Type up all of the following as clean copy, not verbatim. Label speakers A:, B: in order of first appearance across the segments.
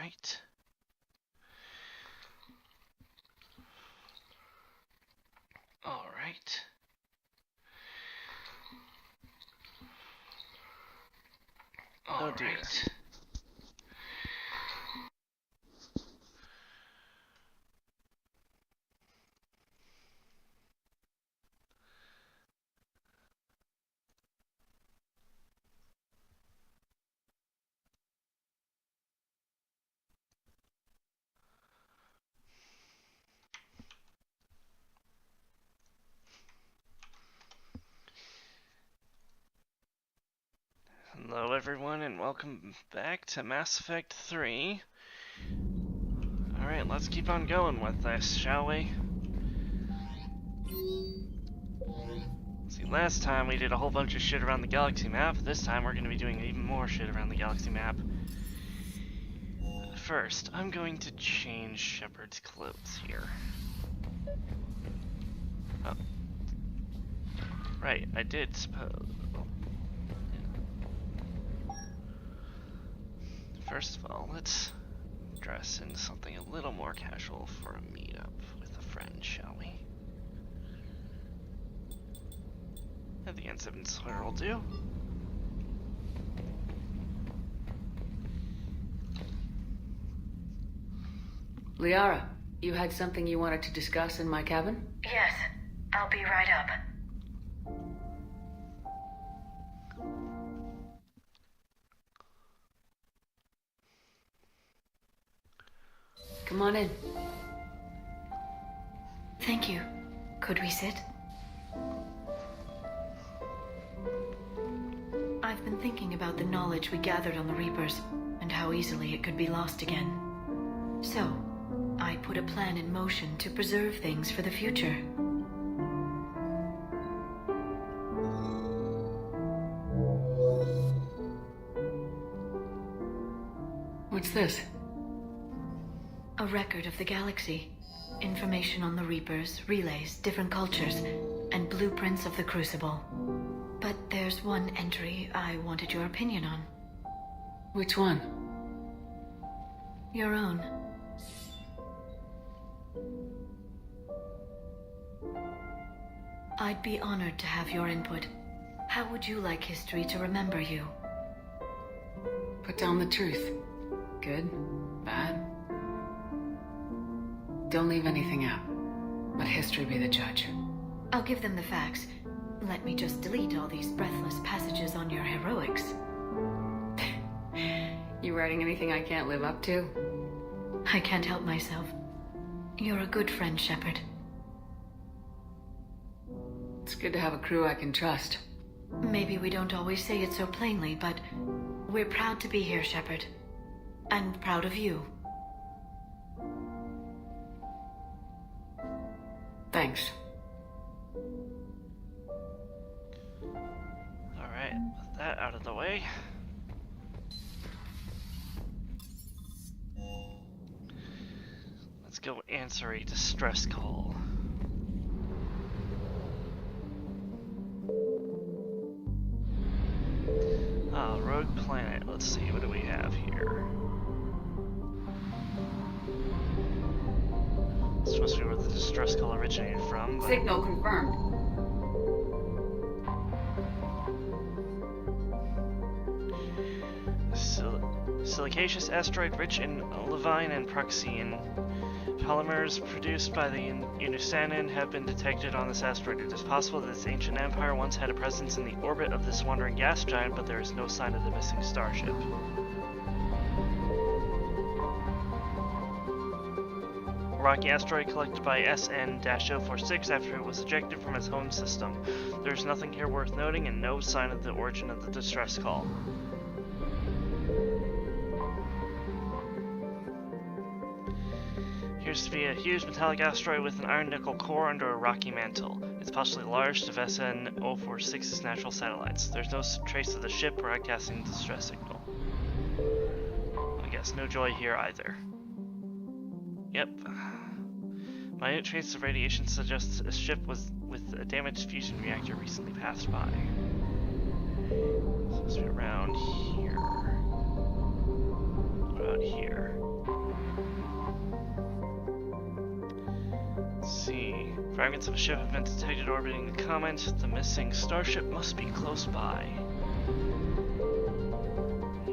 A: right. All right. All
B: dear.
A: right. Hello everyone and welcome back to Mass Effect 3. Alright, let's keep on going with this, shall we? See, last time we did a whole bunch of shit around the galaxy map. This time we're going to be doing even more shit around the galaxy map. First, I'm going to change Shepard's clothes here. Oh. Right, I did suppose. First of all, let's dress in something a little more casual for a meetup with a friend, shall we? And the N7 sweater will do.
C: Liara, you had something you wanted to discuss in my cabin?
D: Yes, I'll be right up.
C: Come on in.
D: Thank you. Could we sit? I've been thinking about the knowledge we gathered on the Reapers, and how easily it could be lost again. So, I put a plan in motion to preserve things for the future.
C: What's this?
D: A record of the galaxy. Information on the Reapers, relays, different cultures, and blueprints of the Crucible. But there's one entry I wanted your opinion on.
C: Which one?
D: Your own. I'd be honored to have your input. How would you like history to remember you?
C: Put down the truth. Good? Bad? Don't leave anything out. Let history be the judge.
D: I'll give them the facts. Let me just delete all these breathless passages on your heroics.
C: You writing anything I can't live up to?
D: I can't help myself. You're a good friend, Shepard.
C: It's good to have a crew I can trust.
D: Maybe we don't always say it so plainly, but we're proud to be here, Shepard. And proud of you.
C: Thanks.
A: Alright, with that out of the way. Let's go answer a distress call. Rogue planet. Let's see, what do we have here? It's supposed to be where the distress call originated from, but...
C: Signal confirmed.
A: Silicaceous asteroid rich in olivine and proxine. Polymers produced by the Unusanin have been detected on this asteroid. It is possible that this ancient empire once had a presence in the orbit of this wandering gas giant, but there is no sign of the missing starship. Rocky asteroid collected by SN-046 after it was ejected from its home system. There is nothing here worth noting and no sign of the origin of the distress call. Appears to be a huge metallic asteroid with an iron-nickel core under a rocky mantle. It's possibly large to SN-046's natural satellites. There's no trace of the ship broadcasting the distress signal. I guess no joy here either. Yep. Minute trace of radiation suggests a ship with a damaged fusion reactor recently passed by. It's supposed to be around here. What about here? See. Fragments of a ship have been detected orbiting the comet. The missing starship must be close by.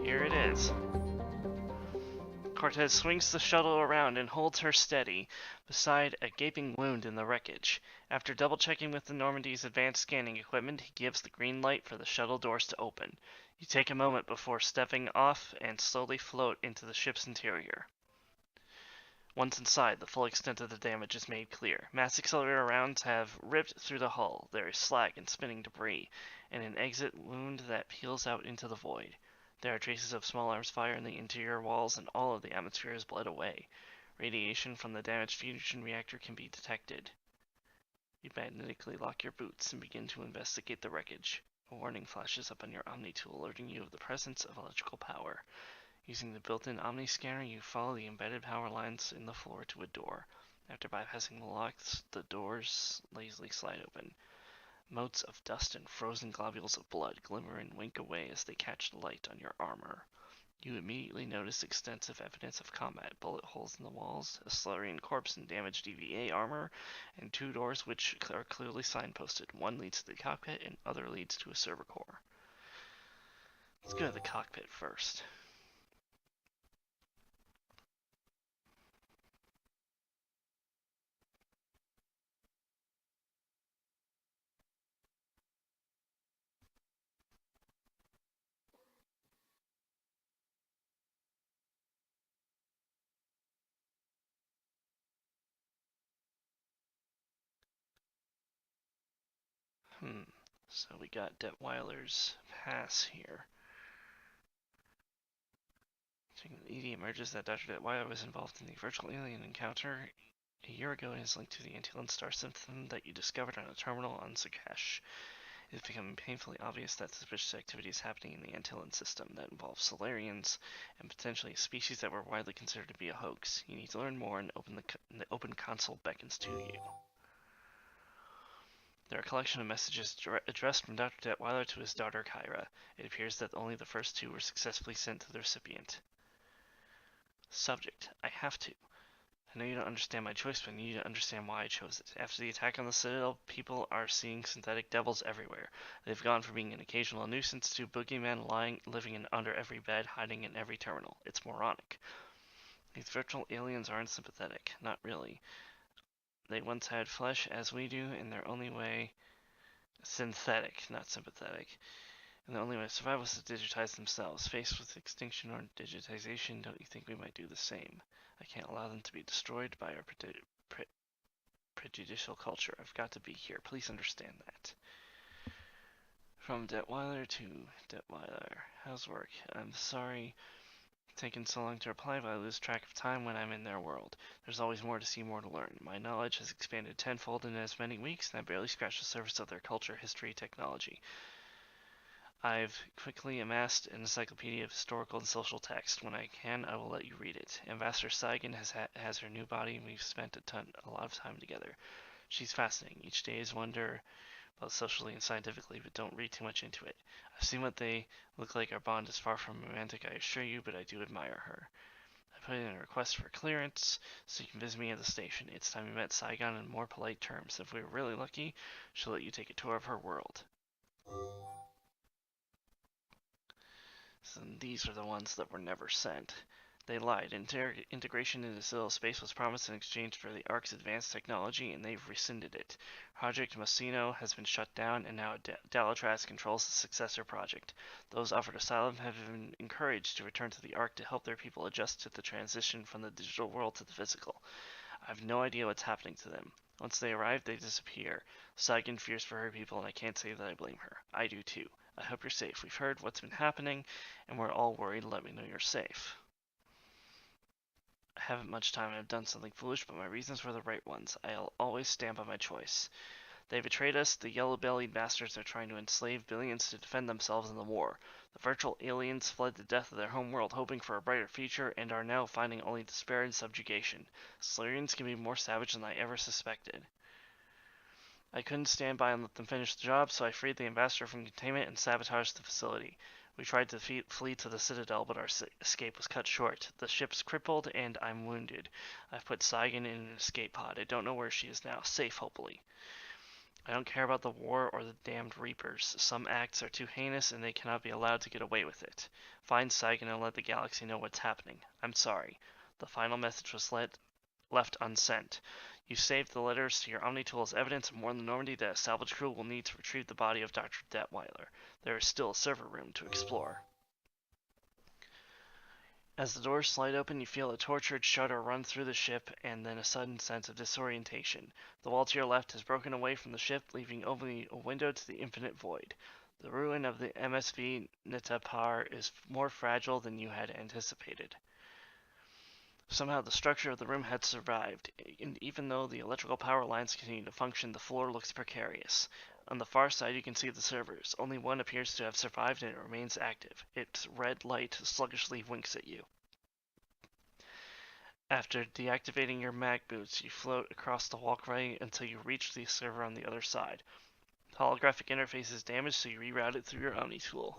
A: Here it is. Cortez swings the shuttle around and holds her steady beside a gaping wound in the wreckage. After double-checking with the Normandy's advanced scanning equipment, he gives the green light for the shuttle doors to open. You take a moment before stepping off and slowly float into the ship's interior. Once inside, the full extent of the damage is made clear. Mass accelerator rounds have ripped through the hull. There is slag and spinning debris, and an exit wound that peels out into the void. There are traces of small arms fire in the interior walls, and all of the atmosphere is bled away. Radiation from the damaged fusion reactor can be detected. You magnetically lock your boots and begin to investigate the wreckage. A warning flashes up on your Omni tool, alerting you of the presence of electrical power. Using the built-in Omni scanner, you follow the embedded power lines in the floor to a door. After bypassing the locks, the doors lazily slide open. Motes of dust and frozen globules of blood glimmer and wink away as they catch the light on your armor. You immediately notice extensive evidence of combat: bullet holes in the walls, a Solarian corpse in damaged EVA armor, and two doors which are clearly signposted. One leads to the cockpit and other leads to a server core. Let's go to the cockpit first. So we got Detweiler's pass here. The ED emerges that Dr. Detweiler was involved in the virtual alien encounter a year ago and is linked to the Antlian star system that you discovered on a terminal on Sakash. It is becoming painfully obvious that suspicious activity is happening in the Antlian system that involves Solarians and potentially a species that were widely considered to be a hoax. You need to learn more, and the open console beckons to you. There are a collection of messages addressed from Dr. Detweiler to his daughter Kyra. It appears that only the first two were successfully sent to the recipient. Subject: I have to. I know you don't understand my choice, but I need you to understand why I chose it. After the attack on the Citadel, people are seeing synthetic devils everywhere. They've gone from being an occasional nuisance to boogeymen living under every bed, hiding in every terminal. It's moronic. These virtual aliens aren't sympathetic. Not really. They once had flesh, as we do, and their only way... Synthetic, not sympathetic. And the only way to survive was to digitize themselves. Faced with extinction or digitization, don't you think we might do the same? I can't allow them to be destroyed by our prejudicial culture. I've got to be here. Please understand that. From Detweiler to Detweiler. How's work? I'm sorry it's taken so long to reply, but I lose track of time when I'm in their world. There's always more to see, more to learn. My knowledge has expanded tenfold in as many weeks, and I barely scratched the surface of their culture, history, technology. I've quickly amassed an encyclopedia of historical and social text. When I can, I will let you read it. Ambassador Saigon has her new body, and we've spent a lot of time together. She's fascinating. Each day is wonder, both socially and scientifically, but don't read too much into it. I've seen what they look like. Our bond is far from romantic, I assure you, but I do admire her. I put in a request for clearance so you can visit me at the station. It's time you met Saigon in more polite terms. If we're really lucky, she'll let you take a tour of her world. So these are the ones that were never sent. They lied. Integration into Citadel space was promised in exchange for the Ark's advanced technology, and they've rescinded it. Project Mosino has been shut down, and now Dalatraz controls the successor project. Those offered asylum have been encouraged to return to the Ark to help their people adjust to the transition from the digital world to the physical. I have no idea what's happening to them. Once they arrive, they disappear. Saigon fears for her people, and I can't say that I blame her. I do too. I hope you're safe. We've heard what's been happening, and we're all worried. Let me know you're safe. I haven't much time. I've done something foolish, but my reasons were the right ones. I'll always stand by my choice. They betrayed us. The yellow-bellied bastards are trying to enslave billions to defend themselves in the war. The virtual aliens fled the death of their home world, hoping for a brighter future, and are now finding only despair and subjugation. Solarians can be more savage than I ever suspected. I couldn't stand by and let them finish the job, so I freed the ambassador from containment and sabotaged the facility. We tried to flee to the Citadel, but our escape was cut short. The ship's crippled, and I'm wounded. I've put Saigon in an escape pod. I don't know where she is now. Safe, hopefully. I don't care about the war or the damned Reapers. Some acts are too heinous, and they cannot be allowed to get away with it. Find Saigon and let the galaxy know what's happening. I'm sorry. The final message was left unsent. You saved the letters to your Omni-tool as evidence and warned the Normandy that a salvage crew will need to retrieve the body of Dr. Detweiler. There is still a server room to explore. As the doors slide open, you feel a tortured shudder run through the ship, and then a sudden sense of disorientation. The wall to your left has broken away from the ship, leaving only a window to the infinite void. The ruin of the MSV Netapar is more fragile than you had anticipated. Somehow the structure of the room had survived, and even though the electrical power lines continue to function, the floor looks precarious. On the far side you can see the servers. Only one appears to have survived and it remains active. Its red light sluggishly winks at you. After deactivating your mag boots, you float across the walkway until you reach the server on the other side. The holographic interface is damaged, so you reroute it through your Omni-tool.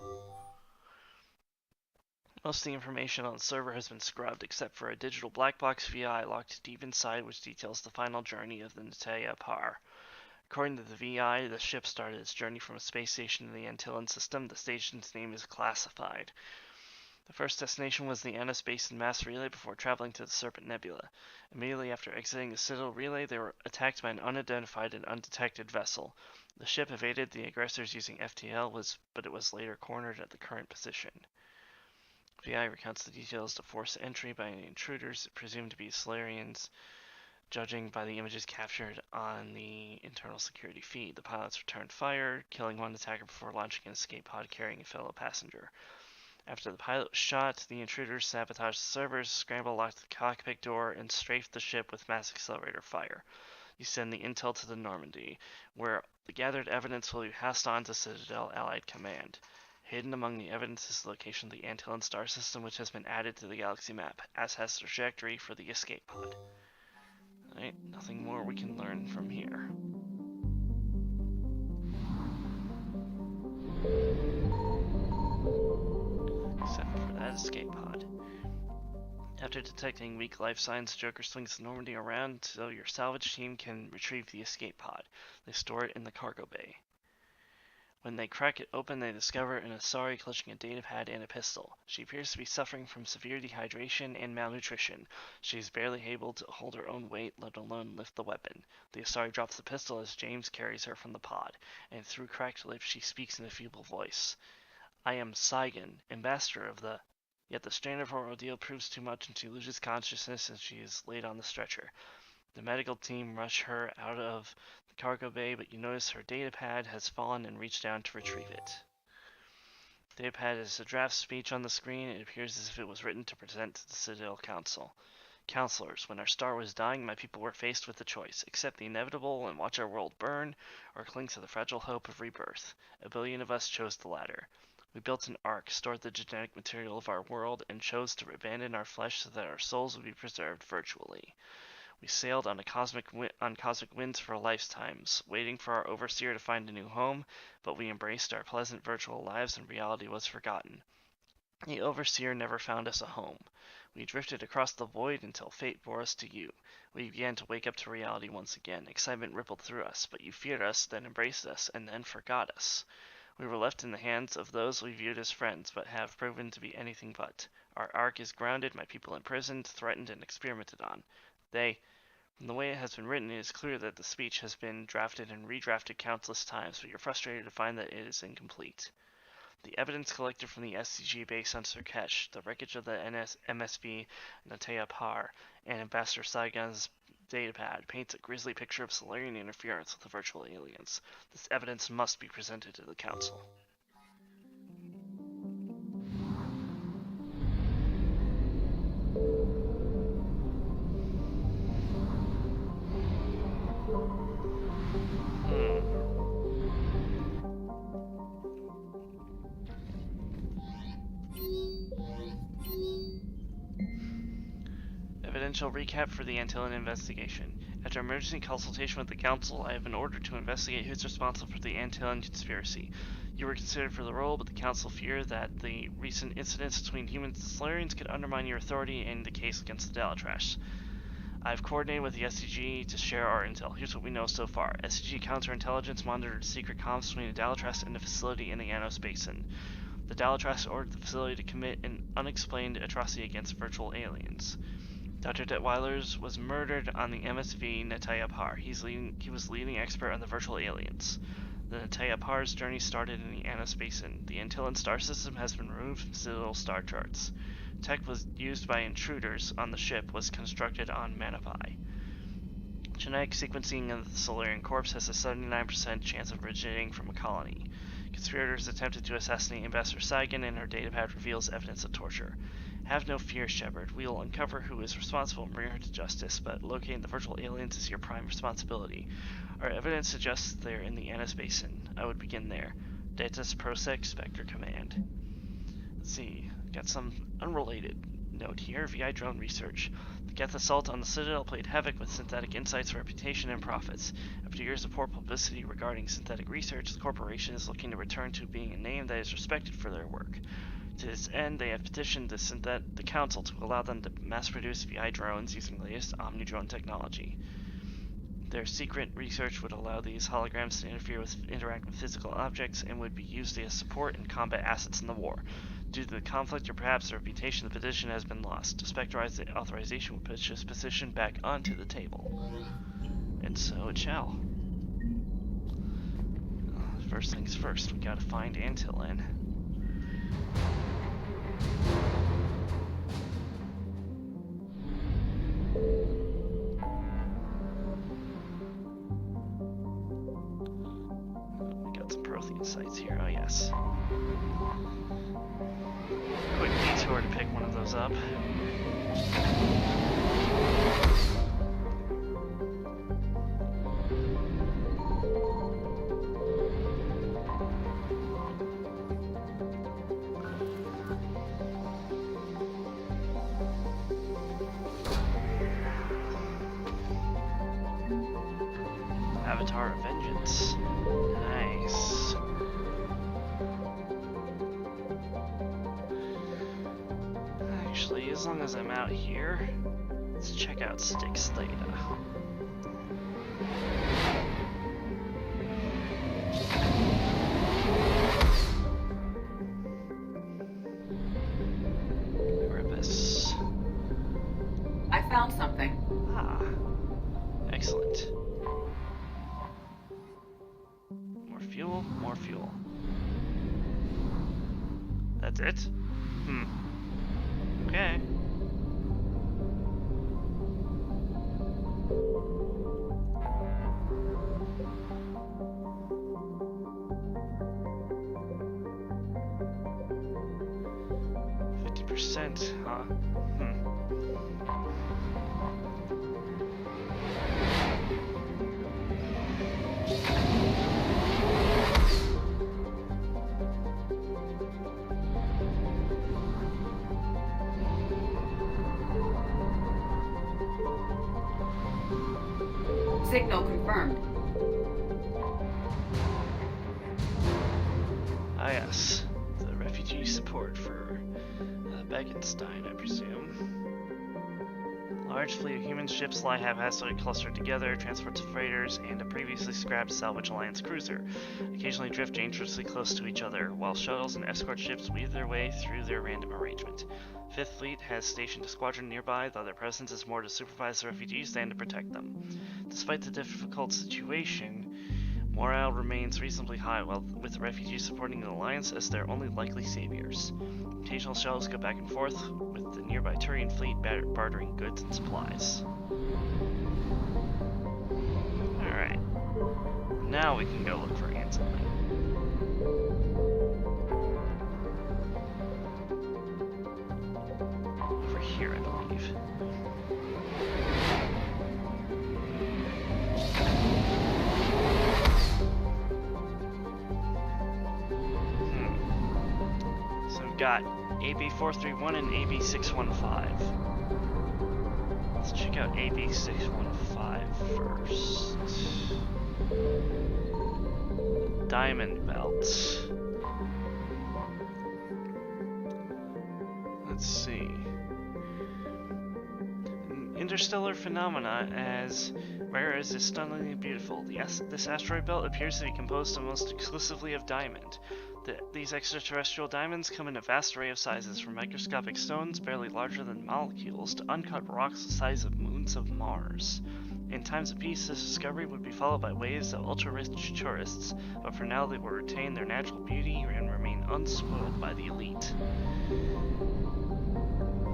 A: Most of the information on the server has been scrubbed, except for a digital black box VI locked deep inside, which details the final journey of the Netapar. According to the VI, the ship started its journey from a space station in the Antillan system. The station's name is classified. The first destination was the Anna Basin mass relay before traveling to the Serpent Nebula. Immediately after exiting the Citadel relay, they were attacked by an unidentified and undetected vessel. The ship evaded the aggressors using FTL, but it was later cornered at the current position. VI recounts the details to force entry by intruders presumed to be Solarians, judging by the images captured on the internal security feed. The pilots returned fire, killing one attacker before launching an escape pod carrying a fellow passenger. After the pilot was shot, the intruders sabotaged the servers, scrambled, locked the cockpit door, and strafed the ship with mass accelerator fire. You send the intel to the Normandy, where the gathered evidence will be passed on to Citadel Allied Command. Hidden among the evidence is the location of the Antillan star system, which has been added to the galaxy map, as has the trajectory for the escape pod. Alright, nothing more we can learn from here. Except for that escape pod. After detecting weak life signs, Joker swings the Normandy around so your salvage team can retrieve the escape pod. They store it in the cargo bay. When they crack it open, they discover an Asari clutching a datapad and a pistol. She appears to be suffering from severe dehydration and malnutrition. She is barely able to hold her own weight, let alone lift the weapon. The Asari drops the pistol as James carries her from the pod, and through cracked lips she speaks in a feeble voice. I am Saigon, ambassador of the... Yet the strain of her ordeal proves too much and she loses consciousness as she is laid on the stretcher. The medical team rush her out of the cargo bay, but you notice her datapad has fallen and reach down to retrieve it. The datapad is a draft speech on the screen. It appears as if it was written to present to the Citadel Council. Counselors, when our star was dying, my people were faced with a choice: accept the inevitable and watch our world burn, or cling to the fragile hope of rebirth. 1 billion of us chose the latter. We built an ark, stored the genetic material of our world, and chose to abandon our flesh so that our souls would be preserved virtually. We sailed on cosmic winds for lifetimes, waiting for our overseer to find a new home, but we embraced our pleasant virtual lives and reality was forgotten. The overseer never found us a home. We drifted across the void until fate bore us to you. We began to wake up to reality once again. Excitement rippled through us, but you feared us, then embraced us, and then forgot us. We were left in the hands of those we viewed as friends, but have proven to be anything but. Our ark is grounded, my people imprisoned, threatened, and experimented on. From the way it has been written, it is clear that the speech has been drafted and redrafted countless times, but you're frustrated to find that it is incomplete. The evidence collected from the SCG base on Surkesh, the wreckage of the MSV Netapar, and Ambassador Saigon's datapad paints a grisly picture of Solarian interference with the virtual aliens. This evidence must be presented to the Council. Initial recap for the Antillean investigation. After emergency consultation with the Council, I have been ordered to investigate who's responsible for the Antillean conspiracy. You were considered for the role, but the Council fear that the recent incidents between humans and Solarians could undermine your authority in the case against the Dalatrash. I've coordinated with the SCG to share our intel. Here's what we know so far. SCG counterintelligence monitored secret comms between the Dalatrash and the facility in the Anos Basin. The Dalatrash ordered the facility to commit an unexplained atrocity against virtual aliens. Dr. Detweilers was murdered on the MSV Nataya Par. He was leading expert on the virtual aliens. The Nataya Par's journey started in the Anos Basin. The Antillean star system has been removed from citadel star charts. Tech was used by intruders on the ship was constructed on Manapai. Genetic sequencing of the Solarian corpse has a 79% chance of originating from a colony. Conspirators attempted to assassinate Ambassador Saigon, and her datapad reveals evidence of torture. Have no fear, Shepard. We will uncover who is responsible and bring her to justice, but locating the virtual aliens is your prime responsibility. Our evidence suggests they're in the Anos Basin. I would begin there. Datus Prosec, Spectre Command. Let's see. Got some unrelated note here. VI drone research. The Geth assault on the Citadel played havoc with Synthetic Insight's reputation and profits. After years of poor publicity regarding synthetic research, the corporation is looking to return to being a name that is respected for their work. To this end, they have petitioned the Council to allow them to mass-produce VI drones using the latest Omnidrone technology. Their secret research would allow these holograms to interact with physical objects and would be used as support and combat assets in the war. Due to the conflict or perhaps the reputation, the petition has been lost. Spectre's authorization would push this petition back onto the table. And so it shall. First things first, we gotta find Antillean. We got some Prothean sites here, oh yes. Quick detour to pick one of those up. Avatar of Vengeance. Nice. Actually, as long as I'm out here, let's check out Styx Theta. Erebus.
C: I found something.
A: Ah, excellent. More fuel. That's it? Okay. %, huh?
C: Signal confirmed.
A: Ah yes, the refugee support for Begenstein, I presume. Large fleet of human ships lie haphazardly clustered together, transports of freighters, and a previously scrapped Salvage Alliance cruiser. Occasionally drift dangerously close to each other, while shuttles and escort ships weave their way through their random arrangement. Fifth Fleet has stationed a squadron nearby, though their presence is more to supervise the refugees than to protect them. Despite the difficult situation, morale remains reasonably high, with the refugees supporting the Alliance as their only likely saviors. Occasional shuttles go back and forth, with the nearby Turian fleet bartering goods and supplies. Alright. Now we can go look for Antillean. Over here, I believe. So we've got AB431 and AB615. Let's Let's check out AB615 first. Diamond belts. Let's see. Interstellar phenomena as rare as is stunningly beautiful. This asteroid belt appears to be composed almost exclusively of diamond. These extraterrestrial diamonds come in a vast array of sizes, from microscopic stones barely larger than molecules to uncut rocks the size of moons of Mars. In times of peace, this discovery would be followed by waves of ultra-rich tourists, but for now they will retain their natural beauty and remain unspoiled by the elite.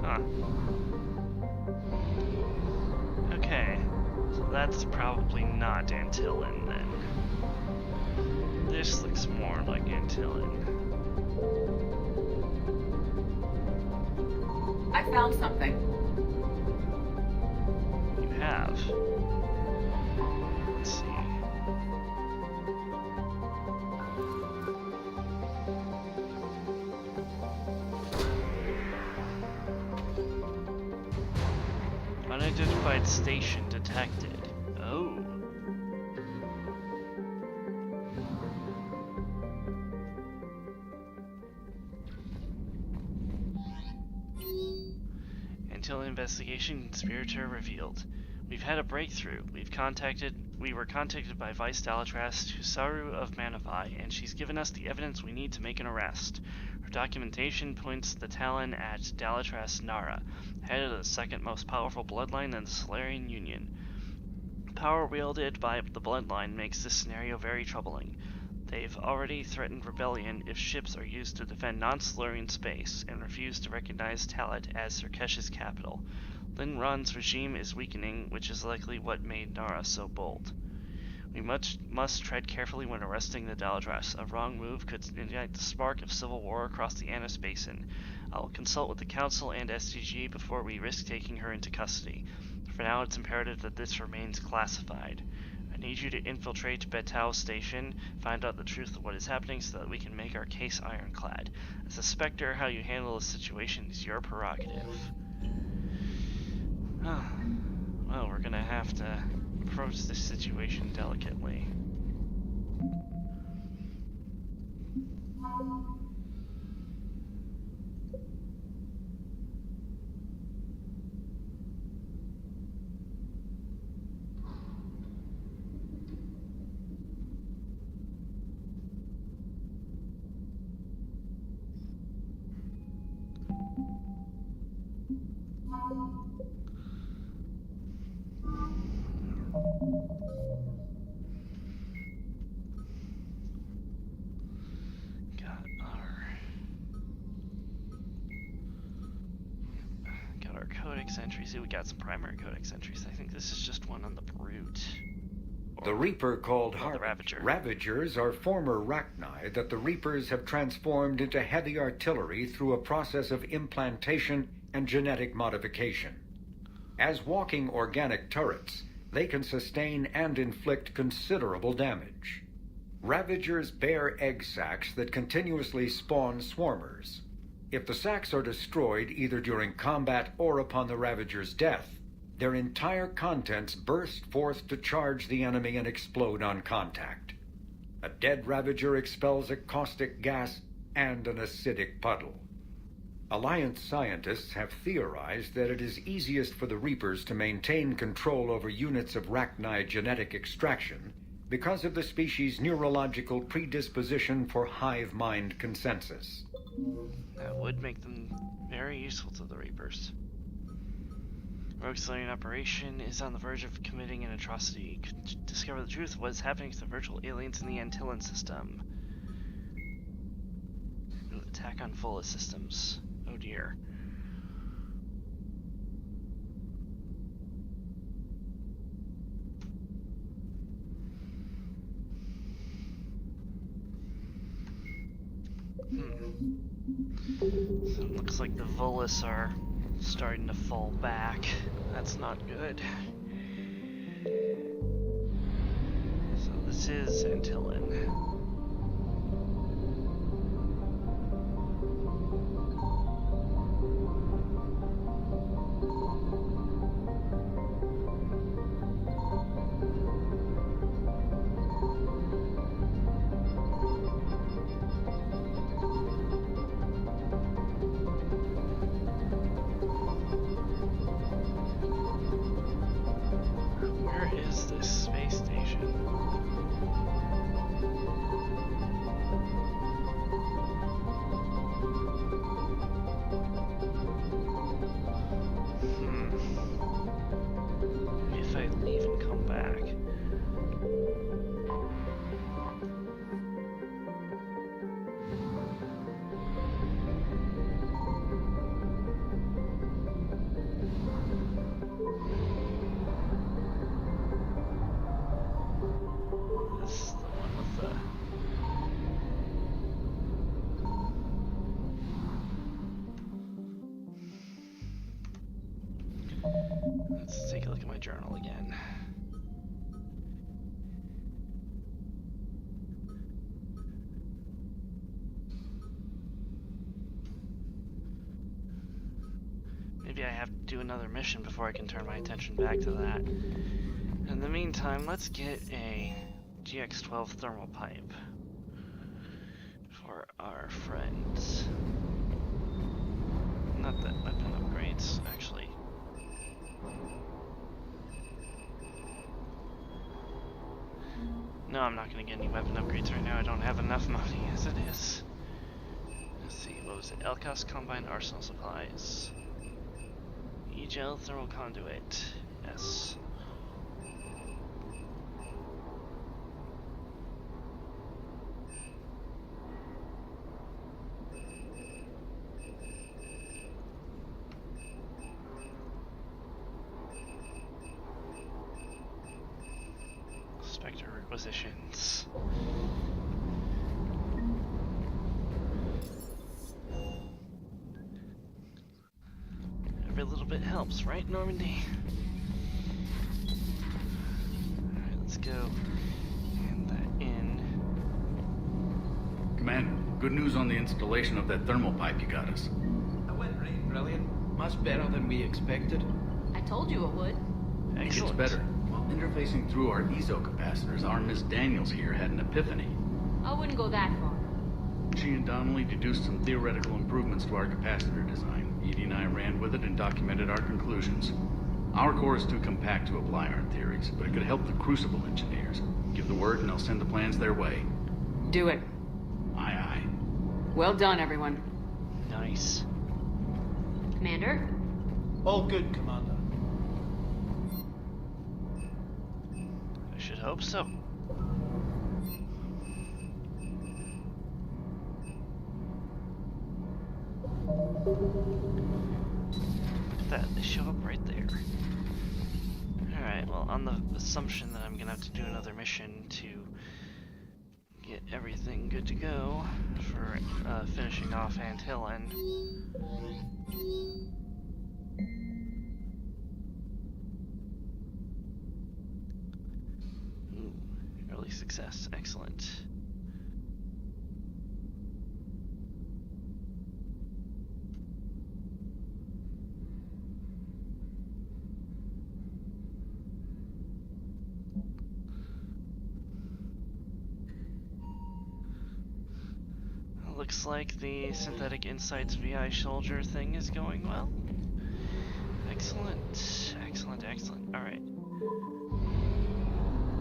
A: Huh. Okay, so that's probably not Antillin then. This looks more like Antillin.
C: I found something.
A: You have. Let's see. Unidentified station detected. Oh. Until investigation conspirator revealed. We've had a breakthrough. We were contacted by Vice Dalatras Husaru of Manavai, and she's given us the evidence we need to make an arrest. Her documentation points the Talon at Dalatras Nara, head of the second most powerful bloodline in the Solarian Union. Power wielded by the bloodline makes this scenario very troubling. They've already threatened rebellion if ships are used to defend non-Solarian space, and refuse to recognize Talat as Serkesh's capital. Lin Ron's regime is weakening, which is likely what made Nara so bold. We must tread carefully when arresting the Dalatras. A wrong move could ignite the spark of civil war across the Anis Basin. I'll consult with the Council and STG before we risk taking her into custody. For now, it's imperative that this remains classified. I need you to infiltrate Betao Station, find out the truth of what is happening so that we can make our case ironclad. As a Spectre, how you handle the situation is your prerogative. Well, we're gonna have to approach this situation delicately. Got our codex entries. We got some primary codex entries. I think this is just one on the Brute.
B: The Reaper called
A: the Ravager.
B: Ravagers are former Rachni that the Reapers have transformed into heavy artillery through a process of implantation and genetic modification. As walking organic turrets, they can sustain and inflict considerable damage. Ravagers bear egg sacs that continuously spawn swarmers. If the sacs are destroyed either during combat or upon the Ravager's death, their entire contents burst forth to charge the enemy and explode on contact. A dead Ravager expels a caustic gas and an acidic puddle. Alliance scientists have theorized that it is easiest for the Reapers to maintain control over units of Rachni genetic extraction because of the species' neurological predisposition for hive mind consensus.
A: That would make them very useful to the Reapers. Rogue Solarian operation is on the verge of committing an atrocity. Could discover the truth of what is happening to the virtual aliens in the Antillin system. Attack on Vola systems. Oh dear. So it looks like the Volus are starting to fall back. That's not good. So this is Antillin. Let's take a look at my journal again. Maybe I have to do another mission before I can turn my attention back to that. In the meantime, let's get a GX12 thermal pipe for our friends. Not that weapon upgrades, actually. No, I'm not going to get any weapon upgrades right now. I don't have enough money as it is. Let's see, what was it? Elcos Combine Arsenal Supplies. E-gel Thermal Conduit. Yes. Spectre requisitions. Every little bit helps, right, Normandy? Alright, let's go. And that in.
E: Commander, good news on the installation of that thermal pipe you got us.
F: That went right brilliant. Much better than we expected.
G: I told you it would.
E: It gets
A: Excellent.
E: better. While interfacing through our ESO capacitors, our Miss Daniels here had an epiphany.
G: I wouldn't go that far.
E: She and Donnelly deduced some theoretical improvements to our capacitor design. Edie and I ran with it and documented our conclusions. Our core is too compact to apply our theories, but it could help the Crucible engineers. Give the word and I'll send the plans their way.
C: Do it.
E: Aye, aye.
C: Well done, everyone.
A: Nice.
G: Commander?
F: All good, Commander.
A: I should hope so. That they show up right there. Alright, well, on the assumption that I'm gonna have to do another mission to get everything good to go for finishing off Antillen. Ooh, early success, excellent. Looks like the Synthetic Insights VI Soldier thing is going well. Excellent, excellent, excellent. Alright.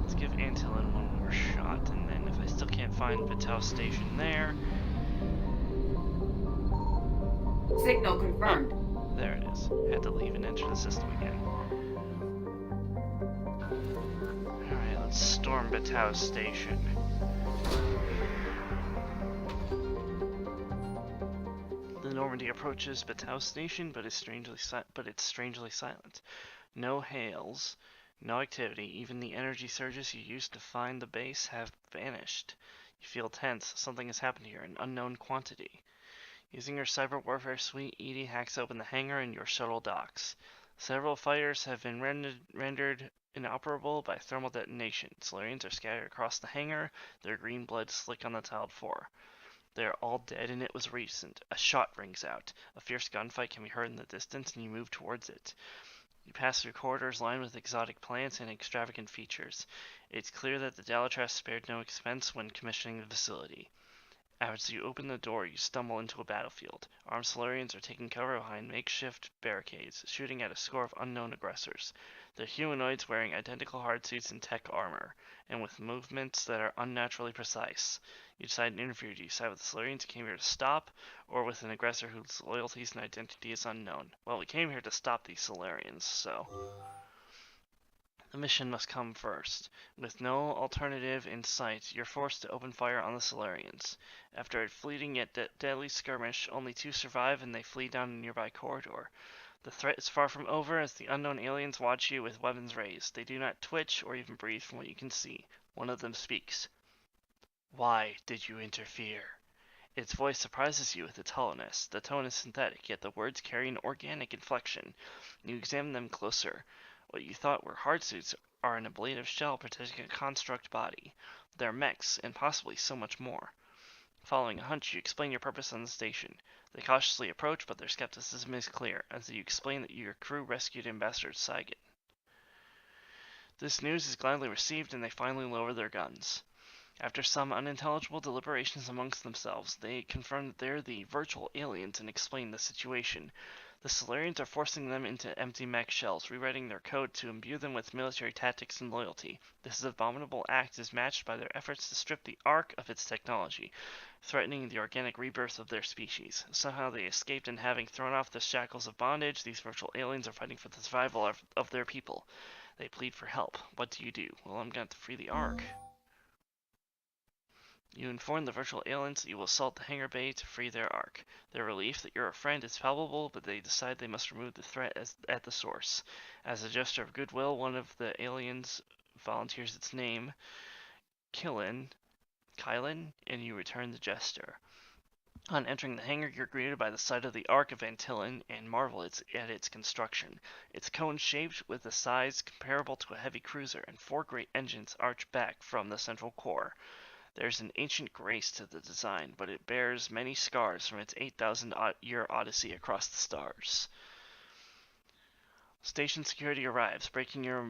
A: Let's give Antillen one more shot, and then if I still can't find Battelle Station there...
C: Signal confirmed.
A: Oh, there it is. Had to leave and enter the system again. Alright, let's storm Battelle Station. The Normandy approaches Battelle Station, but it's strangely silent. No hails, no activity. Even the energy surges you used to find the base have vanished. You feel tense. Something has happened here, an unknown quantity. Using her cyber warfare suite, Edie hacks open the hangar and your shuttle docks. Several fighters have been rendered inoperable by thermal detonation. Solarians are scattered across the hangar, their green blood slick on the tiled floor. They are all dead, and it was recent. A shot rings out. A fierce gunfight can be heard in the distance, and you move towards it. You pass through corridors lined with exotic plants and extravagant features. It's clear that the Dalatrass spared no expense when commissioning the facility. As you open the door, you stumble into a battlefield. Armed Solarians are taking cover behind makeshift barricades, shooting at a score of unknown aggressors. They're humanoids wearing identical hardsuits and tech armor, and with movements that are unnaturally precise. You decide an interview. Do you side with the Solarians who came here to stop, or with an aggressor whose loyalties and identity is unknown? Well, we came here to stop these Solarians, so... The mission must come first. With no alternative in sight, you're forced to open fire on the Solarians. After a fleeting yet deadly skirmish, only 2 survive and they flee down a nearby corridor. The threat is far from over as the unknown aliens watch you with weapons raised. They do not twitch or even breathe from what you can see. One of them speaks. Why did you interfere? Its voice surprises you with its hollowness. The tone is synthetic, yet the words carry an organic inflection. You examine them closer. What you thought were hard suits are an ablative shell protecting a construct body. They're mechs, and possibly so much more. Following a hunch, you explain your purpose on the station. They cautiously approach, but their skepticism is clear, as you explain that your crew rescued Ambassador Saigon. This news is gladly received, and they finally lower their guns. After some unintelligible deliberations amongst themselves, they confirm that they're the virtual aliens and explain the situation. The Solarians are forcing them into empty mech shells, rewriting their code to imbue them with military tactics and loyalty. This abominable act is matched by their efforts to strip the Ark of its technology, threatening the organic rebirth of their species. Somehow they escaped, and having thrown off the shackles of bondage, these virtual aliens are fighting for the survival of their people. They plead for help. What do? Well, I'm going to free the Ark. You inform the virtual aliens that you will assault the hangar bay to free their Ark. Their relief that you're a friend is palpable, but they decide they must remove the threat at the source. As a gesture of goodwill, one of the aliens volunteers its name, Kylan, and you return the gesture. On entering the hangar, you're greeted by the sight of the Ark of Antillon and marvel at its construction. It's cone-shaped with a size comparable to a heavy cruiser, and 4 great engines arch back from the central core. There's an ancient grace to the design, but it bears many scars from its 8,000-year odyssey across the stars. Station security arrives, breaking your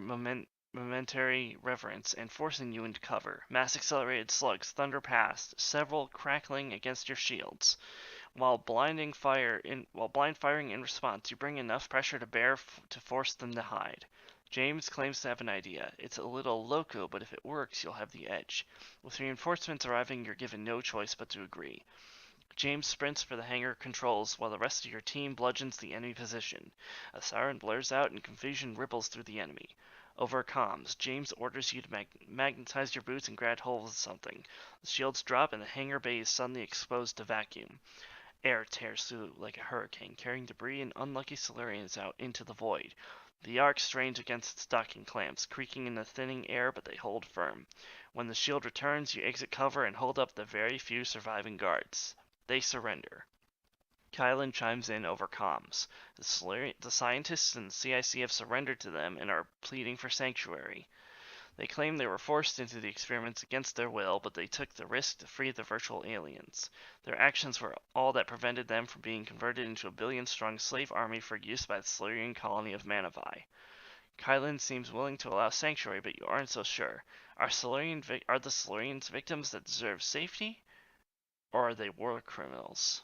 A: momentary reverence and forcing you into cover. Mass-accelerated slugs thunder past, several crackling against your shields. While blind firing in response, you bring enough pressure to bear to force them to hide. James claims to have an idea. It's a little loco, but if it works, you'll have the edge. With reinforcements arriving, you're given no choice but to agree. James sprints for the hangar controls, while the rest of your team bludgeons the enemy position. A siren blurs out and confusion ripples through the enemy. Over comms, James orders you to magnetize your boots and grab hold of something. The shields drop and the hangar bay is suddenly exposed to vacuum. Air tears through like a hurricane, carrying debris and unlucky Solarians out into the void. The Ark strains against its docking clamps, creaking in the thinning air, but they hold firm. When the shield returns, you exit cover and hold up the very few surviving guards. They surrender. Kylan chimes in over comms. The scientists and the CIC have surrendered to them and are pleading for sanctuary. They claim they were forced into the experiments against their will, but they took the risk to free the virtual aliens. Their actions were all that prevented them from being converted into a billion-strong slave army for use by the Solarian colony of Manavai. Kylan seems willing to allow sanctuary, but you aren't so sure. Are the Solarians victims that deserve safety? Or are they war criminals?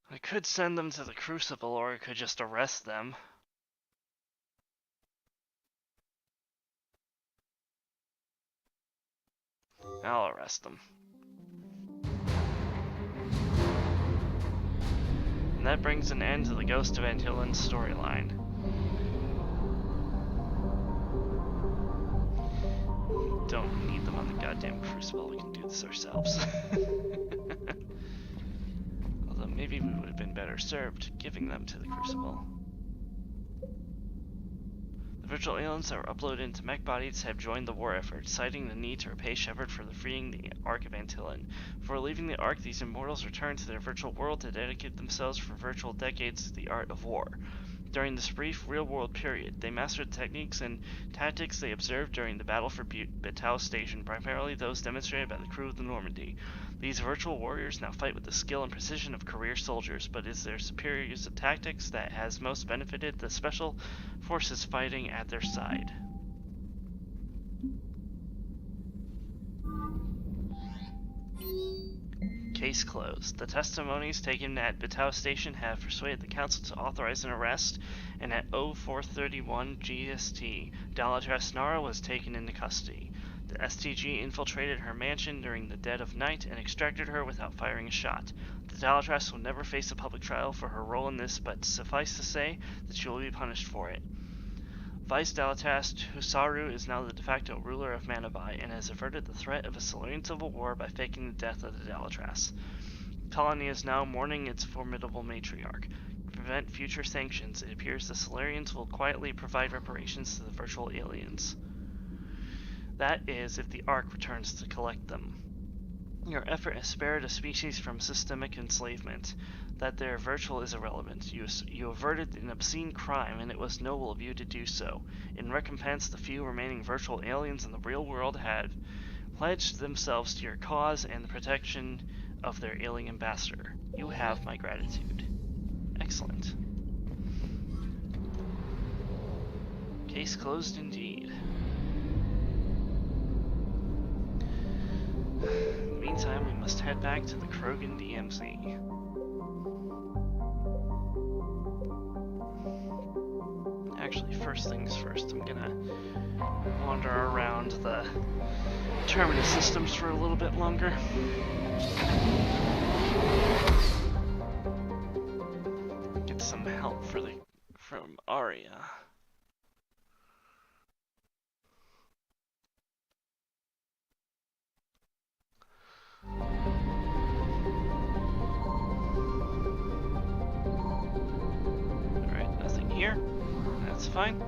A: I could send them to the Crucible, or I could just arrest them. I'll arrest them. And that brings an end to the Ghost of Antillon's storyline. Don't need them on the goddamn Crucible, we can do this ourselves. Although maybe we would have been better served giving them to the Crucible. The virtual aliens that were uploaded into mech bodies have joined the war effort, citing the need to repay Shepard for freeing the Ark of Antillon. Before leaving the Ark, these immortals returned to their virtual world to dedicate themselves for virtual decades to the art of war. During this brief, real-world period, they mastered the techniques and tactics they observed during the battle for Battao Station, primarily those demonstrated by the crew of the Normandy. These virtual warriors now fight with the skill and precision of career soldiers, but it's their superior use of tactics that has most benefited the special forces fighting at their side. Case closed. The testimonies taken at Battao Station have persuaded the Council to authorize an arrest, and at 0431 GST, Dalatras Nara was taken into custody. The STG infiltrated her mansion during the dead of night and extracted her without firing a shot. The Dalatras will never face a public trial for her role in this, but suffice to say that she will be punished for it. Vice Dalatras Husaru is now the de facto ruler of Manavai and has averted the threat of a Solarian civil war by faking the death of the Dalatras. Colony is now mourning its formidable matriarch. To prevent future sanctions, it appears the Solarians will quietly provide reparations to the virtual aliens. That is, if the Ark returns to collect them. Your effort has spared a species from systemic enslavement. That their virtual is irrelevant. You averted an obscene crime, and it was noble of you to do so. In recompense, the few remaining virtual aliens in the real world had pledged themselves to your cause and the protection of their alien ambassador. You have my gratitude. Excellent. Case closed indeed. In the meantime, we must head back to the Krogan DMZ. Actually, first things first, I'm gonna wander around the Terminus systems for a little bit longer. Get some help from Arya. Alright, nothing here. That's fine.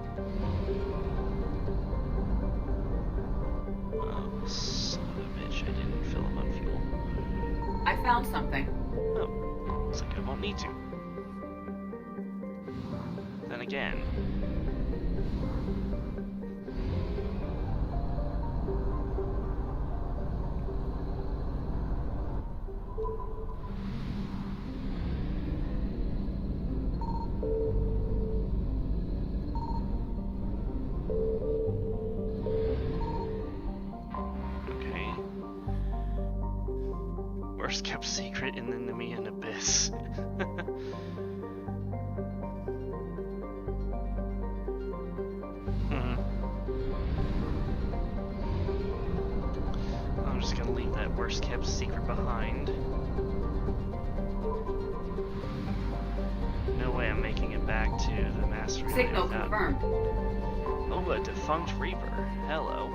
A: Oh, son of a bitch, I didn't fill up on fuel.
C: I found something.
A: Oh, looks like I won't need to. Then again. Worst kept secret in the Nemean Abyss. I'm just gonna leave that worst kept secret behind. No way I'm making it back to the Master Relay
C: Signal
A: without...
C: confirmed.
A: Oh, a defunct Reaper. Hello.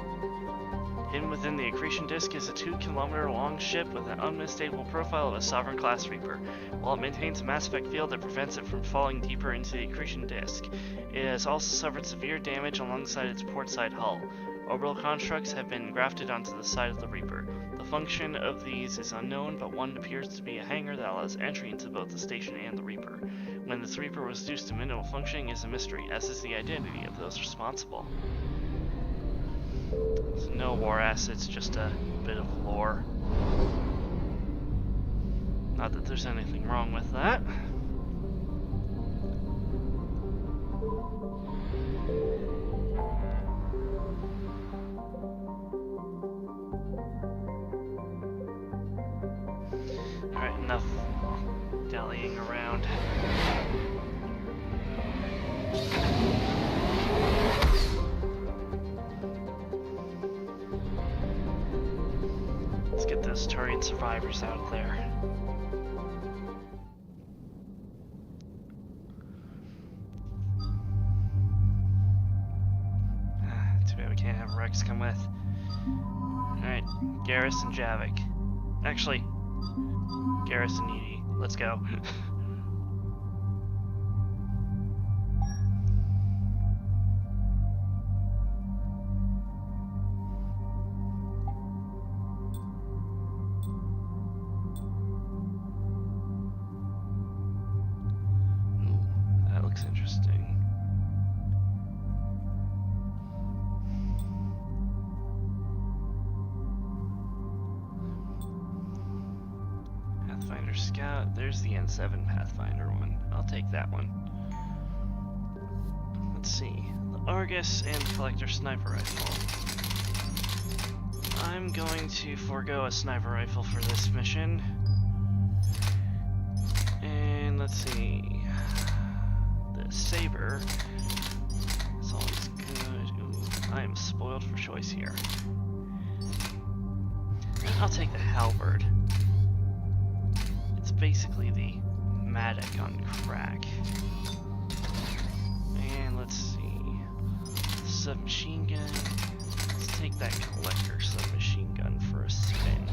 A: Hidden within the accretion disk is a 2-kilometer-long ship with an unmistakable profile of a Sovereign-class Reaper. While it maintains a mass effect field that prevents it from falling deeper into the accretion disk, it has also suffered severe damage alongside its portside hull. Orbital constructs have been grafted onto the side of the Reaper. The function of these is unknown, but one appears to be a hangar that allows entry into both the station and the Reaper. When this Reaper was reduced to minimal functioning is a mystery, as is the identity of those responsible. So no war assets, just a bit of lore. Not that there's anything wrong with that. Alright, enough dallying around. Let's get those Turian survivors out there. Too bad we can't have Rex come with. Alright, Garrus and Javik. Actually, Garrus and Edie. Let's go. Interesting. Pathfinder Scout. There's the N7 Pathfinder one. I'll take that one. Let's see. The Argus and the Collector Sniper Rifle. I'm going to forego a sniper rifle for this mission. And let's see. Saber. It's always good. Ooh, I am spoiled for choice here. I'll take the halberd. It's basically the Matic on crack. And let's see. Submachine gun. Let's take that collector submachine gun for a spin.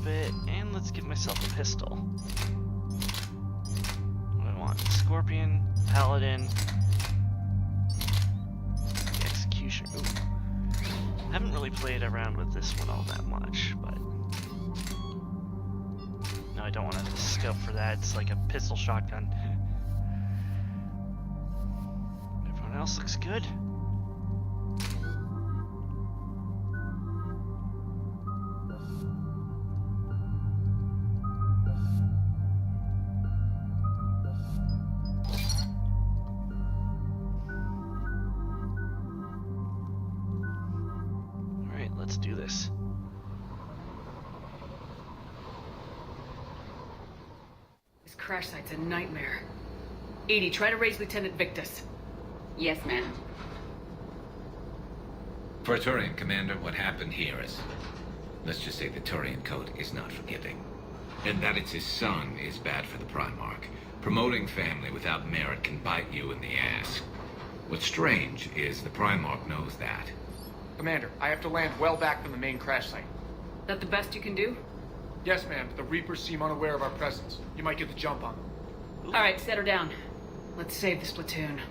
A: Bit, and let's give myself a pistol. What do I want? Scorpion, Paladin, Haven't really played around with this one all that much, but no, I don't want to scope for that. It's like a pistol shotgun. Everyone else looks good. Let's do this.
C: This crash site's a nightmare. Edie, try to raise Lieutenant Victus.
H: Yes, ma'am.
I: Praetorian Commander, what happened here is... let's just say the Turian Code is not forgiving. And that it's his son is bad for the Primarch. Promoting family without merit can bite you in the ass. What's strange is the Primarch knows that.
J: Commander, I have to land well back from the main crash site.
C: That the best you can do?
J: Yes, ma'am, but the Reapers seem unaware of our presence. You might get the jump on them.
C: Alright, set her down. Let's save this platoon.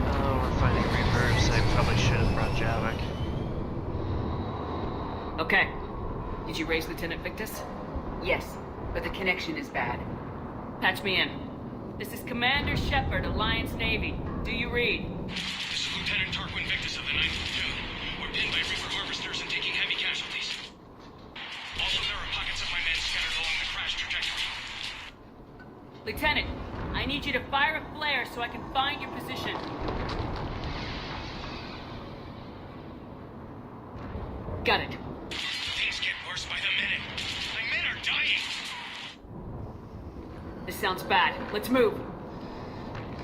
A: Oh, we're fighting Reapers. I probably should have brought Javik.
C: Okay. Did you raise Lieutenant Victus?
H: Yes, but the connection is bad.
C: Patch me in. This is Commander Shepard, Alliance Navy. Do you read?
K: This is Lieutenant Tarquin Victus of the 9th Platoon. We're pinned by Reaper harvesters and taking heavy casualties. Also, there are pockets of my men scattered along the crash trajectory.
C: Lieutenant, I need you to fire a flare so I can find your position. Got it.
K: Things get worse by the minute. My men are dying.
C: This sounds bad. Let's move.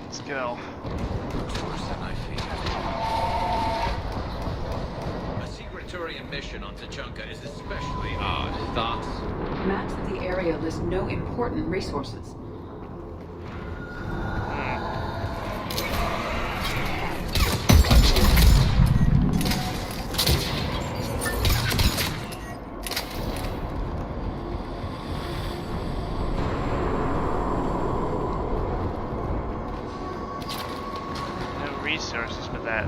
A: Let's go.
I: Worse than I feared. A secret Turian mission on Tachanka is especially odd. Thoughts?
H: Maps of the area list no important resources.
A: Resources, but that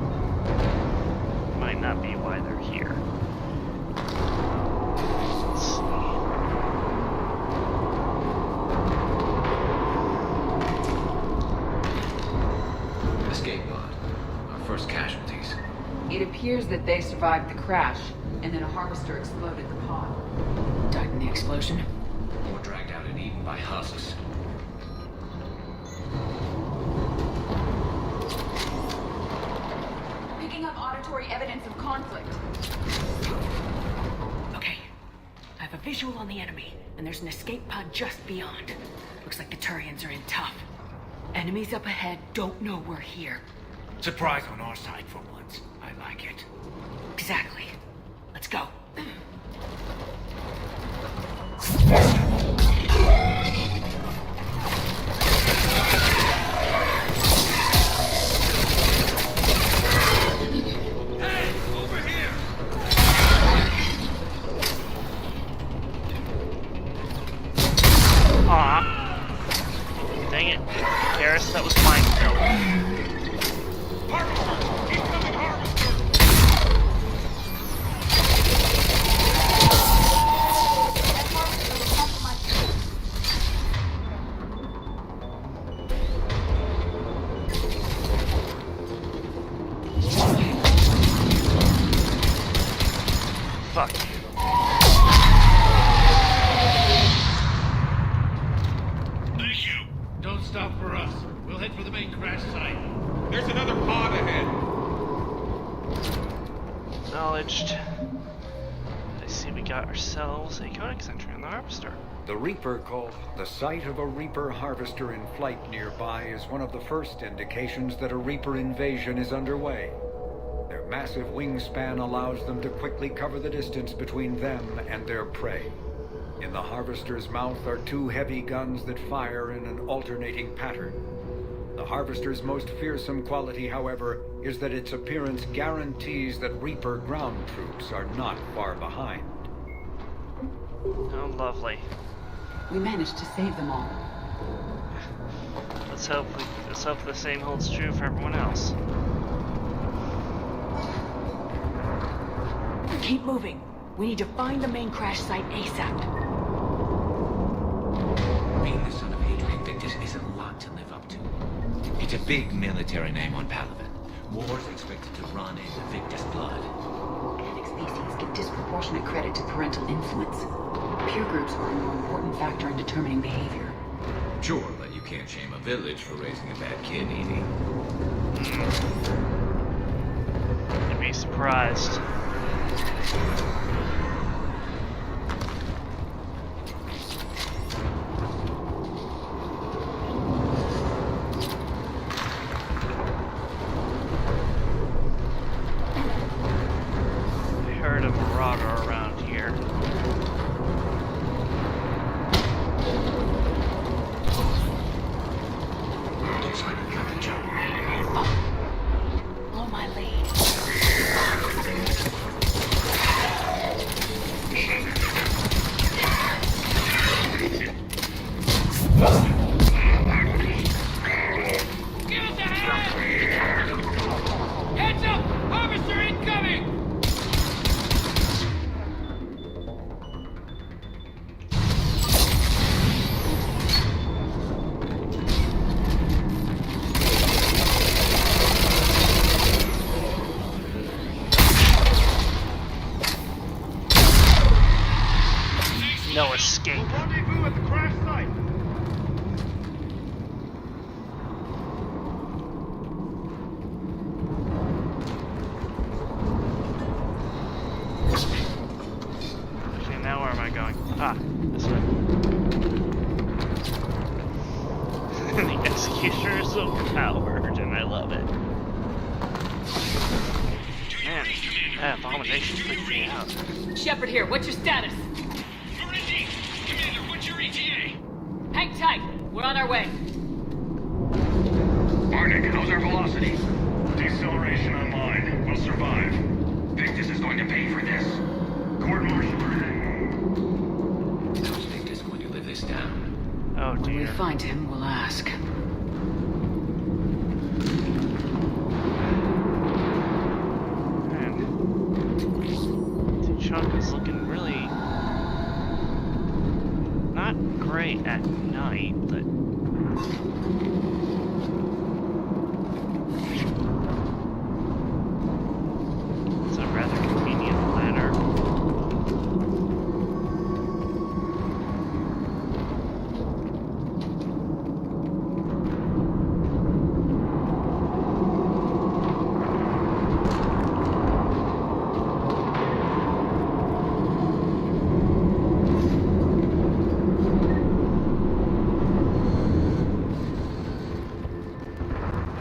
A: might not be why they're here. Let's see.
I: Escape pod. Our first casualties.
H: It appears that they survived the crash, and then a harvester exploded the pod.
C: Died in the explosion.
I: Or dragged out and eaten by husks.
H: Picking up auditory evidence of conflict.
C: Okay. I have a visual on the enemy, and there's an escape pod just beyond. Looks like the Turians are in tough. Enemies up ahead don't know we're here.
I: Surprise on our side for once. I like it.
C: Exactly. Let's go.
A: Aw. Dang it. Garrus, that was mine.
K: Harvester! Incoming harvester!
A: Fuck.
K: Thank you!
E: Don't stop for us. We'll head for the main crash site.
K: There's another pod ahead!
A: Acknowledged. I see we got ourselves a codex entry on the Harvester.
B: The Reaper call. The sight of a Reaper harvester in flight nearby is one of the first indications that a Reaper invasion is underway. Their massive wingspan allows them to quickly cover the distance between them and their prey. In the harvester's mouth are two heavy guns that fire in an alternating pattern. The harvester's most fearsome quality, however, is that its appearance guarantees that Reaper ground troops are not far behind.
A: Oh, lovely.
H: We managed to save them all.
A: let's hope the same holds true for everyone else.
C: Keep moving. We need to find the main crash site ASAP.
I: Being the son of Adrian Victus is a lot to live up to. It's a big military name on Palaven. War's expected to run in the Victus blood.
H: Genetic species give disproportionate credit to parental influence. Peer groups are a more important factor in determining behavior.
I: Sure, but you can't shame a village for raising a bad kid, Edie.
A: You'd be surprised. I heard a marauder around here.
I: Looks like we got the job.
C: Follow my lead.
K: Give us a hand! Heads up! Harvester incoming!
A: No escape.
J: Rendezvous at the crash site.
A: Okay, now where am I going? Ah, this way. The executioner is overpowered, and I love it. Man, that abomination freaked me out.
C: Shepard here. What's your status?
K: We're in deep. Commander, what's your ETA?
C: Hang tight. We're on our way.
K: Arctic, how's our velocity? Deceleration online. We'll survive. Victus is going to pay for this. Court-martial ahead.
I: How's Victus going to live this down?
A: Oh
H: When we
A: dear.
H: find him, we'll ask.
A: Man. Chunk is looking really not great at night, but it's a rather convenient ladder.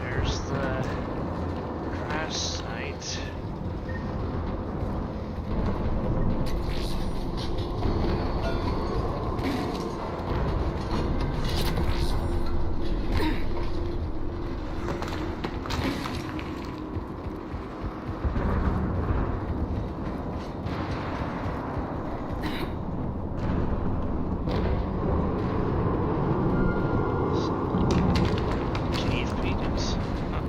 A: There's the crash site. Cave paintings. Huh.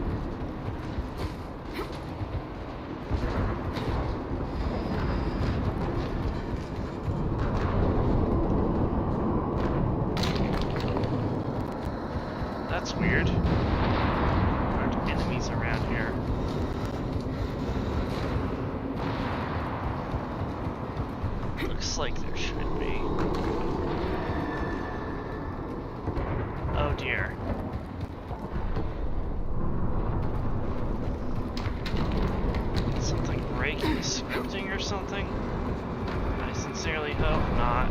A: That's weird. Aren't enemies around here? Looks like there should be. Oh dear. Something breaking the scripting or something? I sincerely hope not.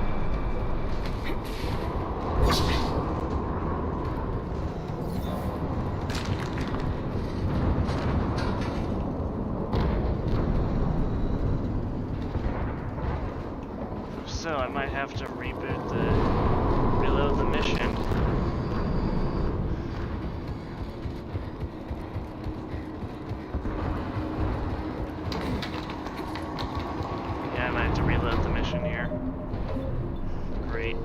A: So I might have to reload the mission. Yeah, I might have to reload the mission here. Great.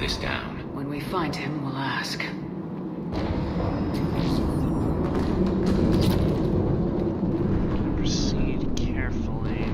I: this down.
C: When we find him, we'll ask.
A: Proceed carefully.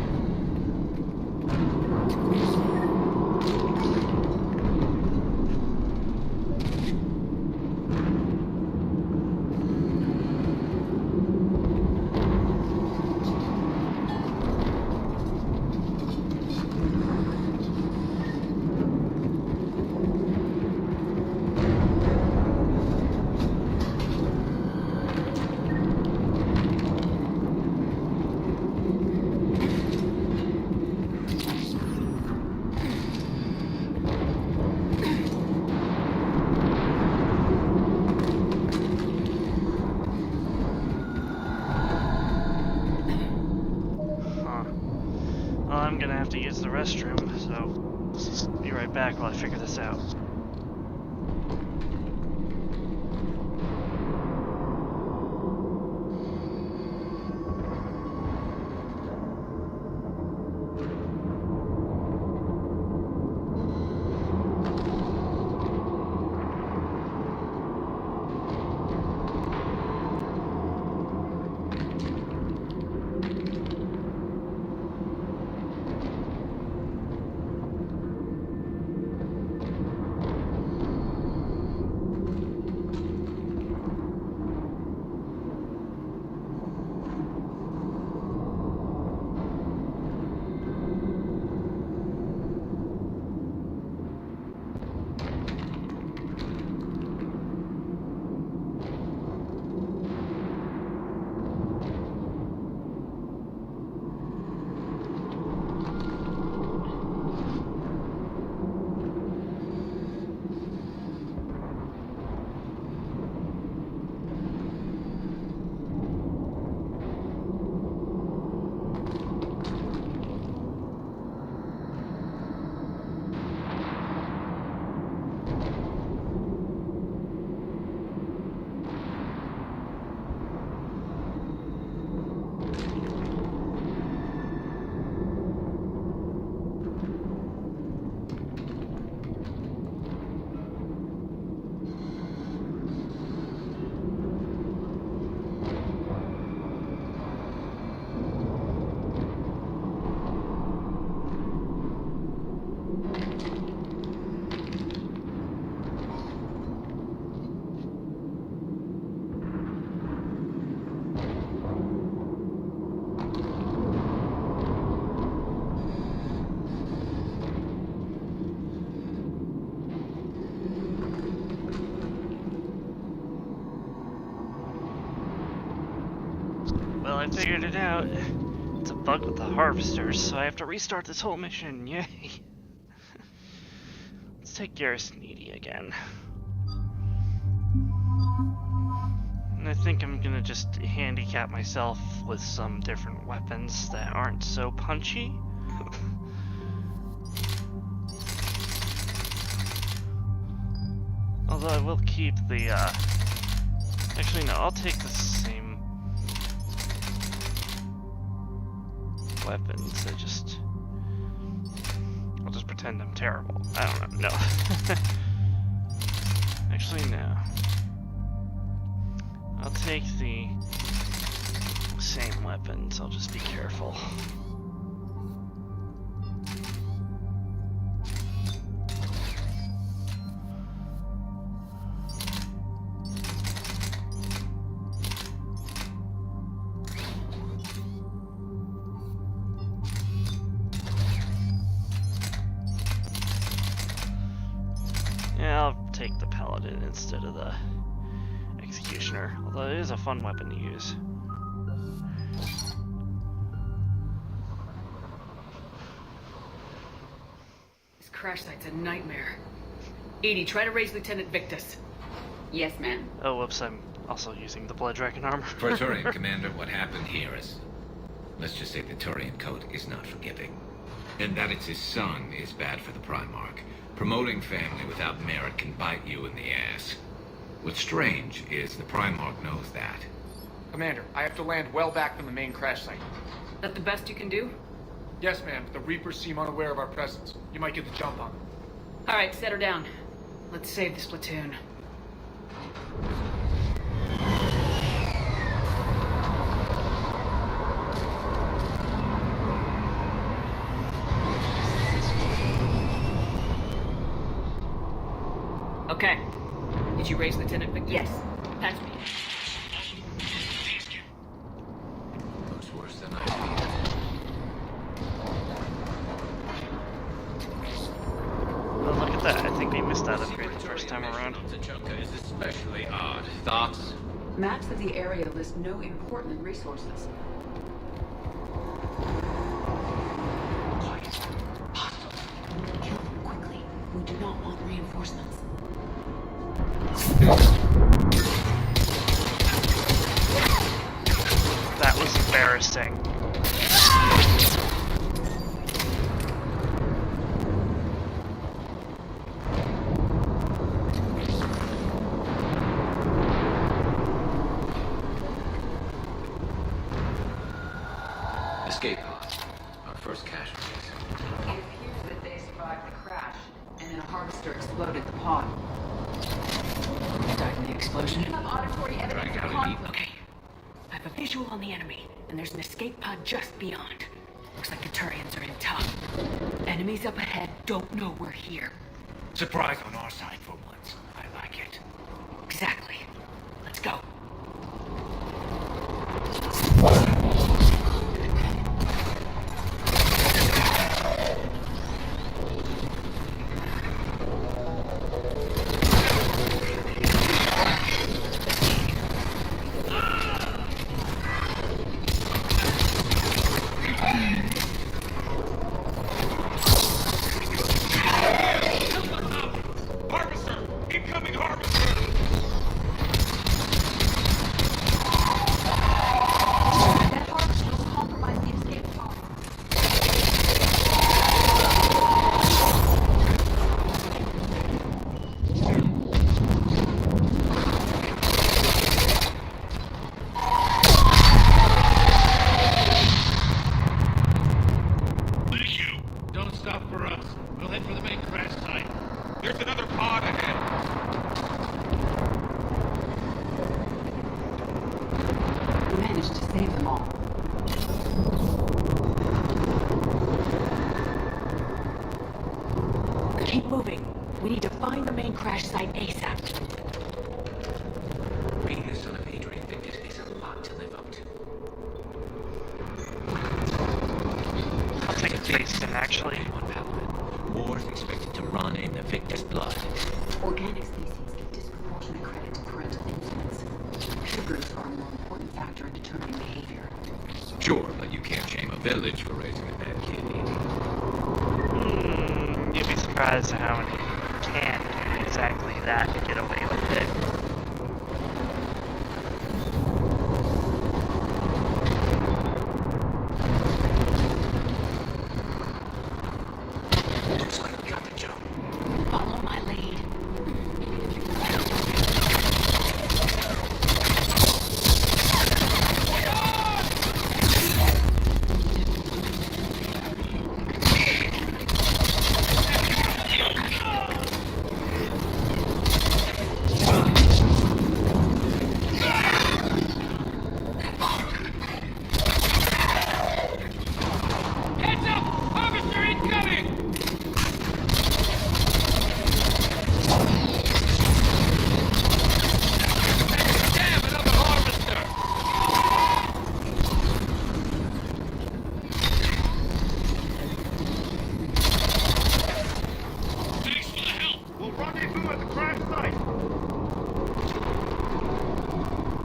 A: I'm gonna have to use the restroom, so be right back while I figure this out. Well, I figured it out. It's a bug with the harvesters, so I have to restart this whole mission. Yay! Let's take Garrison Edie again. And I think I'm gonna just handicap myself with some different weapons that aren't so punchy. Although I will keep the, actually no, I'll take the same weapons. I'll just pretend I'm terrible. I don't know, no. Actually, no. I'll take the same weapons, I'll just be careful. Yeah, I'll take the Paladin instead of the Executioner, although it is a fun weapon to use.
C: This crash site's a nightmare. Edie, try to raise Lieutenant Victus.
H: Yes, ma'am.
A: Oh, whoops, I'm also using the Blood Dragon armor.
I: Praetorian Commander, what happened here is... let's just say the Turian Code is not forgiving. And that it's his son is bad for the Primarch. Promoting family without merit can bite you in the ass. What's strange is the Primarch knows that.
J: Commander, I have to land well back from the main crash site.
C: That the best you can do?
J: Yes, ma'am, but the Reapers seem unaware of our presence. You might get the jump on them.
C: Alright, set her down. Let's save this platoon. Okay. Did you raise Lieutenant Victor?
H: Yes.
C: That's me.
I: Looks worse than I feared.
A: Oh, look at that. I think we missed that upgrade the first time around.
I: Tachanka is especially odd. Thoughts?
H: Maps of the area list no important resources. Quiet. Hostiles. Kill them quickly. We do not want reinforcements.
A: That was embarrassing.
I: Escape pod. Our first casualties.
H: It appears that they survived the crash, and then a harvester exploded the pod.
C: Died in the explosion.
H: Auditory evidence of conflict.
C: Okay. I have a visual on the enemy, and there's an escape pod just beyond. Looks like the Turians are in tough. Enemies up ahead don't know we're here.
B: Surprise on our side for once. I like it.
C: Exactly. Let's go.
K: Harvester! Incoming harvester!
H: That harvester will compromise the escape pod.
K: Thank you!
E: Don't stop for us. We'll head for the main crash site.
K: There's another pod ahead!
H: We managed to save them all.
C: Keep moving. We need to find the main crash site ASAP.
I: Being the son of Adrian Victor is a lot to live up to.
A: I'll take a taste, and actually.
I: One Paladin. War is expected to run in the victor's blood.
H: Organic species give disproportionate credit to parental influence. Peer groups are a more important factor in determining behavior.
I: Sure, but you can't shame a village for raising a bad kid.
A: You'd be surprised at how many can do exactly that and get away with it.
I: Looks like we got the jump.
C: Follow my lead.
K: Heads up! Harvester incoming! Damn, another harvester! Thanks for the help!
E: We'll rendezvous at the crash site.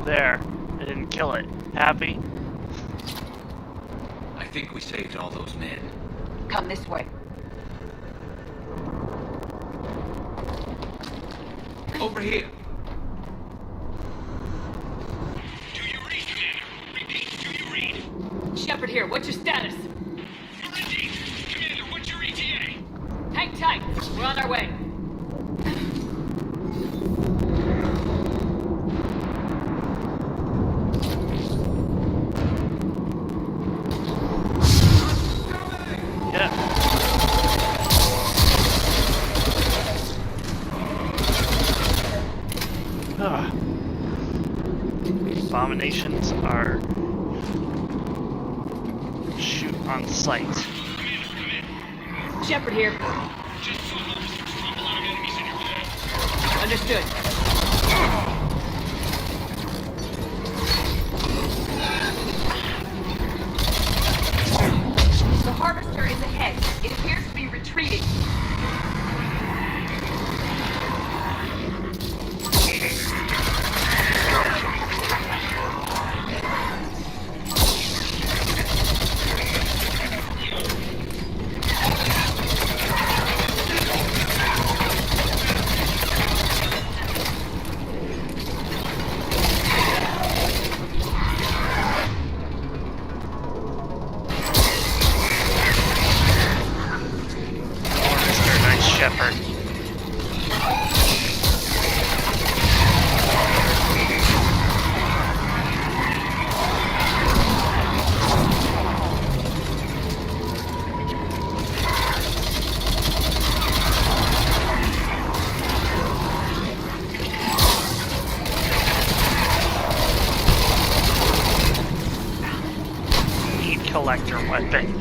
A: There. I didn't kill it. Happy?
I: I think we saved all those men.
H: Come this way.
I: Over here.
K: Do you read, Commander? Repeat, do you read?
C: Shepard here. What's your status?
K: You're indeed. Commander, what's your ETA?
C: Hang tight. We're on our way.
A: Yeah. abominations are shoot on sight.
C: Shepard here.
K: Just saw harvesters drop a lot of enemies in your path.
C: Understood.
H: The harvester is ahead. It appears to be retreating.
A: Shepard. Heat collector weapon.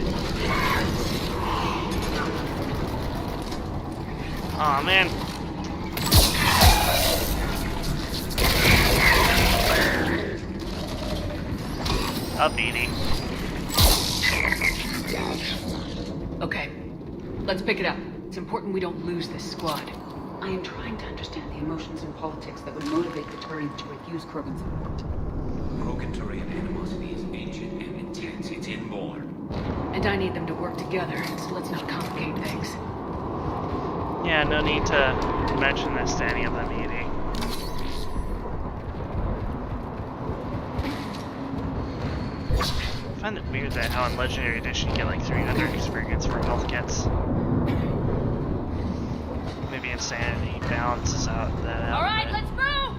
A: Aw, man. Up, Edie.
C: Okay, let's pick it up. It's important we don't lose this squad.
H: I am trying to understand the emotions and politics that would motivate the Turians to refuse Krogan's support.
I: Krogan Turian animosity is ancient and intense. It's inborn.
C: And I need them to work together, so let's not complicate things.
A: Yeah, no need to mention this to any of them, Edie. I find it weird that how in Legendary Edition you get like 300 experience for health kits. Maybe Insanity balances that out.
G: Alright, let's move!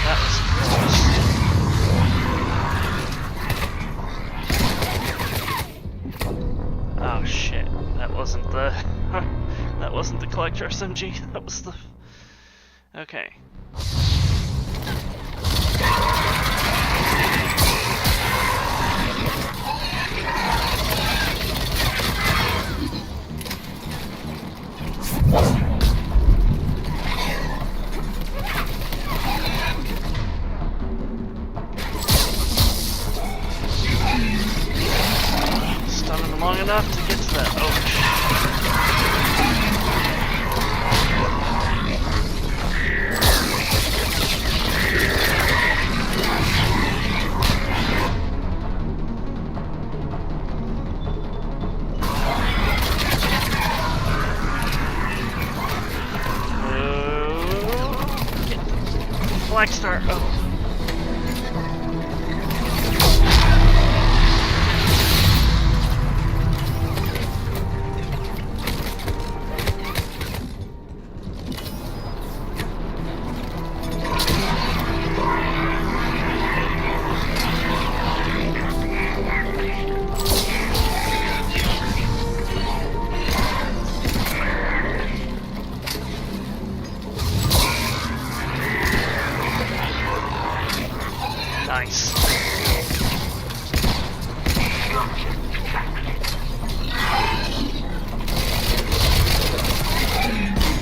A: That was close. Oh shit, that wasn't the that wasn't the collector SMG, that was the okay. Stunning them long enough to get to that. Oh shit. Black Star. Oh. Nice.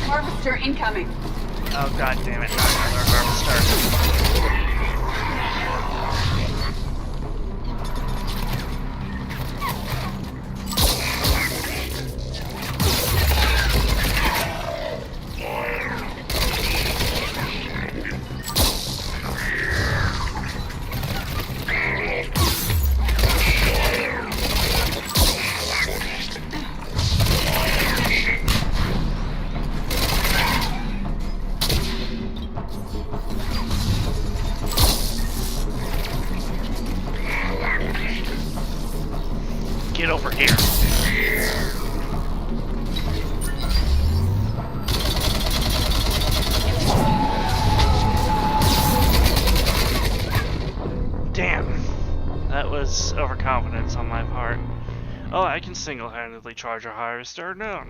H: Harvester incoming.
A: Oh god damn it, not another harvester. Get over here. Damn. That was overconfidence on my part. Oh, I can single-handedly charge a harvester. No.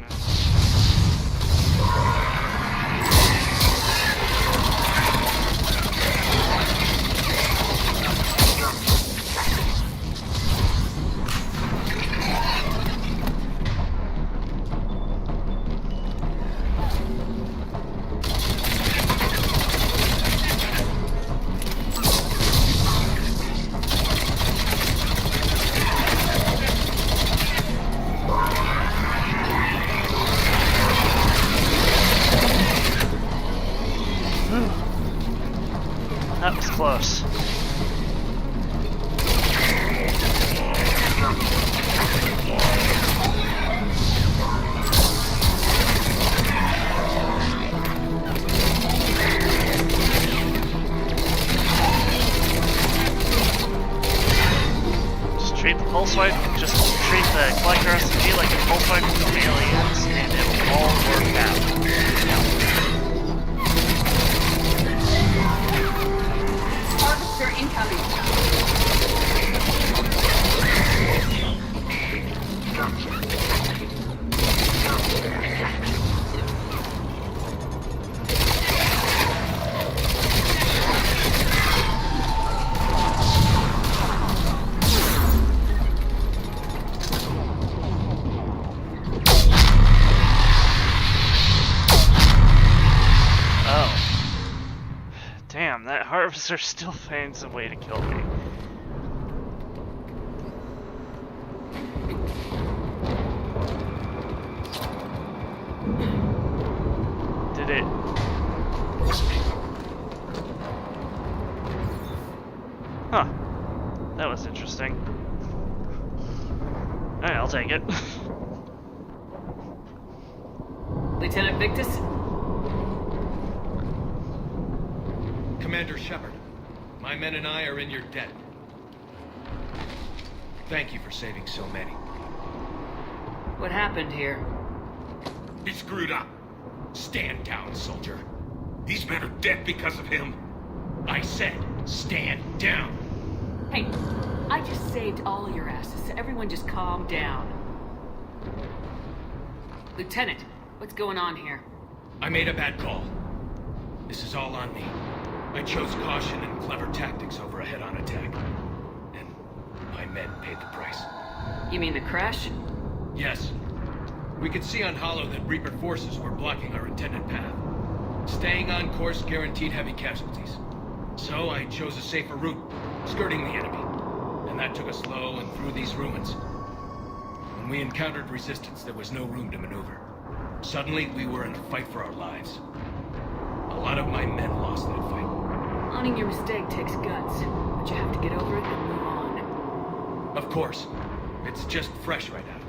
A: That was close. Just treat the pulse wipe, just treat the collector SMG like a pulse wipe from aliens, and it will all work out.
H: Harvester incoming.
A: Damn, that harvester's still finds a way to kill me. Did it? Huh. That was interesting. Alright, I'll take it.
C: Lieutenant Victus?
J: Commander Shepard, my men and I are in your debt. Thank you for saving so many.
C: What happened here?
I: He screwed up. Stand down, soldier. These men are dead because of him. I said, stand down.
C: Hey, I just saved all your asses, so everyone just calm down. Lieutenant, what's going on here?
J: I made a bad call. This is all on me. I chose caution and clever tactics over a head-on attack. And my men paid the price.
C: You mean the crash?
J: Yes. We could see on Hollow that Reaper forces were blocking our intended path. Staying on course guaranteed heavy casualties. So I chose a safer route, skirting the enemy. And that took us low and through these ruins. When we encountered resistance, there was no room to maneuver. Suddenly, we were in a fight for our lives. A lot of my men lost that fight.
C: Owning your mistake takes guts, but you have to get over it and move on.
J: Of course. It's just fresh right now.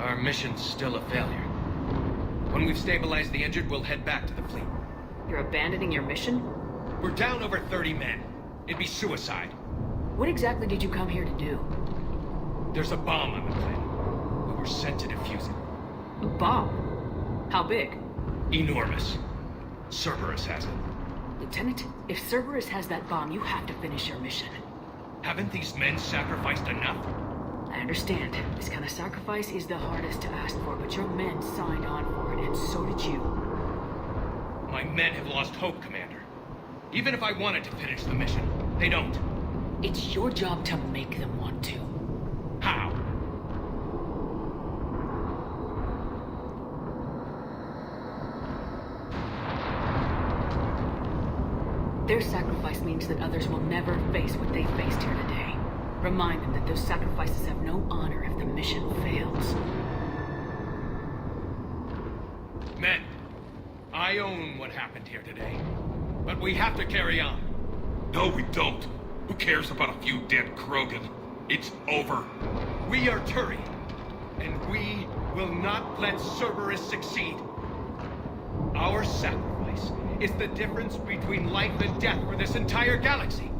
J: Our mission's still a failure. When we've stabilized the injured, we'll head back to the fleet.
C: You're abandoning your mission?
J: We're down over 30 men. It'd be suicide.
C: What exactly did you come here to do?
J: There's a bomb on the planet. We were sent to defuse it.
C: A bomb? How big?
J: Enormous. Cerberus has it.
C: Lieutenant, if Cerberus has that bomb, you have to finish your mission.
J: Haven't these men sacrificed enough?
C: I understand. This kind of sacrifice is the hardest to ask for, but your men signed on for it, and so did you.
J: My men have lost hope, Commander. Even if I wanted to finish the mission, they don't.
C: It's your job to make them want to.
J: How?
C: Their sacrifice means that others will never face what they faced here today. Remind them that those sacrifices have no honor if the mission fails.
J: Men, I own what happened here today. But we have to carry on.
I: No, we don't. Who cares about a few dead Krogan? It's over.
J: We are Turian, and we will not let Cerberus succeed. Our sacrifice is the difference between life and death for this entire galaxy.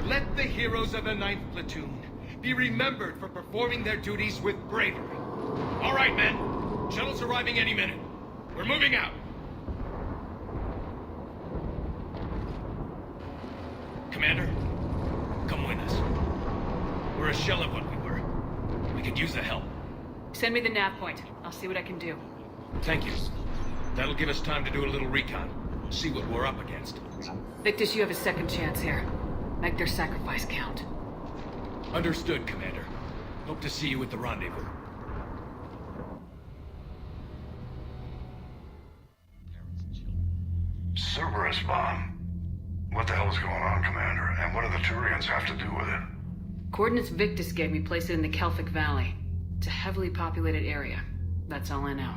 J: Let the heroes of the 9th Platoon be remembered for performing their duties with bravery. All right, men. Shuttle's arriving any minute. We're moving out. Commander, come with us. We're a shell of what we were. We could use the help.
C: Send me the nav point. I'll see what I can do.
J: Thank you. That'll give us time to do a little recon. See what we're up against.
C: Victus, you have a second chance here. Make their sacrifice count.
J: Understood, Commander. Hope to see you at the rendezvous.
L: Cerberus bomb. What the hell is going on, Commander? And what do the Turians have to do with it?
C: Coordinates Victus gave me place it in the Kelphic Valley. It's a heavily populated area. That's all I know.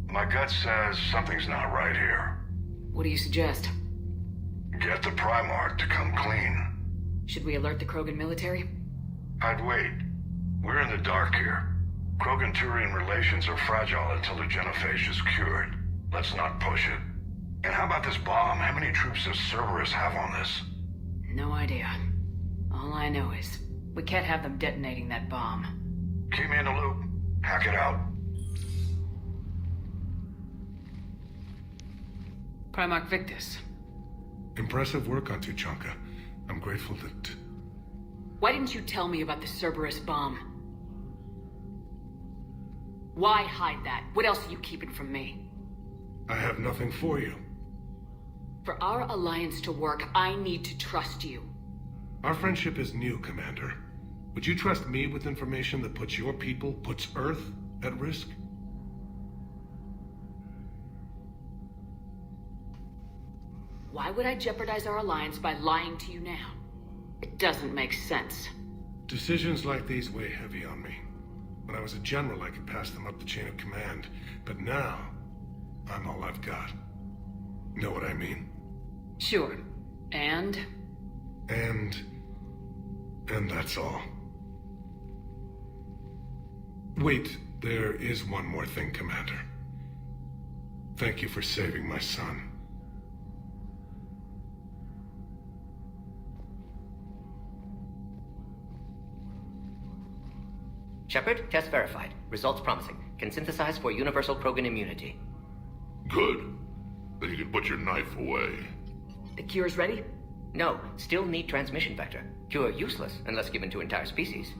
L: My gut says something's not right here.
C: What do you suggest?
L: Get the Primarch to come clean.
C: Should we alert the Krogan military?
L: I'd wait. We're in the dark here. Krogan-Turian relations are fragile until the genophage is cured. Let's not push it. And how about this bomb? How many troops does Cerberus have on this?
C: No idea. All I know is, we can't have them detonating that bomb.
L: Keep me in the loop. Hack it out.
C: Primarch Victus.
M: Impressive work on Tuchanka. I'm grateful that...
C: Why didn't you tell me about the Cerberus bomb? Why hide that? What else are you keeping from me?
M: I have nothing for you.
C: For our alliance to work, I need to trust you.
M: Our friendship is new, Commander. Would you trust me with information that puts your people, puts Earth, at risk?
C: Why would I jeopardize our alliance by lying to you now? It doesn't make sense.
M: Decisions like these weigh heavy on me. When I was a general, I could pass them up the chain of command. But now, I'm all I've got. Know what I mean?
C: Sure. And
M: that's all. Wait, there is one more thing, Commander. Thank you for saving my son.
N: Shepard, test verified. Results promising. Can synthesize for universal Krogan immunity.
O: Good. Then you can put your knife away.
C: The cure's ready?
N: No, still need transmission vector. Cure useless unless given to entire species.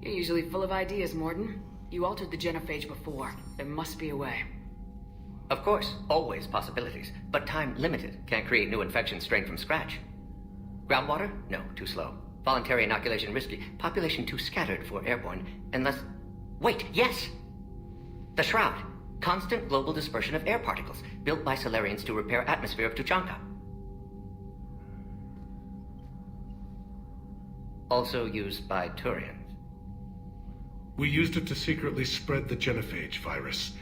C: You're usually full of ideas, Morden. You altered the genophage before. There must be a way.
N: Of course, always possibilities, but time limited. Can't create new infection strain from scratch. Groundwater? No, too slow. Voluntary inoculation risky. Population too scattered for airborne, unless... Wait, yes! The Shroud. Constant global dispersion of air particles, built by Solarians to repair atmosphere of Tuchanka. Also used by Turians.
M: We used it to secretly spread the genophage virus.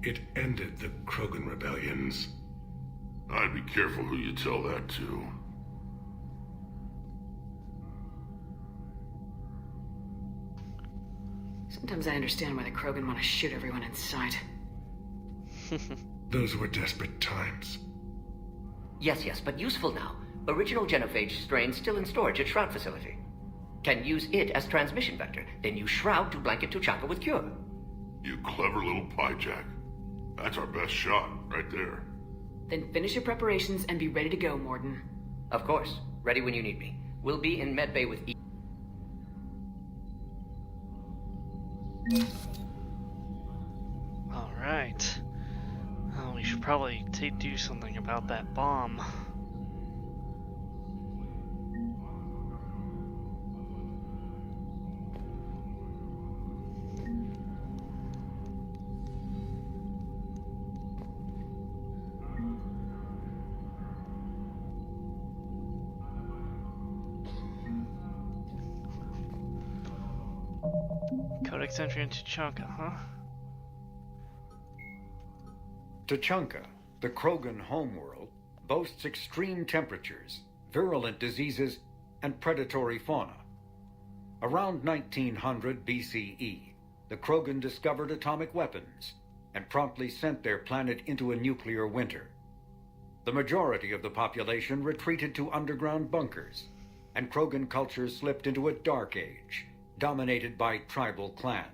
M: It ended the Krogan rebellions.
O: I'd be careful who you tell that to.
C: Sometimes I understand why the Krogan want to shoot everyone in sight.
M: Those were desperate times.
N: Yes, but useful now. Original genophage strain still in storage at Shroud facility. Can use it as transmission vector, then use Shroud to blanket Tuchanka with cure.
O: You clever little piejack. That's our best shot, right there.
C: Then finish your preparations and be ready to go, Morden.
N: Of course. Ready when you need me. We'll be in medbay with
A: Alright. Well, we should probably do something about that bomb. Codex entry into Tuchanka, huh?
B: Tuchanka, the Krogan homeworld, boasts extreme temperatures, virulent diseases, and predatory fauna. Around 1900 BCE, the Krogan discovered atomic weapons and promptly sent their planet into a nuclear winter. The majority of the population retreated to underground bunkers, and Krogan culture slipped into a dark age, dominated by tribal clans.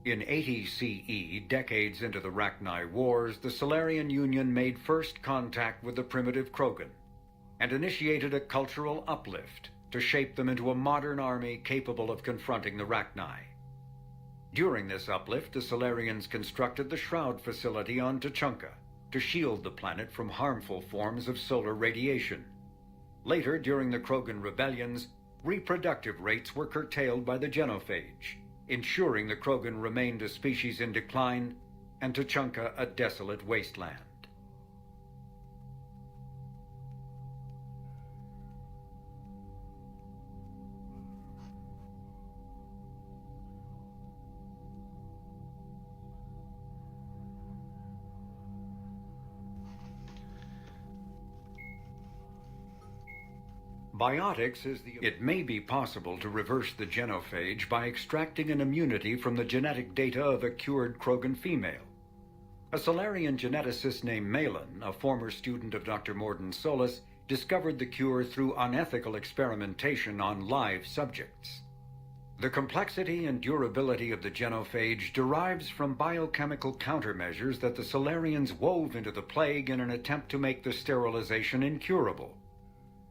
B: In 80 CE, decades into the Rachni Wars, the Solarian Union made first contact with the primitive Krogan. and initiated a cultural uplift to shape them into a modern army capable of confronting the Rachni. During this uplift, the Solarians constructed the Shroud facility on Tuchanka to shield the planet from harmful forms of solar radiation. Later, during the Krogan rebellions, reproductive rates were curtailed by the genophage, ensuring the Krogan remained a species in decline and Tuchanka a desolate wasteland. Biotics is the... It may be possible to reverse the genophage by extracting an immunity from the genetic data of a cured Krogan female. A Solarian geneticist named Malin, a former student of Dr. Morden Solis, discovered the cure through unethical experimentation on live subjects. The complexity and durability of the genophage derives from biochemical countermeasures that the Solarians wove into the plague in an attempt to make the sterilization incurable.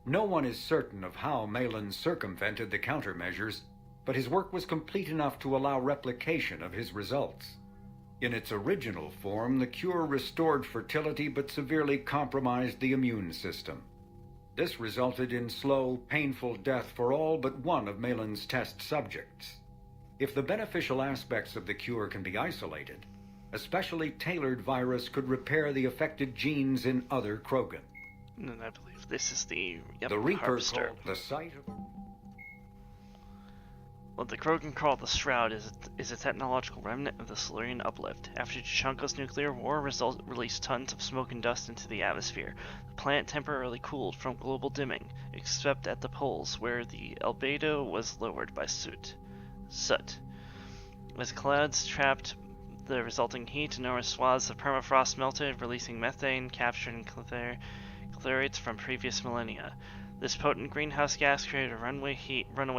B: No one is certain of how Malin circumvented the countermeasures, but his work was complete enough to allow replication of his results. In its original form, the cure restored fertility but severely compromised the immune system. This resulted in slow, painful death for all but one of Malin's test subjects. If the beneficial aspects of the cure can be isolated, a specially tailored virus could repair the affected genes in other Krogan.
A: And I believe this is the
B: Reaper
A: Harvester.
B: called the site of...
A: What the Krogan call the Shroud is a technological remnant of the Solarian uplift. After Tuchanka's nuclear war released tons of smoke and dust into the atmosphere, the planet temporarily cooled from global dimming, except at the poles, where the albedo was lowered by soot. As clouds trapped the resulting heat, enormous swaths of permafrost melted, releasing methane captured in clarates from previous millennia. This potent greenhouse gas created a runaway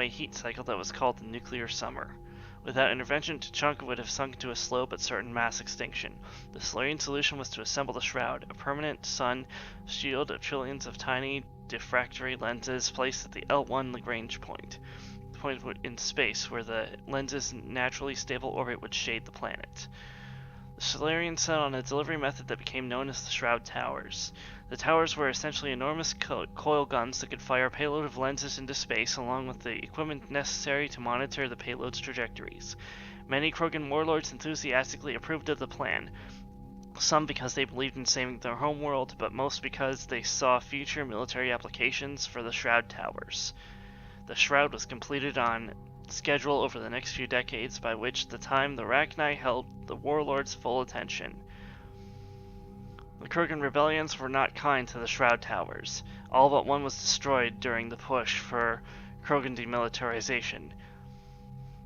A: heat cycle that was called the nuclear summer. Without intervention, Tuchanka would have sunk to a slow but certain mass extinction. The Solarian solution was to assemble the Shroud, a permanent sun shield of trillions of tiny diffractory lenses placed at the L1 Lagrange point, the point in space where the lens's naturally stable orbit would shade the planet. The Solarians set on a delivery method that became known as the Shroud Towers. The towers were essentially enormous coil guns that could fire a payload of lenses into space, along with the equipment necessary to monitor the payload's trajectories. Many Krogan warlords enthusiastically approved of the plan, some because they believed in saving their homeworld, but most because they saw future military applications for the Shroud Towers. The Shroud was completed on schedule over the next few decades, by which the time the Rachni held the warlords' full attention. The Krogan rebellions were not kind to the Shroud Towers. All but one was destroyed during the push for Krogan demilitarization.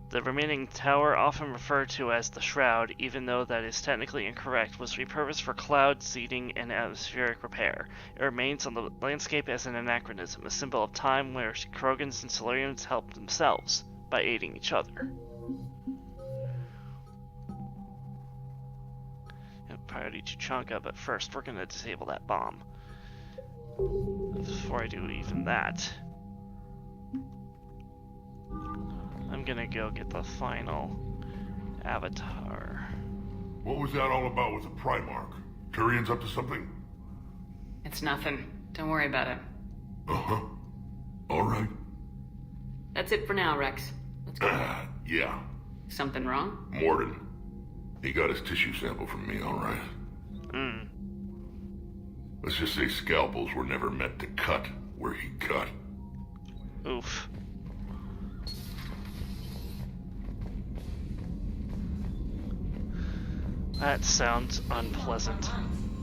A: The remaining tower, often referred to as the Shroud, even though that is technically incorrect, was repurposed for cloud seeding and atmospheric repair. It remains on the landscape as an anachronism, a symbol of time where Krogans and Solarians helped themselves by aiding each other. Priority Tuchanka, but first we're going to disable that bomb. Before I do even that, I'm going to go get the final avatar.
O: What was that all about with the Primarch? Turian's up to something?
C: It's nothing. Don't worry about it.
O: Uh-huh. All right.
C: That's it for now, Rex. Let's go.
O: Yeah.
C: Something wrong?
O: Morden. He got his tissue sample from me, all right. Let's just say scalpels were never meant to cut where he cut.
A: Oof. That sounds unpleasant.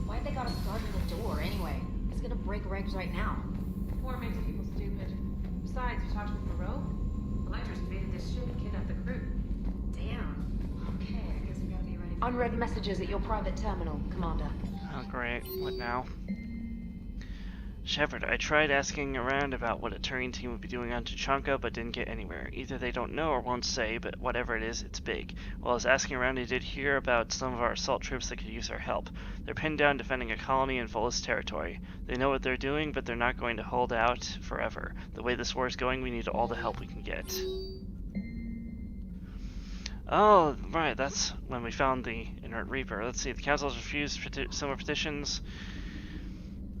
P: Why'd they gotta start at the door anyway? It's gonna break regs right now.
Q: War makes people stupid. Besides, you talked with Moreau? Electra's invaded this ship and kidnapped the crew.
P: Damn. Okay, I guess we gotta be ready. Unread messages at your private terminal, Commander.
A: Oh great, what now? Shepard, I tried asking around about what a Turian team would be doing on Tuchanka, but didn't get anywhere. Either they don't know or won't say, but whatever it is, it's big. While I was asking around, I did hear about some of our assault troops that could use our help. They're pinned down defending a colony in Volus territory. They know what they're doing, but they're not going to hold out forever. The way this war is going, we need all the help we can get. Oh, right, that's when we found the Inert Reaper. Let's see, the Council has refused similar petitions.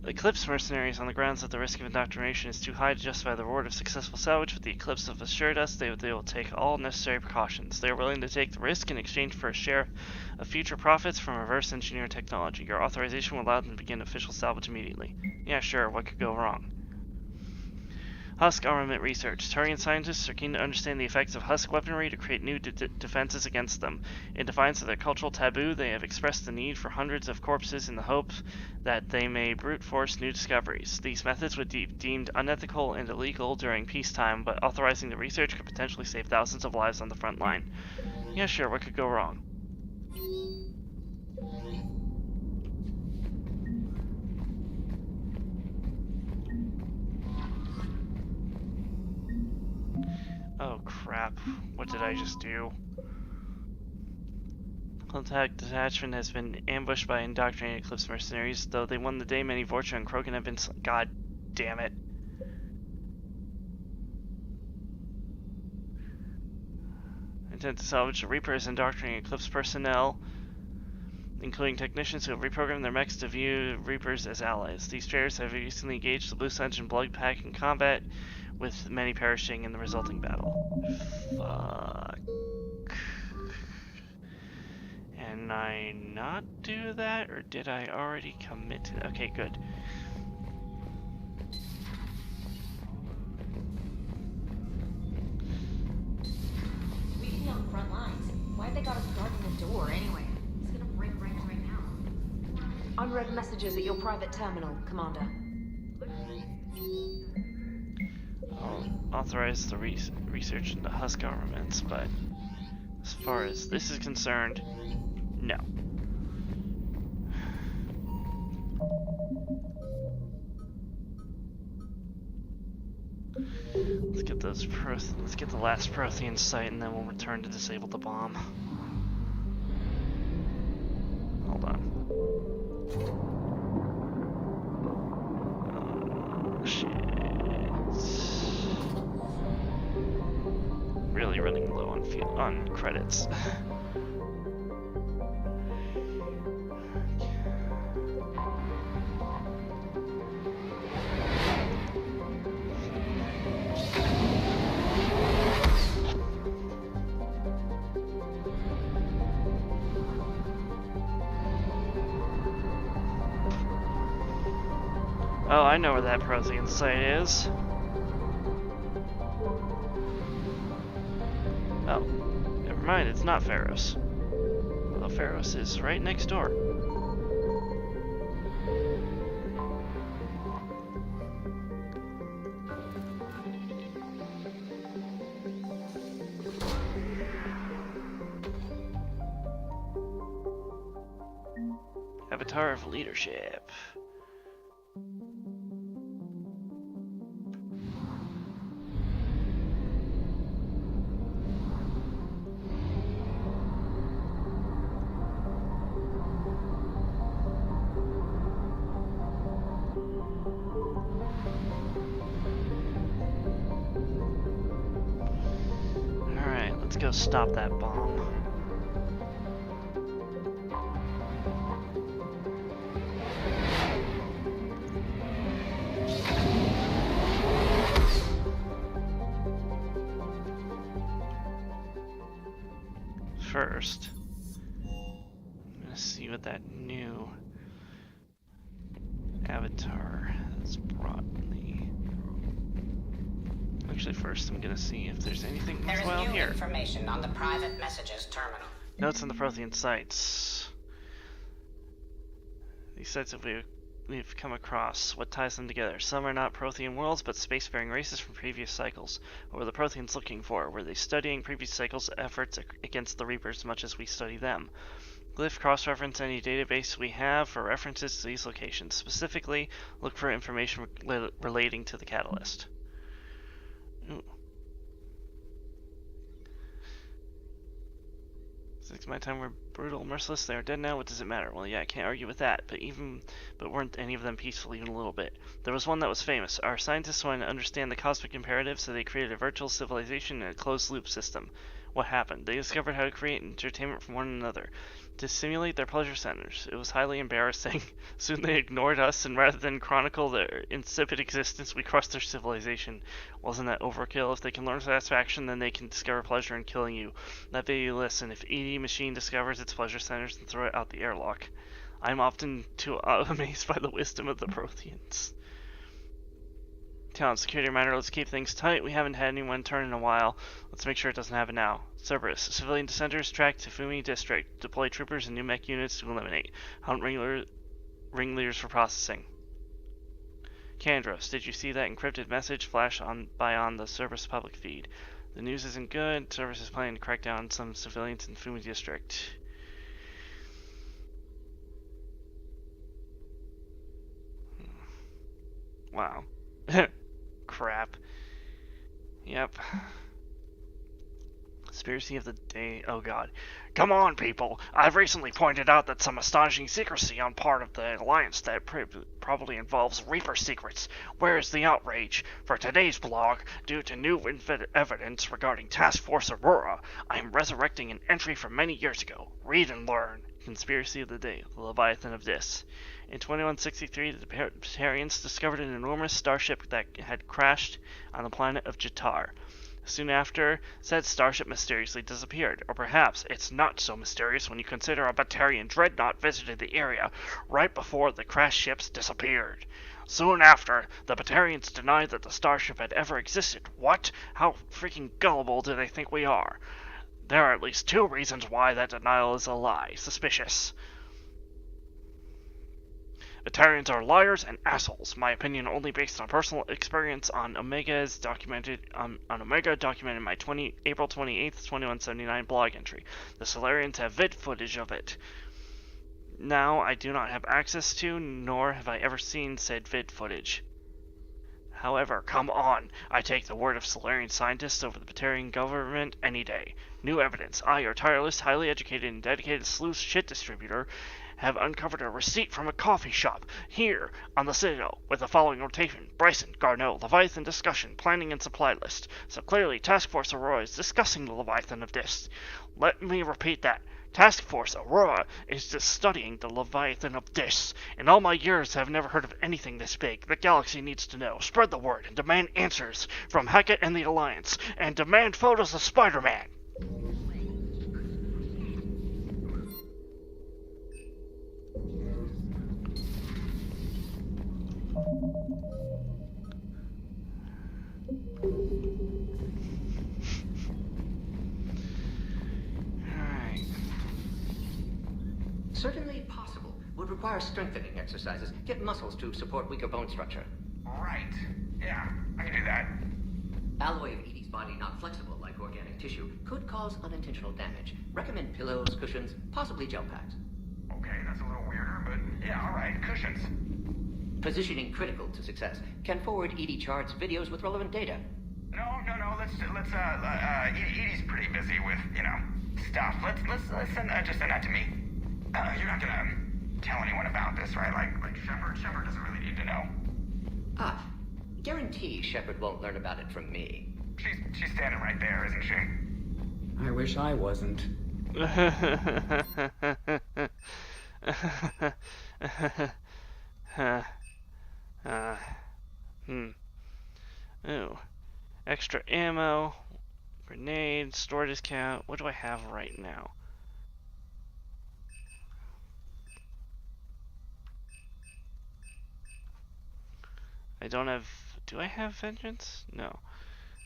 A: Eclipse mercenaries on the grounds that the risk of indoctrination is too high to justify the reward of successful salvage, but the Eclipse have assured us they will take all necessary precautions. They are willing to take the risk in exchange for a share of future profits from reverse engineer technology. Your authorization will allow them to begin official salvage immediately. Yeah, sure, what could go wrong? Husk armament research. Turian scientists are keen to understand the effects of Husk weaponry to create new defenses against them. In defiance of their cultural taboo, they have expressed the need for hundreds of corpses in the hope that they may brute force new discoveries. These methods would be deemed unethical and illegal during peacetime, but authorizing the research could potentially save thousands of lives on the front line. Yeah, sure, what could go wrong? Oh crap, what did I just do? Contact detachment has been ambushed by indoctrinated Eclipse mercenaries. Though they won the day, many Vorcha and Krogan have been God damn it. Intent to salvage the Reapers indoctrinating Eclipse personnel, including technicians who have reprogrammed their mechs to view Reapers as allies. These traitors have recently engaged the Blue Sunge and Blood Pack in combat, with many perishing in the resulting battle. Fuck. Can I not do that, or did I already commit to it? Okay, good.
P: We could be on the front lines. Why have they got us guarding the door anyway? It's gonna break ranks right now.
H: Unread messages at your private terminal, Commander.
A: I'll authorize the research into Husk armaments, but as far as this is concerned, no. Let's get the last Prothean site, and then we'll return to disable the bomb. Hold on. Shit. Really running low on credits. Oh, I know where that Prothean site is. Oh, never mind, it's not Pharos. Although Pharos is right next door. Avatar of Leadership. Let's go stop that bomb. First, I'm gonna see what that new avatar has brought me. Actually, first I'm gonna see if there's anything worthwhile here.
R: There is new information on the private messages terminal.
A: Notes on the Prothean sites. These sites that we've come across. What ties them together? Some are not Prothean worlds, but spacefaring races from previous cycles. What were the Protheans looking for? Were they studying previous cycles' efforts against the Reapers much as we study them? Glyph cross-reference any database we have for references to these locations. Specifically, look for information relating to the catalyst. Ooh. 6 my time were brutal, merciless. They are dead now. What does it matter? Well, yeah, I can't argue with that. But weren't any of them peaceful even a little bit? There was one that was famous. Our scientists wanted to understand the cosmic imperative, so they created a virtual civilization in a closed-loop system. What happened? They discovered how to create entertainment from one another, to simulate their pleasure centers. It was highly embarrassing. Soon they ignored us, and rather than chronicle their insipid existence, we crushed their civilization. Wasn't that overkill? If they can learn satisfaction, then they can discover pleasure in killing you. That baby, listen, if ED machine discovers its pleasure centers, then throw it out the airlock. I'm often too amazed by the wisdom of the Protheans. Talent security reminder, let's keep things tight. We haven't had anyone turn in a while. Let's make sure it doesn't happen now. Cerberus, civilian dissenters, track Tefumi District. Deploy troopers and new mech units to eliminate. Hunt ringleaders for processing. Kandros, did you see that encrypted message flash on the Cerberus public feed? The news isn't good. Cerberus is planning to crack down on some civilians in Tefumi District. Wow. Crap. Yep. Conspiracy of the day. Oh god. Come on, people! I've recently pointed out that some astonishing secrecy on part of the Alliance that probably involves Reaper secrets. Where is the outrage? For today's blog, due to new evidence regarding Task Force Aurora, I am resurrecting an entry from many years ago. Read and learn. Conspiracy of the day. The Leviathan of Dis. In 2163, the Batarians discovered an enormous starship that had crashed on the planet of Jitar. Soon after, said starship mysteriously disappeared. Or perhaps it's not so mysterious when you consider a Batarian dreadnought visited the area right before the crashed ships disappeared. Soon after, the Batarians denied that the starship had ever existed. What? How freaking gullible do they think we are? There are at least 2 reasons why that denial is a lie. Suspicious. Batarians are liars and assholes. My opinion only based on personal experience on Omega documented in my April 28th, 2179 blog entry. The Solarians have vid footage of it. Now, I do not have access to, nor have I ever seen said vid footage. However, come on. I take the word of Solarian scientists over the Batarian government any day. New evidence. I, your tireless, highly educated, and dedicated sleuth shit distributor, have uncovered a receipt from a coffee shop here on the Citadel with the following notation: Bryson, Garneau, Leviathan discussion, planning and supply list. So clearly Task Force Aurora is discussing the Leviathan of Dis. Let me repeat that. Task Force Aurora is just studying the Leviathan of Dis. In all my years, I've never heard of anything this big. The galaxy needs to know. Spread the word and demand answers from Hackett and the Alliance. And demand photos of Spider-Man.
N: Certainly possible. Would require strengthening exercises. Get muscles to support weaker bone structure.
S: Right. Yeah, I can do that.
N: Alloy of Edie's body not flexible like organic tissue could cause unintentional damage. Recommend pillows, cushions, possibly gel packs.
S: Okay, that's a little weirder, but yeah, alright, cushions.
N: Positioning critical to success. Can forward Edie charts, videos with relevant data.
S: No, let's Edie's pretty busy with, stuff. Let's send that to me. You're not gonna tell anyone about this, right? Like Shepard doesn't really need to know.
N: Guarantee Shepard won't learn about it from me.
S: She's standing right there, isn't she?
F: I wish I wasn't.
A: Ooh. Extra ammo, grenade, store discount. What do I have right now? I don't have... Do I have vengeance? No.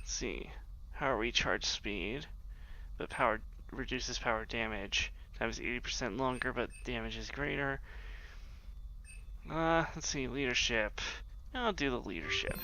A: Let's see. Power recharge speed. But power reduces power damage. Time is 80% longer, but damage is greater. Let's see. Leadership. I'll do the leadership.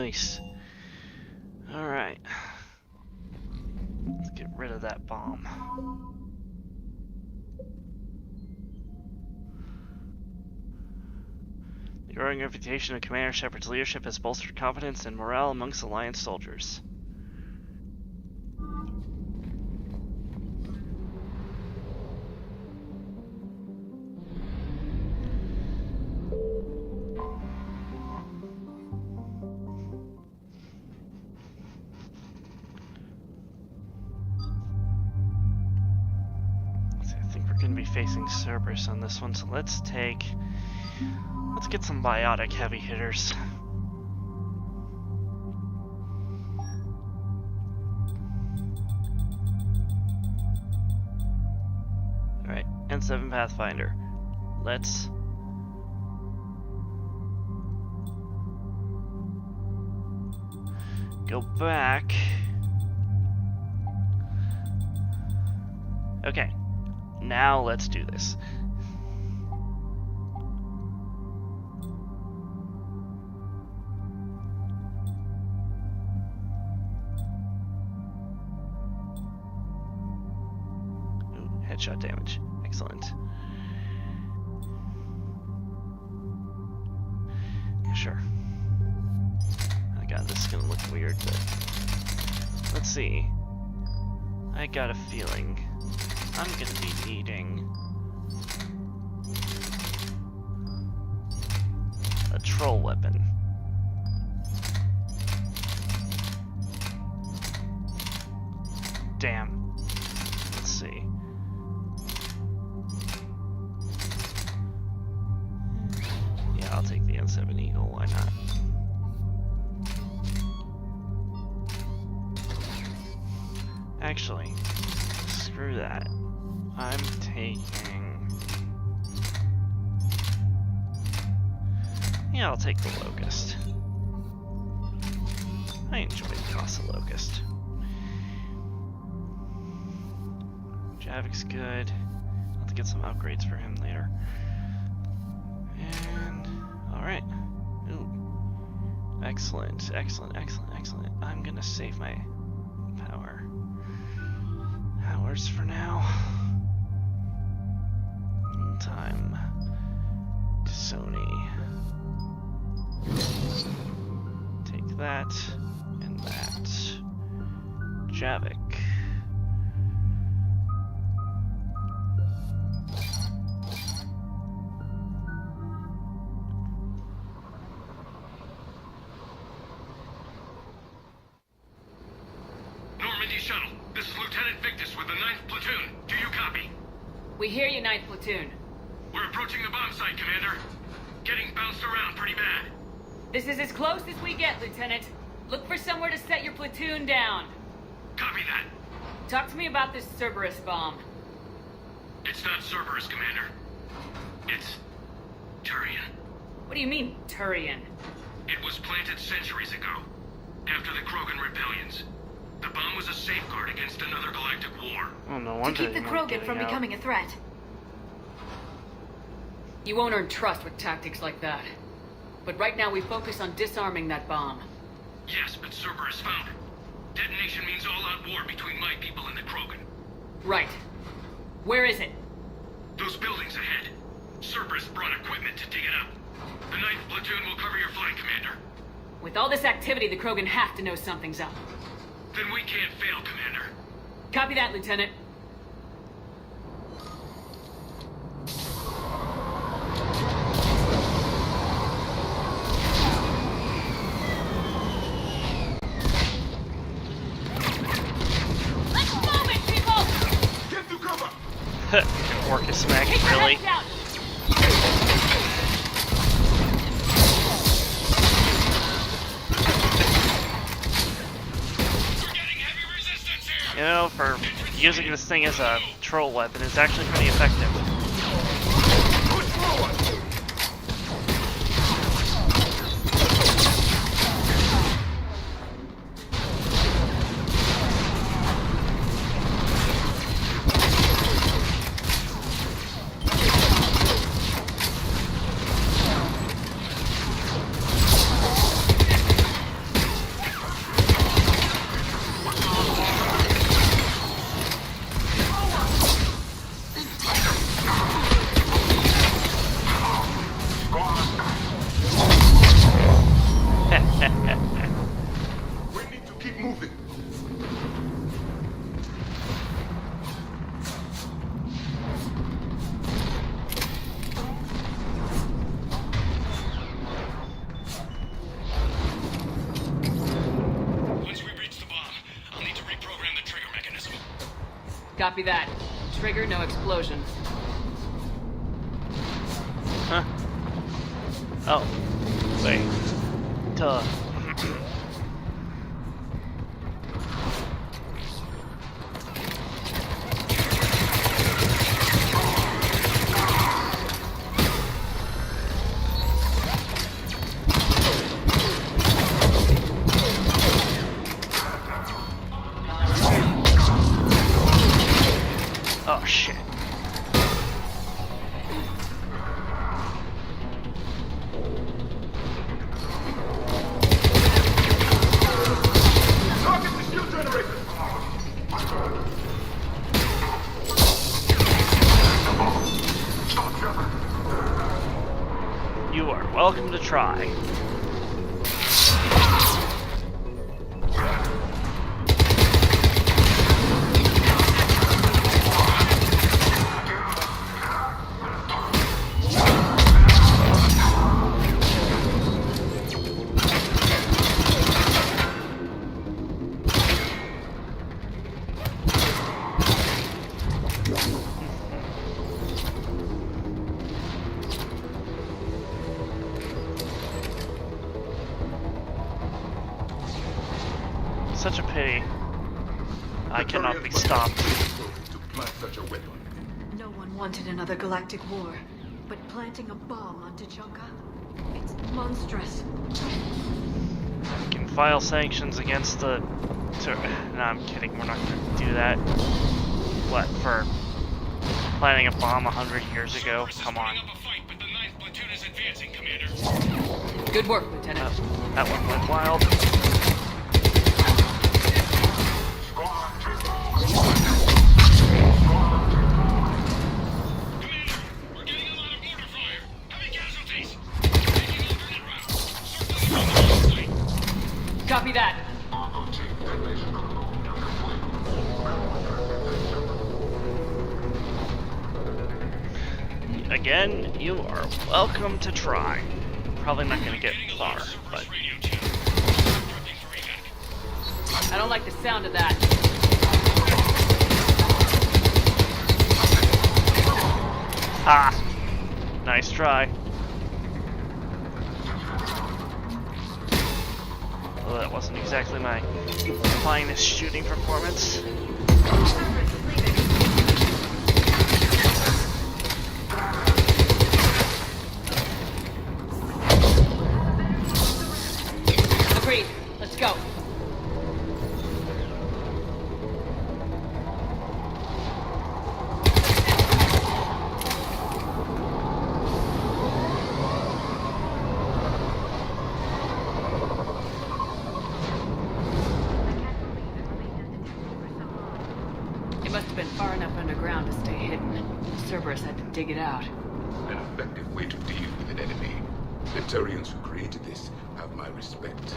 A: Nice. Alright. Let's get rid of that bomb. The growing reputation of Commander Shepard's leadership has bolstered confidence and morale amongst Alliance soldiers. Facing Cerberus on this one, so let's get some biotic heavy hitters. Alright, N7 Pathfinder. Let's go back. Okay. Now let's do this. Ooh, headshot damage. Excellent. Yeah, sure. Oh god, this is gonna look weird, but let's see. I got a feeling I'm gonna be needing a troll weapon. Damn. Let's see. Yeah, I'll take the N7 Eagle, why not? Actually, screw that. I'm taking... Yeah, I'll take the Locust. I enjoy the class of Locust. Javik's good. I'll have to get some upgrades for him later. And... alright. Ooh. Excellent, excellent, excellent, excellent. I'm gonna save my powers for now. Time to Sony. Take that and that. Javik.
K: Normandy shuttle. This is Lieutenant Victus with the 9th Platoon. Do you copy?
C: We hear you, 9th Platoon.
K: We're approaching the bomb site, Commander. Getting bounced around pretty bad.
C: This is as close as we get, Lieutenant. Look for somewhere to set your platoon down.
K: Copy that.
C: Talk to me about this Cerberus bomb.
K: It's not Cerberus, Commander. It's... Turian.
C: What do you mean, Turian?
K: It was planted centuries ago, after the Krogan rebellions. The bomb was a safeguard against another galactic war.
A: Oh, no
D: To
A: wonder
D: keep the Krogan from becoming a threat.
C: You won't earn trust with tactics like that. But right now we focus on disarming that bomb.
K: Yes, but Cerberus found it. Detonation means all-out war between my people and the Krogan.
C: Right. Where is it?
K: Those buildings ahead. Cerberus brought equipment to dig it up. The 9th Platoon will cover your flank, Commander.
C: With all this activity, the Krogan have to know something's up.
K: Then we can't fail, Commander.
C: Copy that, Lieutenant.
K: Let's move it, people! Get through cover!
A: Orcus Mac, really? You know, for using this thing as a troll weapon, it's actually pretty effective.
C: Copy that. Trigger, no explosions.
A: Huh. Oh. Wait. Duh. Oh shit.
L: Target the shield generator!
A: You are welcome to try. Such a pity. I cannot be stopped.
L: To plant such a weapon.
D: No one wanted another galactic war, but planting a bomb on Tuchanka? It's monstrous.
A: We can file sanctions against the... No, I'm kidding. We're not going to do that. What, for planting a bomb 100 years ago? Come on.
C: Good work, Lieutenant.
A: That one went wild.
C: Copy that.
A: Again, you are welcome to try. Probably not going to get far, but...
C: I don't like the sound of that.
A: Ah! Nice try. Well, that wasn't exactly my finest shooting performance.
C: Agreed. Let's go. It must have been far enough underground to stay hidden. Cerberus had to dig it out.
L: An effective way to deal with an enemy. The Turians who created this have my respect.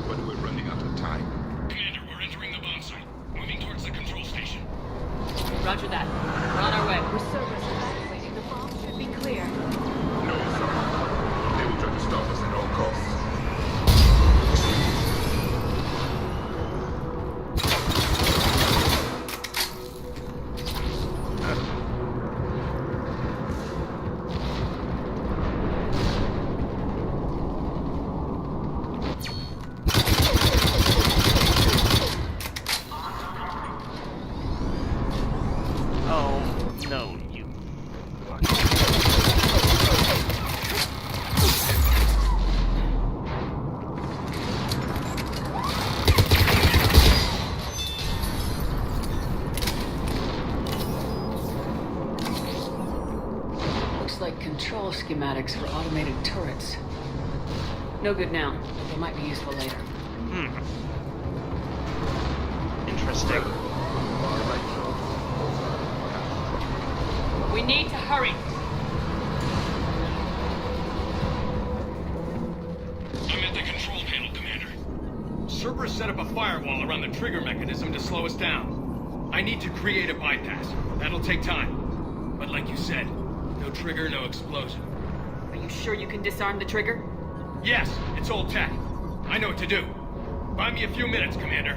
L: But we're running out of time.
K: Commander, we're entering the bomb site. Moving towards the control station.
C: Roger that. We're on our way.
D: With Cerberus evacuating, the bomb should be clear.
L: No, sir. They will try to stop us at all costs.
C: Control schematics for automated turrets. No good now, but they might be useful later.
A: Interesting.
C: We need to hurry.
K: I'm at the control panel, Commander.
J: Cerberus set up a firewall around the trigger mechanism to slow us down. I need to create a bypass. That'll take time. But like you said, no trigger, no explosion.
C: Are you sure you can disarm the trigger?
J: Yes, it's old tech. I know what to do. Buy me a few minutes, Commander.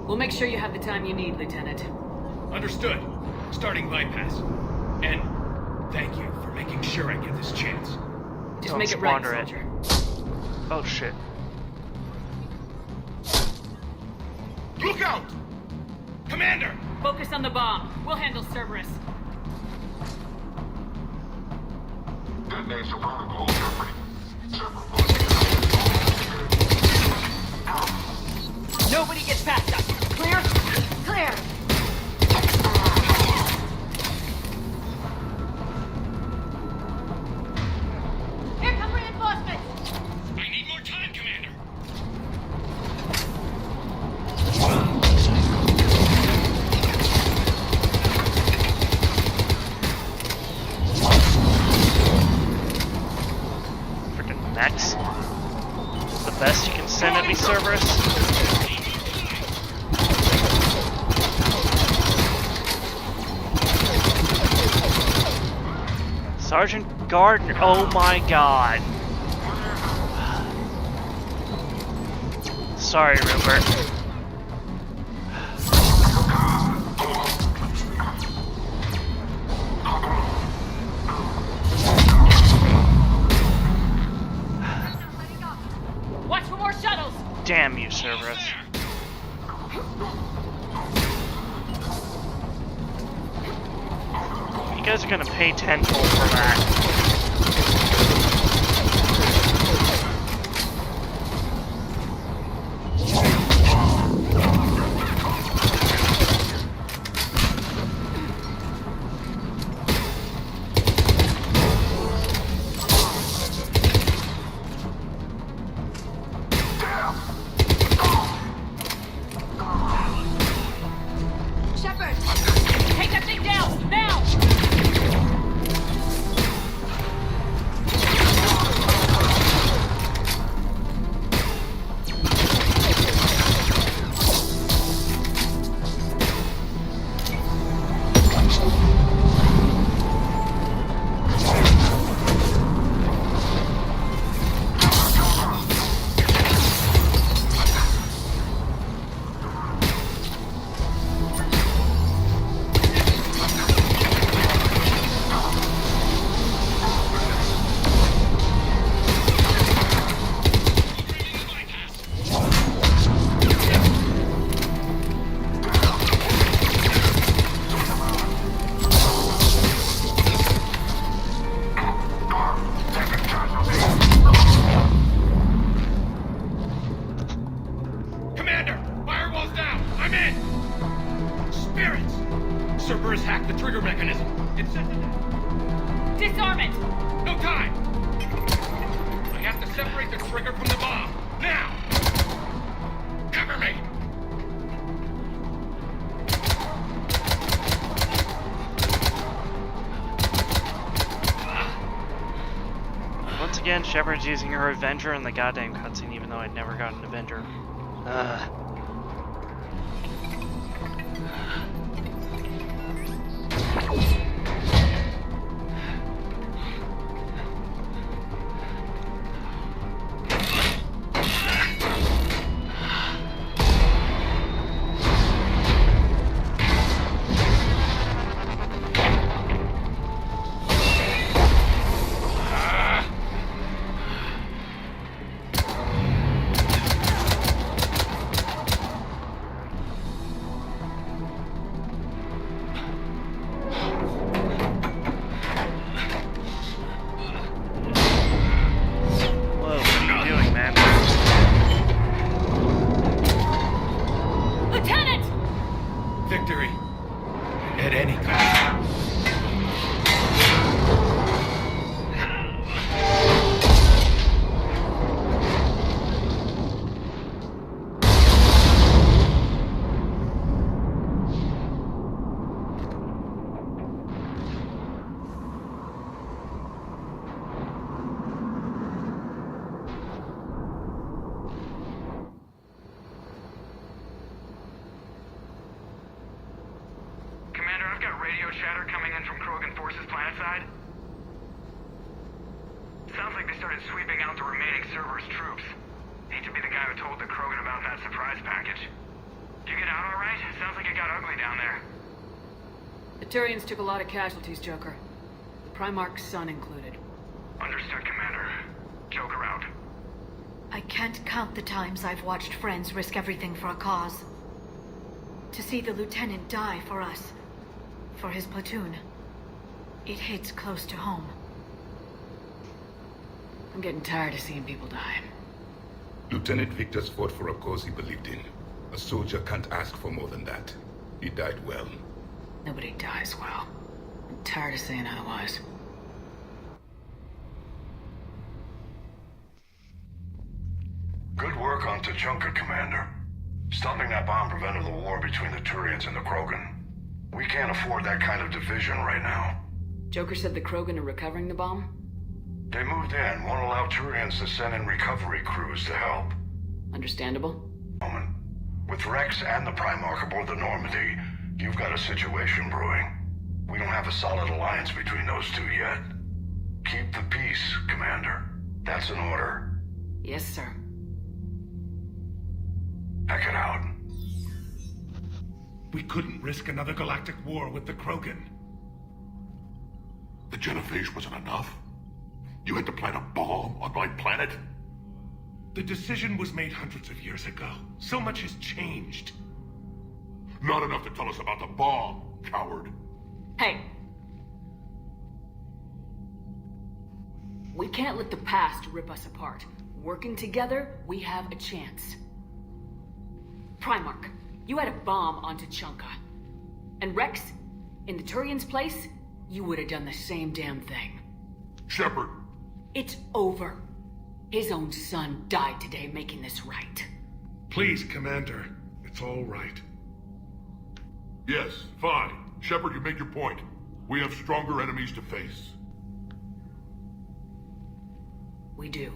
C: We'll make sure you have the time you need, Lieutenant.
J: Understood. Starting bypass. And thank you for making sure I get this chance.
C: Just
A: Don't
C: make it right,
A: squander it.
C: soldier.
A: Oh shit.
J: Look out! Commander!
C: Focus on the bomb. We'll handle Cerberus.
O: Detonate the protocol, Jeffrey.
C: Nobody gets past us. Clear? Clear.
P: Here come reinforcements!
K: I need more time, Commander.
A: Freaking mechs. The best you can send at me, Cerberus. Sergeant Gardner, oh my god. Sorry, Rupert.
C: Watch for more shuttles.
A: Damn you, Cerberus. You guys are gonna pay tenfold for that.
P: Shepard! Take that thing down! Now!
J: Commander! Firewall's down! I'm in! Spirits! Cerberus hacked the trigger mechanism. It's set to...
C: Disarm it!
J: No time! I have to separate the trigger from the bomb. Now! Cover me!
A: Once again, Shepard's using her Avenger in the goddamn cutscene, even though I'd never got an Avenger.
J: Victory. At any cost.
S: radio chatter coming in from Krogan forces planetside? Sounds like they started sweeping out the remaining Cerberus troops. Hate to be the guy who told the Krogan about that surprise package. Did you get out alright? Sounds like it got ugly down there.
C: The Turians took a lot of casualties, Joker. The Primarch's son included.
S: Understood, Commander. Joker out.
D: I can't count the times I've watched friends risk everything for a cause. To see the Lieutenant die for us, for his platoon, it hits close to home.
C: I'm getting tired of seeing people die.
T: Lieutenant Victor's fought for a cause he believed in. A soldier can't ask for more than that. He died well.
C: Nobody dies well. I'm tired of saying otherwise.
L: Good work on Tuchanka, Commander. Stopping that bomb prevented the war between the Turians and the Krogan. We can't afford that kind of division right now.
C: Joker said the Krogan are recovering the bomb?
L: They moved in, won't allow Turians to send in recovery crews to help.
C: Understandable.
L: With Rex and the Primarch aboard the Normandy, you've got a situation brewing. We don't have a solid alliance between those two yet. Keep the peace, Commander. That's an order.
C: Yes, sir.
L: Pack it out.
M: We couldn't risk another galactic war with the Krogan.
O: The genophage wasn't enough? You had to plant a bomb on my planet?
M: The decision was made hundreds of years ago. So much has changed.
O: Not enough to tell us about the bomb, coward.
C: Hey! We can't let the past rip us apart. Working together, we have a chance. Primarch, you had a bomb on Tuchanka. And Rex, in the Turian's place, you would have done the same damn thing.
O: Shepard!
C: It's over. His own son died today making this right.
M: Please, Commander. It's all right.
O: Yes, fine. Shepard, you made your point. We have stronger enemies to face.
C: We do.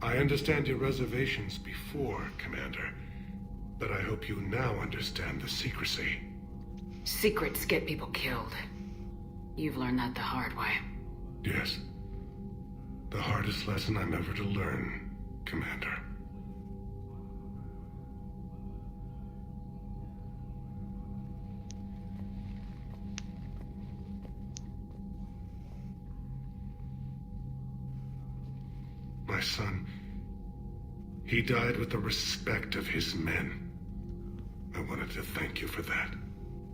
M: I understand your reservations before, Commander. But I hope you now understand the secrecy.
C: Secrets get people killed. You've learned that the hard way.
M: Yes. The hardest lesson I'm ever to learn, Commander. My son, he died with the respect of his men. I wanted to thank you for that.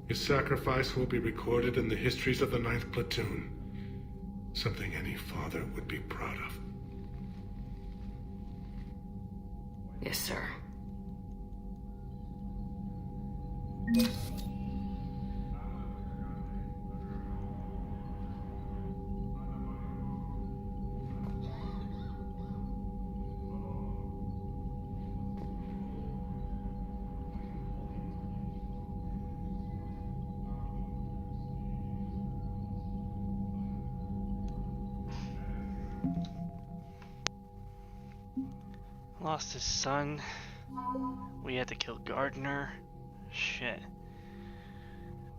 M: His sacrifice will be recorded in the histories of the 9th Platoon. Something any father would be proud of.
C: Yes, sir.
A: Lost his son. We had to kill Gardner. Shit.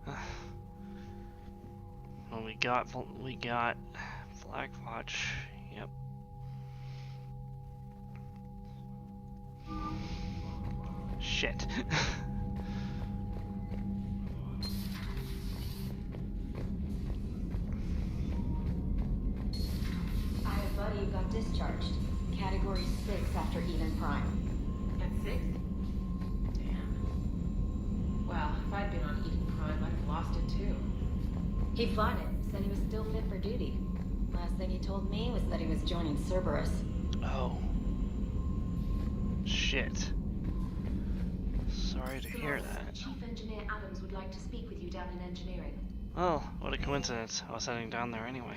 A: Well, we got Blackwatch. Yep. Shit.
P: I have a buddy who got discharged. Category 6 after Eden Prime.
Q: At 6? Damn. Well, if I'd been on Eden Prime, I'd have lost it too.
P: He fought it, said he was still fit for duty. Last thing he told me was that he was joining Cerberus.
A: Oh. Shit. Sorry to hear that.
P: Chief Engineer Adams would like to speak with you down in engineering.
A: Oh, what a coincidence. I was heading down there anyway.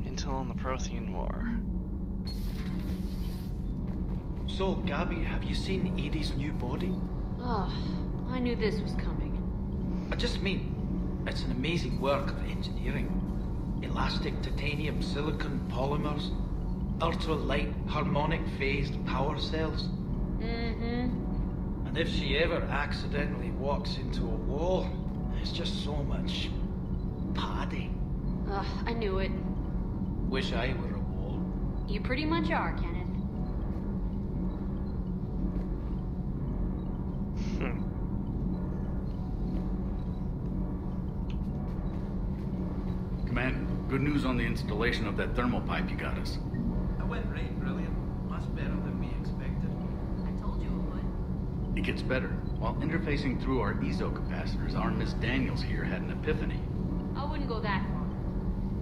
A: Intel on the Prothean War.
F: So, Gabby, have you seen Edie's new body?
G: Oh, I knew this was coming.
F: I just mean, it's an amazing work of engineering. Elastic titanium silicon polymers, ultra-light harmonic phased power cells.
G: Mm-hmm.
F: And if she ever accidentally walks into a wall, there's just so much padding.
G: I knew it.
F: Wish I were a wall.
G: You pretty much are, Kenneth.
E: Commander, good news on the installation of that thermal pipe you got us.
F: That went right brilliant. Much better than we expected.
G: I told you it would.
E: It gets better. While interfacing through our ESO capacitors, our Miss Daniels here had an epiphany.
G: I wouldn't go that far.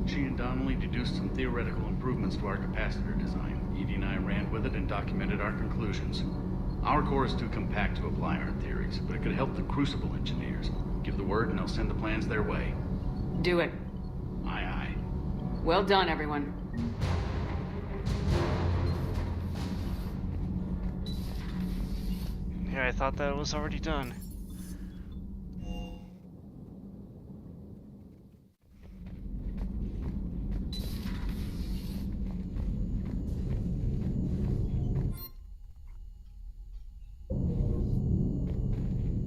E: She and Donnelly deduced some theoretical improvements to our capacitor design. Edie and I ran with it and documented our conclusions. Our core is too compact to apply our theories, but it could help the Crucible engineers. Give the word and they'll send the plans their way.
C: Do it.
E: Aye, aye.
C: Well done, everyone.
A: Yeah, I thought that was already done.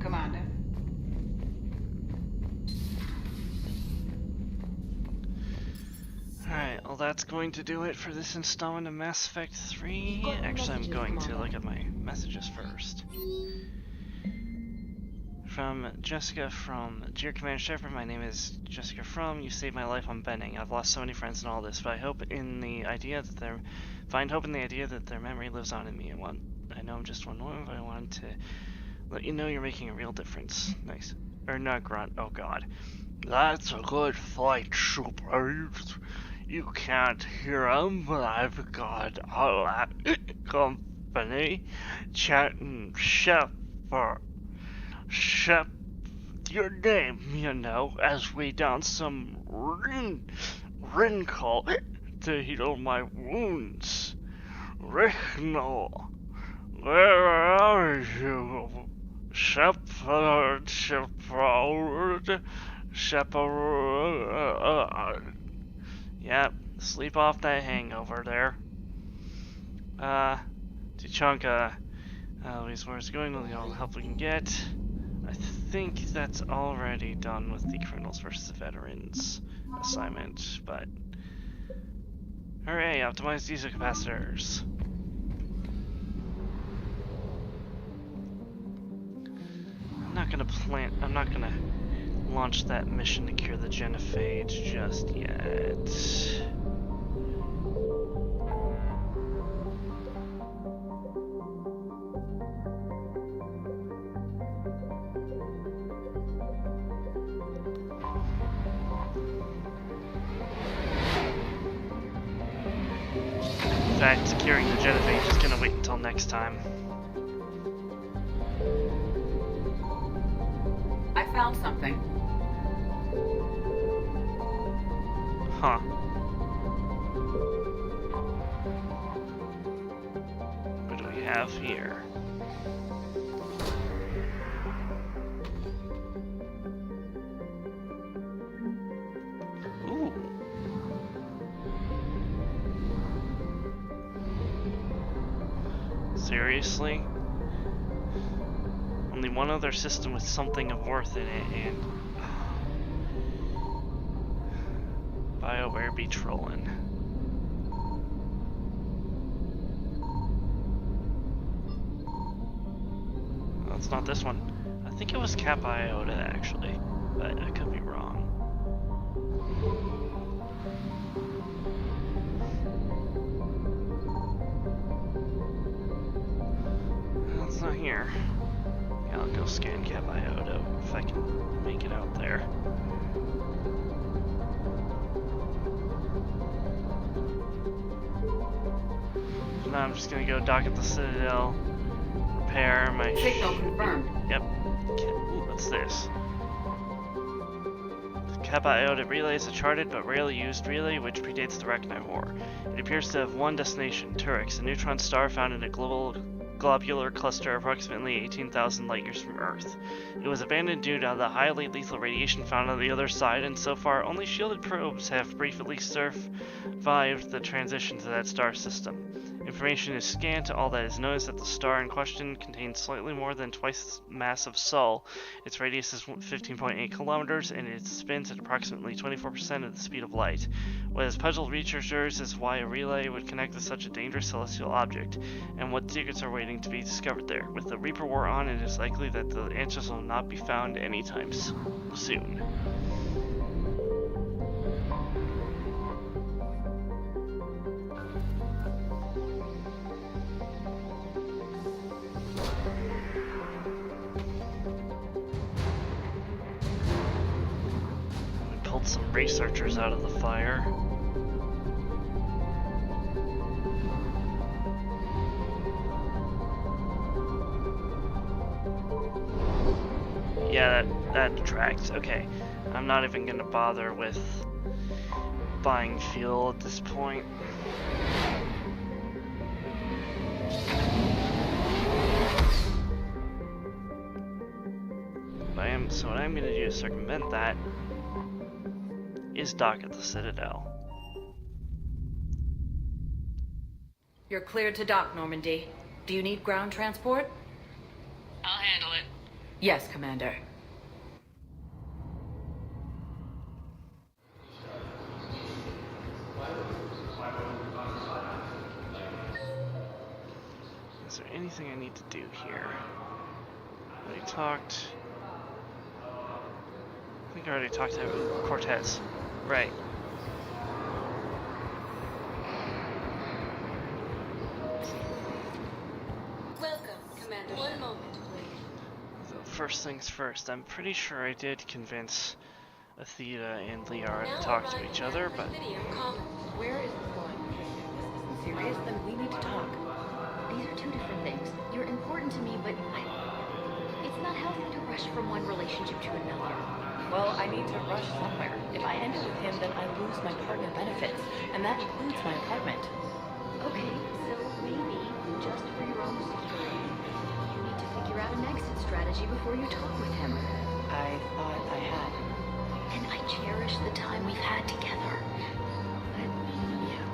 H: Commander.
A: Alright, well that's going to do it for this installment of Mass Effect 3. Actually, I'm going to look at my messages first. From Jessica from Dear Commander Shepard, my name is Jessica from. You saved my life on Benning. I've lost so many friends in all this, but I hope in the idea that find hope in the idea that their memory lives on in me. I know I'm just one woman, but I wanted to let you know you're making a real difference. Nice. Or not grunt. Oh god. That's a good fight, Supers. You can't hear 'em, but I've got a lot of company. Chatting Shepard. Your name, you know, as we down some wrinkle to heal my wounds. Ricknell, where are you? Shepard. Yep, sleep off that hangover there. Tuchanka, Louise, where's it going? All the help we can get. I think that's already done with the Criminals versus the Veterans assignment, but... Hooray, optimize diesel capacitors. I'm not gonna launch that mission to cure the genophage just yet. In fact, securing the genophage is gonna wait until next time.
C: I found something.
A: Huh. What do we have here? Ooh. Seriously? Only one other system with something of worth in it, and BioWare be trolling. Well, it's not this one. I think it was Cap Iota actually, but I could be wrong. It's not here. Yeah, I'll go scan Cap Iota if I can make it out there. So now I'm just gonna go dock at the Citadel, repair my
C: signal confirmed.
A: Yep. Okay. Ooh, what's this? The Kappa Iota relay is a charted but rarely used relay which predates the Rachni War. It appears to have one destination, Turix, a neutron star found in a globular cluster approximately 18,000 light-years from Earth. It was abandoned due to the highly lethal radiation found on the other side, and so far only shielded probes have briefly survived the transition to that star system. Information is scant. All that is known is that the star in question contains slightly more than twice the mass of Sol. Its radius is 15.8 kilometers, and it spins at approximately 24% of the speed of light. What has puzzled researchers is why a relay would connect to such a dangerous celestial object, and what secrets are waiting to be discovered there. With the Reaper War on, it is likely that the answers will not be found anytime soon. Some researchers out of the fire. Yeah, that detracts. Okay, I'm not even gonna bother with buying fuel at this point. So what I'm gonna do to circumvent that is dock at the Citadel.
C: You're cleared to dock, Normandy. Do you need ground transport?
G: I'll handle it.
C: Yes, Commander.
A: Is there anything I need to do here? We talked... I think I already talked to Cortez. Right.
C: Welcome, Commander. One moment, please.
A: So first things first, I'm pretty sure I did convince Athena and Liara to talk to each other, but...
H: Where is this going? If this isn't serious, then we need to talk.
P: These are two different things. You're important to me, but it's not healthy to rush from one relationship to another.
H: Well, I need to rush somewhere. If I end it with him, then I lose my partner benefits, and that includes my apartment.
P: Okay, so maybe, just for your own security, you need to figure out an exit strategy before you talk with him.
H: I thought I had.
P: And I cherish the time we've had together. But, yeah.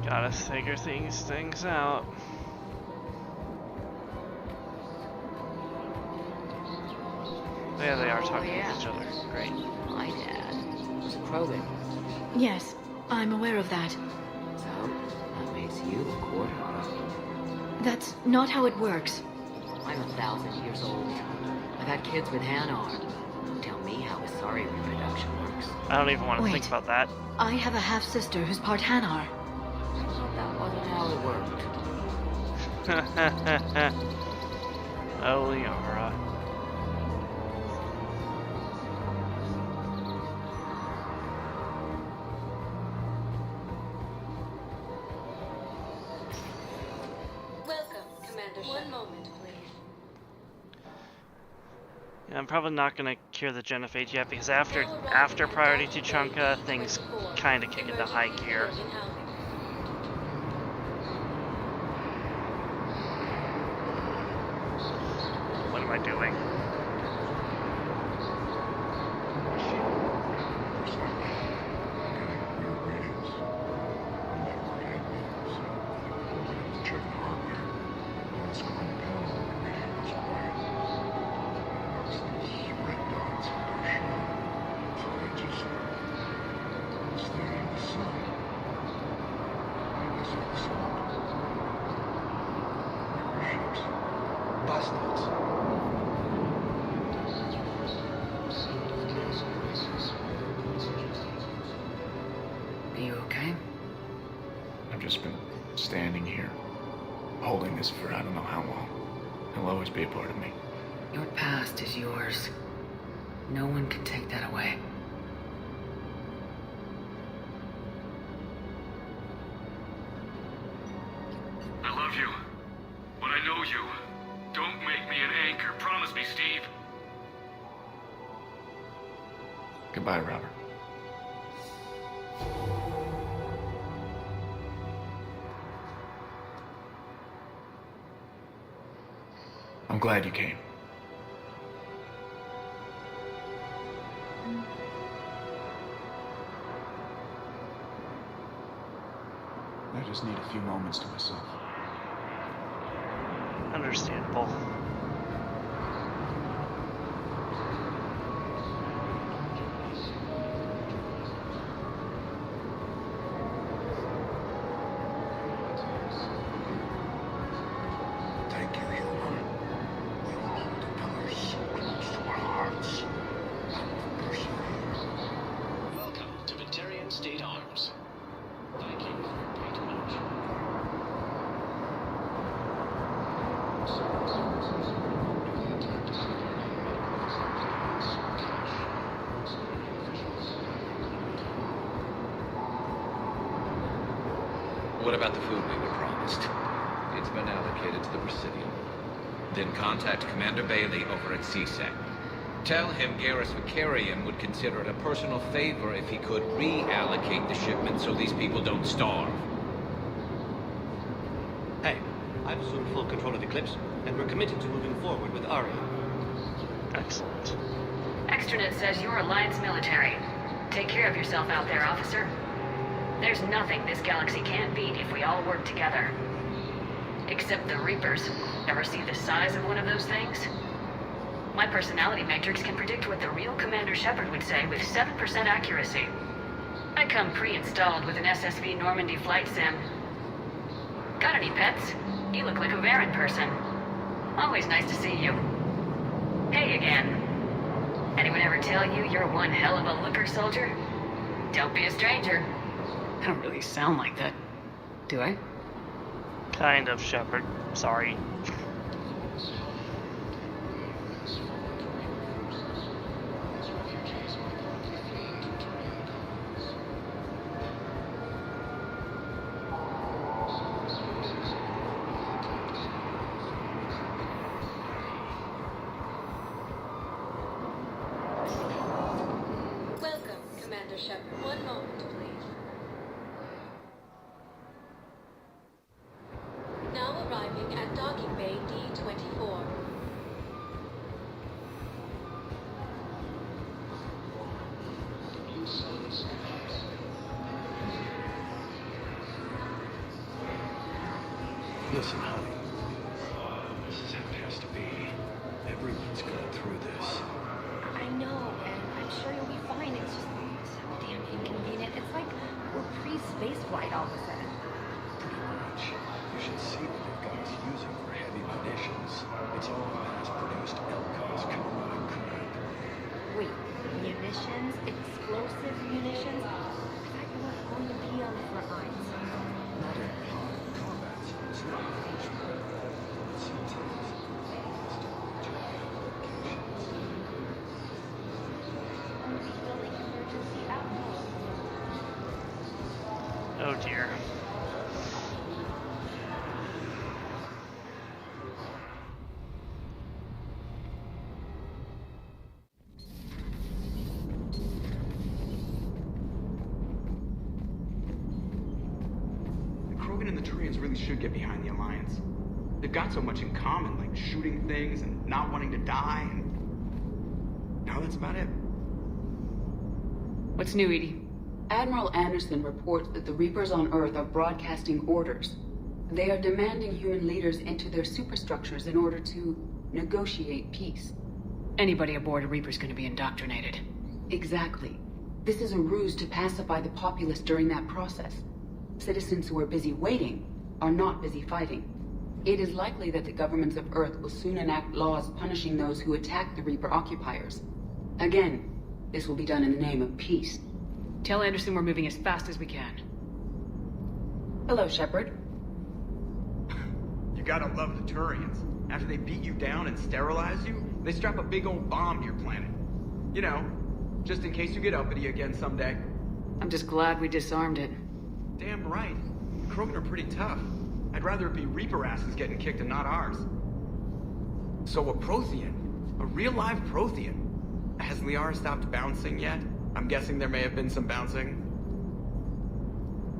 A: Gotta figure things out. Yeah, they are talking with each other. Great.
H: My dad was a Krogan.
D: Yes, I'm aware of that.
H: So, that makes you a quarter Krogan.
D: That's not how it works.
H: I'm 1,000 years old. I've had kids with Hanar. Don't tell me how a sorry reproduction works.
A: I don't even want to
D: Wait.
A: think about that.
D: I have a half-sister who's part Hanar.
H: That wasn't how it worked.
A: Oh, Liara.
C: Welcome, Commander. One moment, please.
A: Yeah, I'm probably not gonna cure the genophage yet because after Priority Tuchanka, things kind of kick into high gear. What am I doing?
H: Are you okay?
U: I've just been standing here, holding this for I don't know how long. It'll always be a part of me.
H: Your past is yours. No one can take that away.
K: I love you, but I know you. Don't make me an anchor. Promise me, Steve.
U: Goodbye, Robert. I'm glad you came. I just need a few moments to myself.
A: Understandable.
L: Thank you, human. We will hold the pillar's secrets to our hearts and persevere.
K: Welcome to Victorian State Arms. Thank you for your patronage.
I: What about the food we were promised?
V: It's been allocated to the Presidium. Then contact Commander Bailey over at CSEC. Tell him Garrus Vicarian would consider it a personal favor if he could reallocate the shipment so these people don't starve.
W: Hey, I've assumed full control of Eclipse, and we're committed to moving forward with Aria.
A: Excellent.
C: Extranet says you're Alliance military. Take care of yourself out there, officer. There's nothing this galaxy can't beat if we all work together. Except the Reapers. Ever see the size of one of those things? My personality matrix can predict what the real Commander Shepard would say with 7% accuracy. I come pre-installed with an SSV Normandy flight sim. Got any pets? You look like a Varen person. Always nice to see you. Hey again. Anyone ever tell you you're one hell of a looker, soldier? Don't be a stranger. I don't really sound like that, do I?
A: Kind of, Shepard. Sorry.
D: Welcome, Commander Shepard. One moment, please. Now arriving at docking bay D-24.
U: Listen, honey. This is how it has to be. Everyone's going through this.
P: I know, and I'm sure you'll be fine. It's just so damn inconvenient. It's like we're pre-space flight all of a sudden.
U: Pretty much. You should see what they've got us using for heavy munitions. It's all mass-produced LCOS combat crap.
P: Wait, munitions? Explosive munitions? I thought you weren't going to be on the front lines.
U: Not in hard combat zones, no. But sometimes it's applications.
P: Building emergency outposts.
A: Oh dear.
F: Krogan and the Turians really should get behind the Alliance. They've got so much in common, like shooting things and not wanting to die, and... no, that's about it.
C: What's new, Edie?
H: Admiral Anderson reports that the Reapers on Earth are broadcasting orders. They are demanding human leaders into their superstructures in order to negotiate peace.
C: Anybody aboard a Reaper's gonna be indoctrinated.
H: Exactly. This is a ruse to pacify the populace during that process. Citizens who are busy waiting are not busy fighting. It is likely that the governments of Earth will soon enact laws punishing those who attack the Reaper occupiers. Again, this will be done in the name of peace.
C: Tell Anderson we're moving as fast as we can.
H: Hello, Shepard.
F: You gotta love the Turians. After they beat you down and sterilize you, they strap a big old bomb to your planet. You know, just in case you get uppity again someday.
C: I'm just glad we disarmed it.
F: Damn right. The Krogan are pretty tough. I'd rather it be Reaper asses getting kicked and not ours. So a Prothean. A real live Prothean. Has Liara stopped bouncing yet? I'm guessing there may have been some bouncing.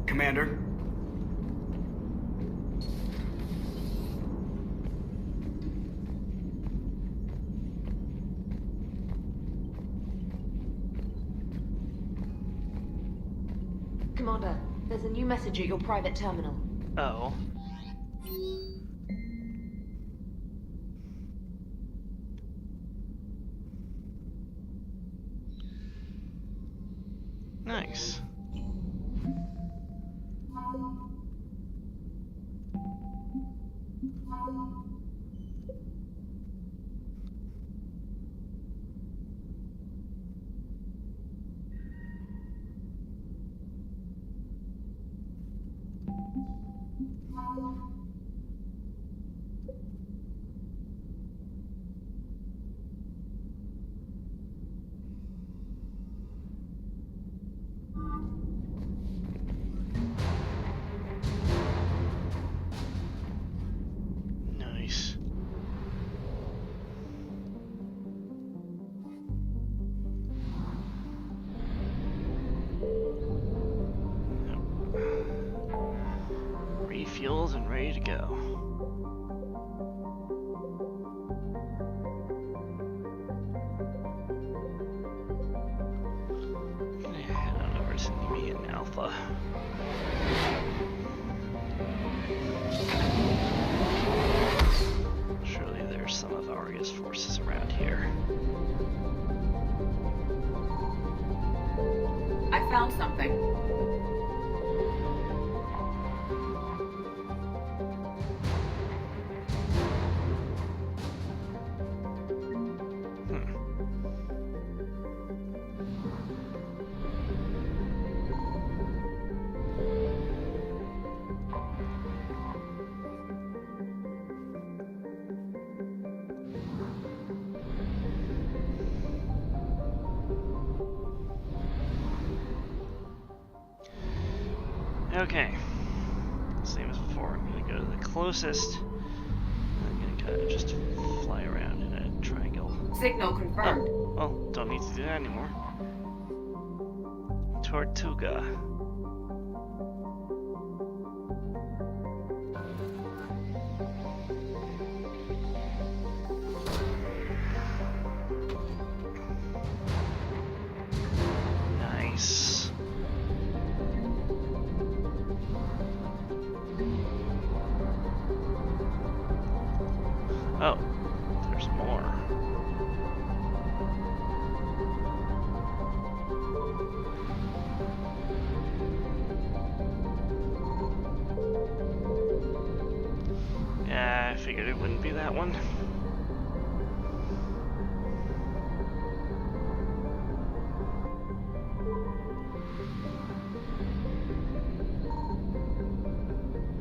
F: Commander?
P: Commander, There's a new message at your private terminal.
A: Oh. Nice. Nice. Refueled and ready to go. Gonna head on over to NVIDIA Alpha. Surely there's some of Argus forces around here.
H: I found something.
A: Okay, same as before. I'm gonna go to the closest. I'm gonna kind of just fly around in a triangle.
H: Signal confirmed.
A: Oh, well, don't need to do that anymore. Tortuga. Nice. Oh, there's more. Yeah, I figured it wouldn't be that one.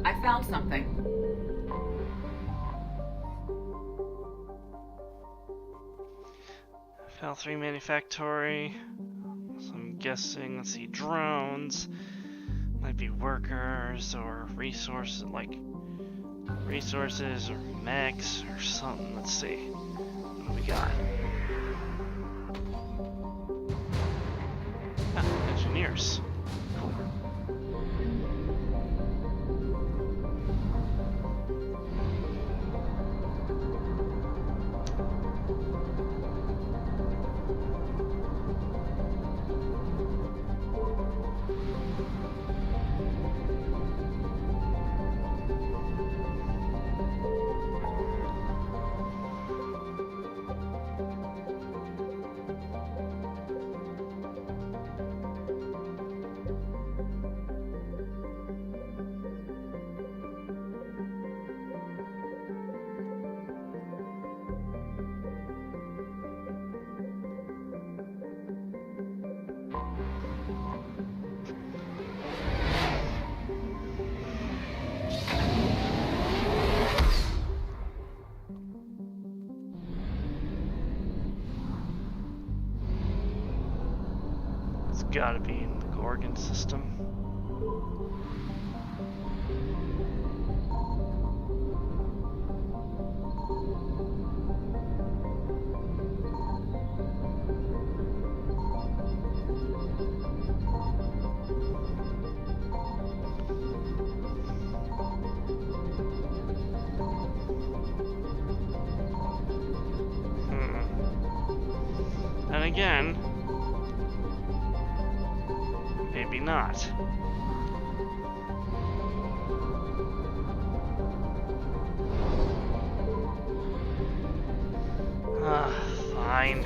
H: I found something.
A: FAL3 Manufactory. So I'm guessing, let's see, drones. Might be workers or resources, like resources or mechs or something. Let's see. What do we got? Ah, engineers. Cool. Gotta be in the Gorgon system. And again, maybe not. fine.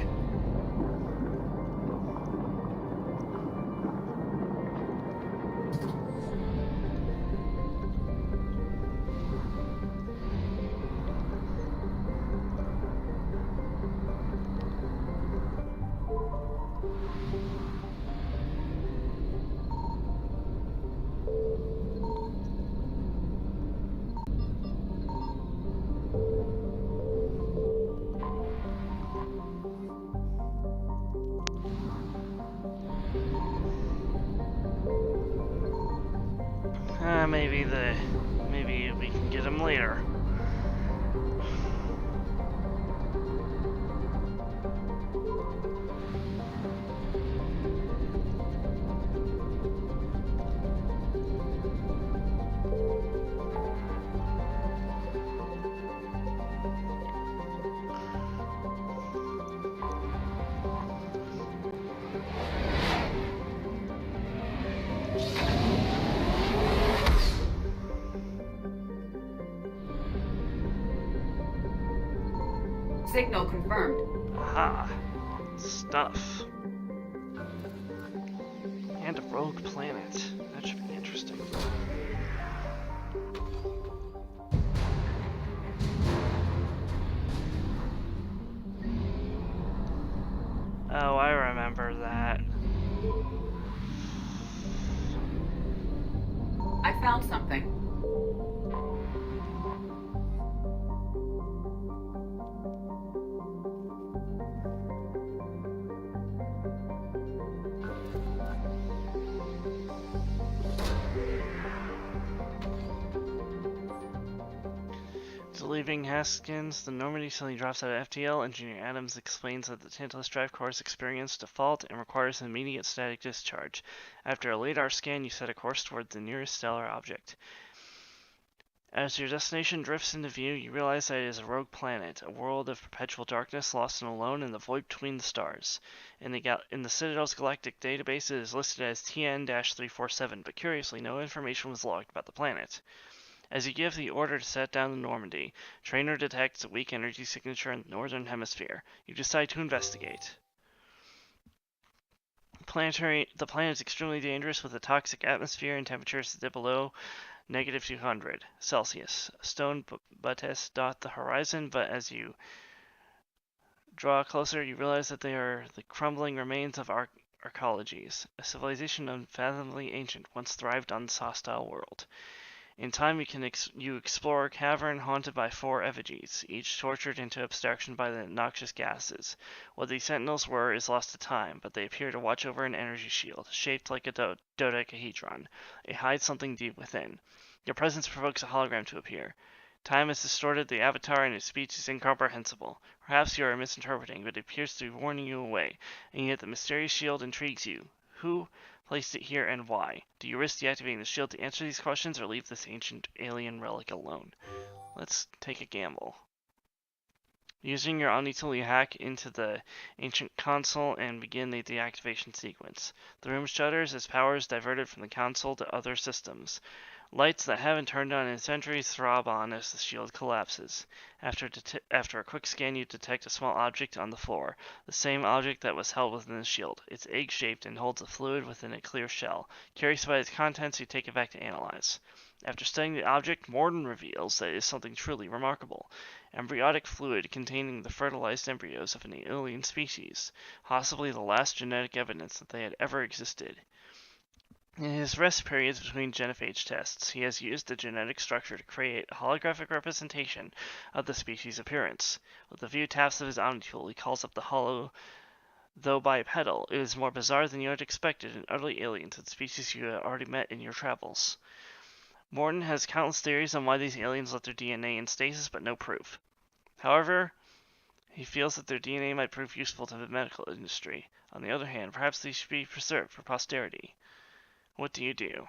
A: Maybe we can get him later.
H: Signal confirmed.
A: Aha. Stuff. And a rogue planet. That should be interesting. Oh, I remember that.
H: I found something.
A: Leaving Haskins, the Normandy suddenly drops out of FTL. Engineer Adams explains that the Tantalus drive course experienced a fault and requires an immediate static discharge. After a LiDAR scan, you set a course towards the nearest stellar object. As your destination drifts into view, you realize that it is a rogue planet, a world of perpetual darkness, lost and alone in the void between the stars. In the Citadel's galactic database, it is listed as TN-347, but curiously, no information was logged about the planet. As you give the order to set down the Normandy, Traynor detects a weak energy signature in the northern hemisphere. You decide to investigate. The planet is extremely dangerous with a toxic atmosphere and temperatures that dip below -200 Celsius. Stone buttes dot the horizon, but as you draw closer, you realize that they are the crumbling remains of arcologies, a civilization unfathomably ancient, once thrived on this hostile world. In time, you explore a cavern haunted by 4 effigies, each tortured into abstraction by the noxious gases. What these sentinels were is lost to time, but they appear to watch over an energy shield, shaped like a dodecahedron. It hides something deep within. Your presence provokes a hologram to appear. Time has distorted the avatar and its speech is incomprehensible. Perhaps you are misinterpreting, but it appears to be warning you away, and yet the mysterious shield intrigues you. Who placed it here and why? Do you risk deactivating the shield to answer these questions or leave this ancient alien relic alone? Let's take a gamble. Using your Omni tool, you hack into the ancient console and begin the deactivation sequence. The room shudders as power is diverted from the console to other systems. Lights that haven't turned on in centuries throb on as the shield collapses. After a quick scan, you detect a small object on the floor, the same object that was held within the shield. It's egg-shaped and holds a fluid within a clear shell. Curious about its contents, you take it back to analyze. After studying the object, Morden reveals that it is something truly remarkable. Embryonic fluid containing the fertilized embryos of an alien species, possibly the last genetic evidence that they had ever existed. In his rest periods between genophage tests, he has used the genetic structure to create a holographic representation of the species' appearance. With a few taps of his Omni tool, he calls up the hollow, though bipedal. It is more bizarre than you had expected and utterly alien to the species you had already met in your travels. Morton has countless theories on why these aliens left their DNA in stasis, but no proof. However, he feels that their DNA might prove useful to the medical industry. On the other hand, perhaps they should be preserved for posterity. What do you do?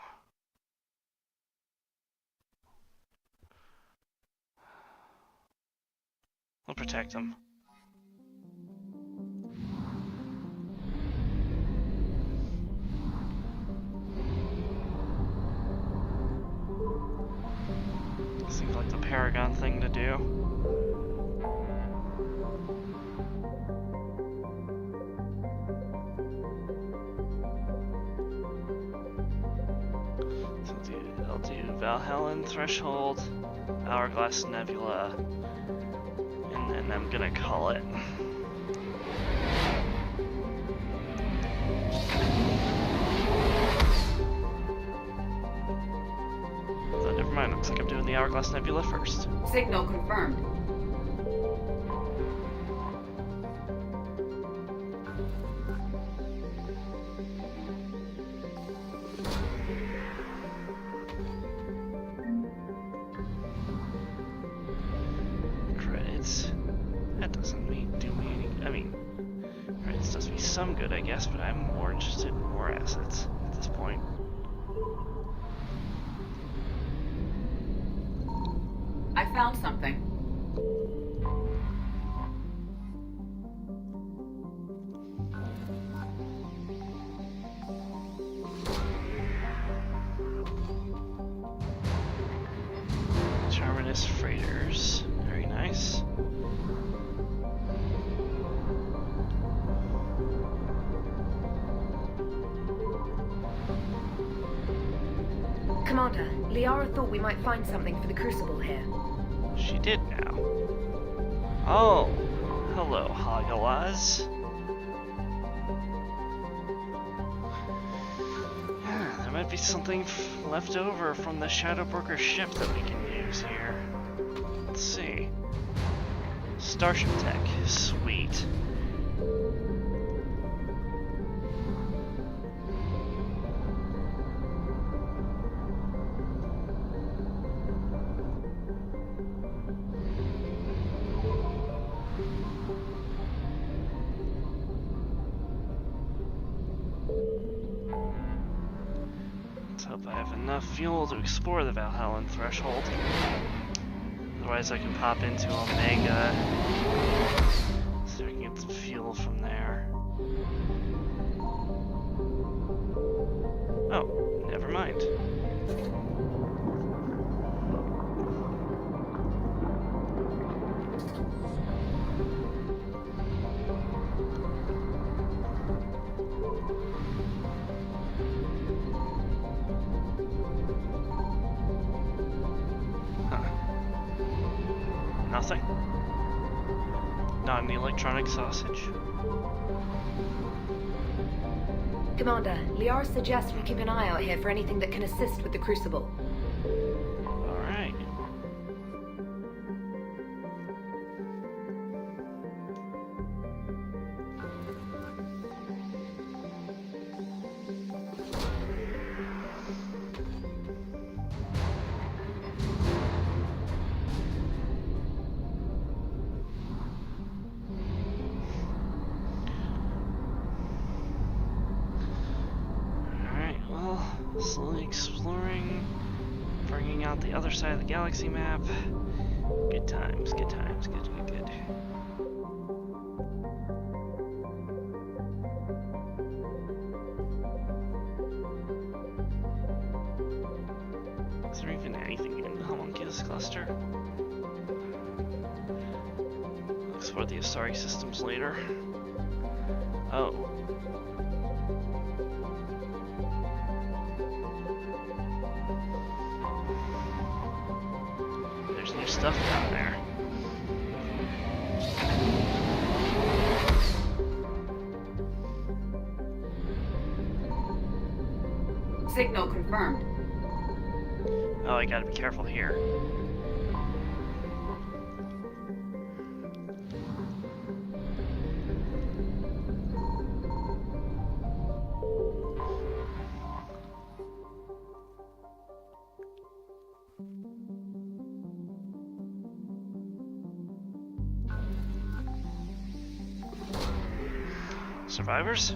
A: We'll protect them. Seems like the Paragon thing to do. I'll do Valhallan Threshold, Hourglass Nebula, and then I'm gonna call it. So never mind, looks like I'm doing the Hourglass Nebula first.
H: Signal confirmed.
A: Credits. That doesn't do me any. I mean, credits does me some good, I guess, but I'm more interested in more assets at this point.
H: I found something.
A: Terminus freighters. Very nice.
B: Commander, Liara thought we might find something for the Crucible here.
A: She did now. Oh, hello, Hagalaz. There might be something left over from the Shadowbroker ship that we can use here. Let's see. Starship tech. Sweet. Let's hope I have enough fuel to explore the Valhallan Threshold. Otherwise I can pop into Omega. So I can get some fuel from there. Oh, never mind. Nothing. Not an electronic sausage.
B: Commander, Liara suggests we keep an eye out here for anything that can assist with the Crucible.
A: Alright. Slowly exploring, bringing out the other side of the galaxy map. Good times, good times, good. Is there even anything in the Homunculus cluster? We'll explore the Asari systems later. Oh. There's new stuff down there.
H: Signal confirmed.
A: Oh, I gotta be careful here. Survivors?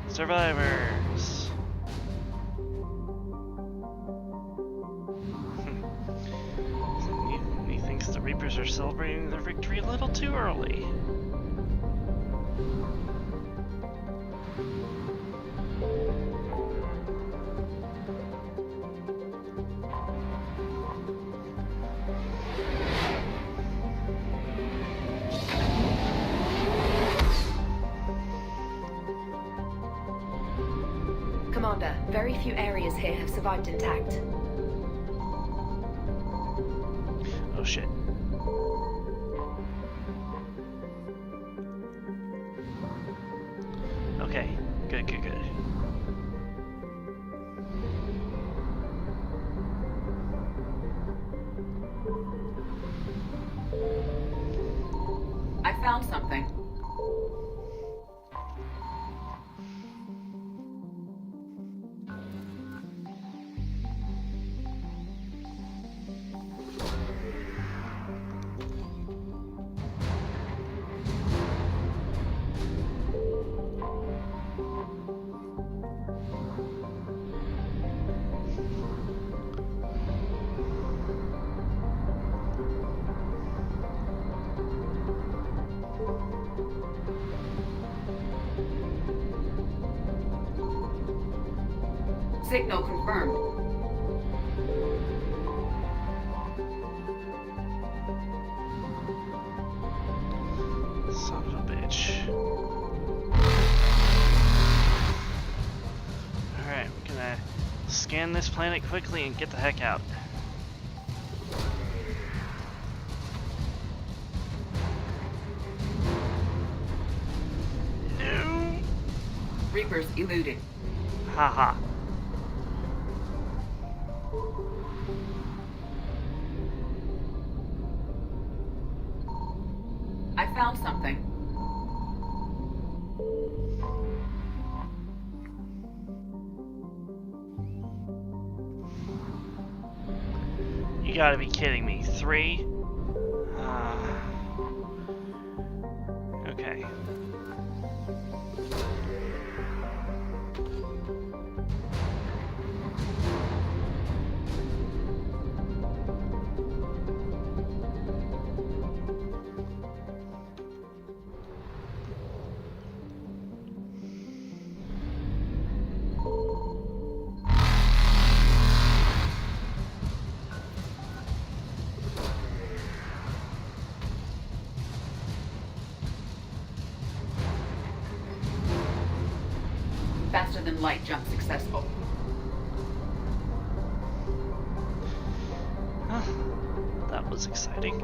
A: Survivors! He thinks the Reapers are celebrating their victory a little too early.
B: very few areas here have survived intact.
A: Oh shit. Okay, good.
H: I found something. Signal confirmed.
A: Son of a bitch. Alright, we're gonna scan this planet quickly and get the heck out. No!
H: Reapers eluded.
A: Haha.
H: I found something.
A: You gotta be kidding me. 3? Okay.
H: Faster than light jump successful.
A: That was exciting.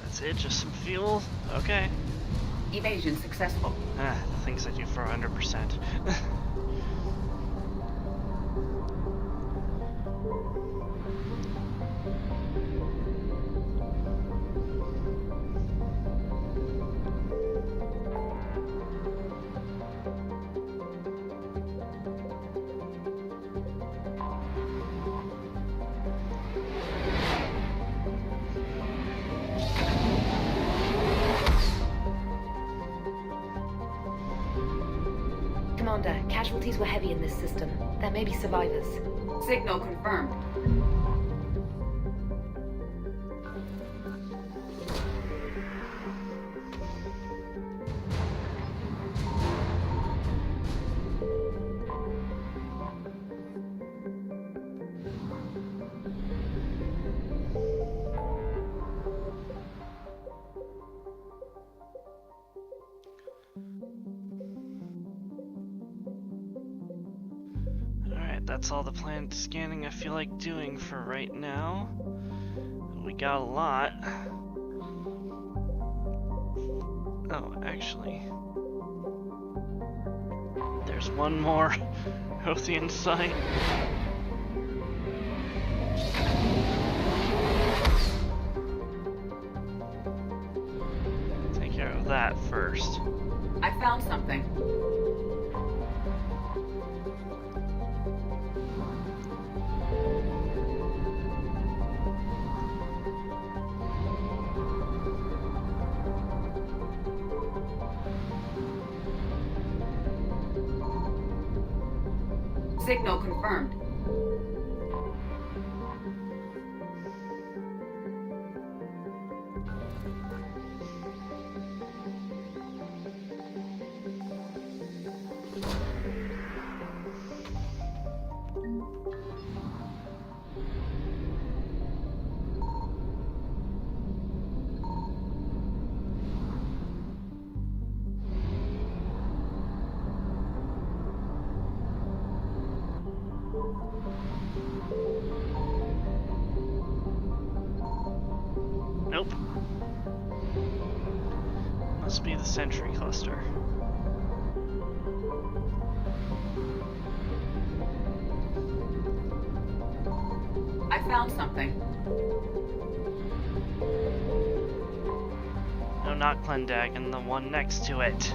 A: That's it, just some fuel? Okay.
H: Evasion successful.
A: The things I do for 100%.
B: Commander, casualties were heavy in this system. There may be survivors.
H: Signal confirmed.
A: That's all the planned scanning I feel like doing for right now. We got a lot. Oh, actually, there's one more Hothian site. Take care of that first.
H: I found something. Signal confirmed.
A: Nope. Must be the Sentry cluster.
H: I found something.
A: No, not Clendagon, the one next to it.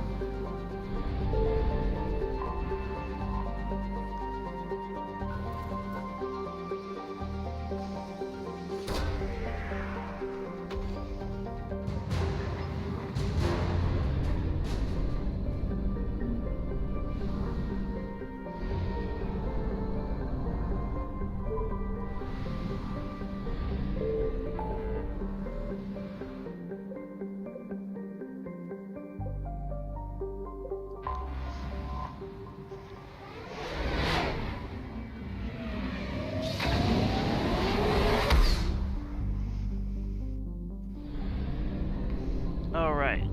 A: Alright,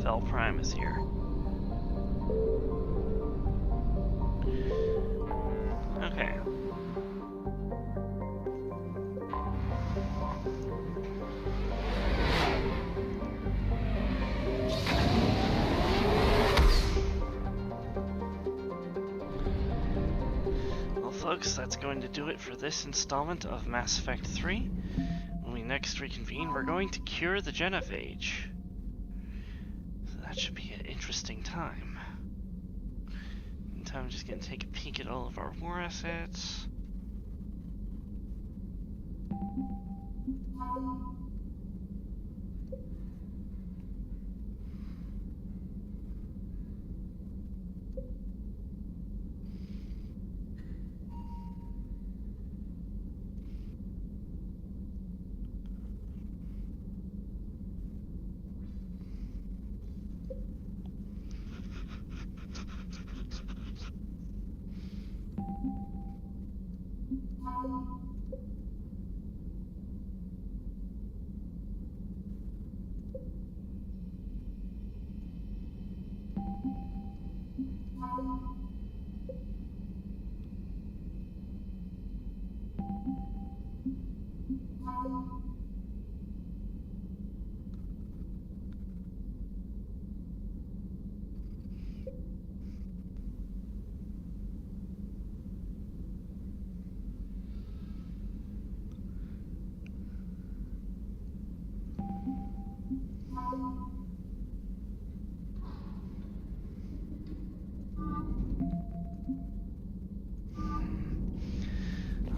A: Fel Prime is here. Okay. Well folks, that's going to do it for this installment of Mass Effect 3. When we next reconvene, we're going to cure the Genophage. That should be an interesting time. Meantime, I'm just going to take a peek at all of our war assets.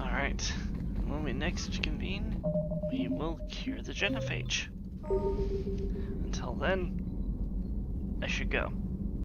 A: Alright, when we next convene, we will cure the Genophage. Until then, I should go.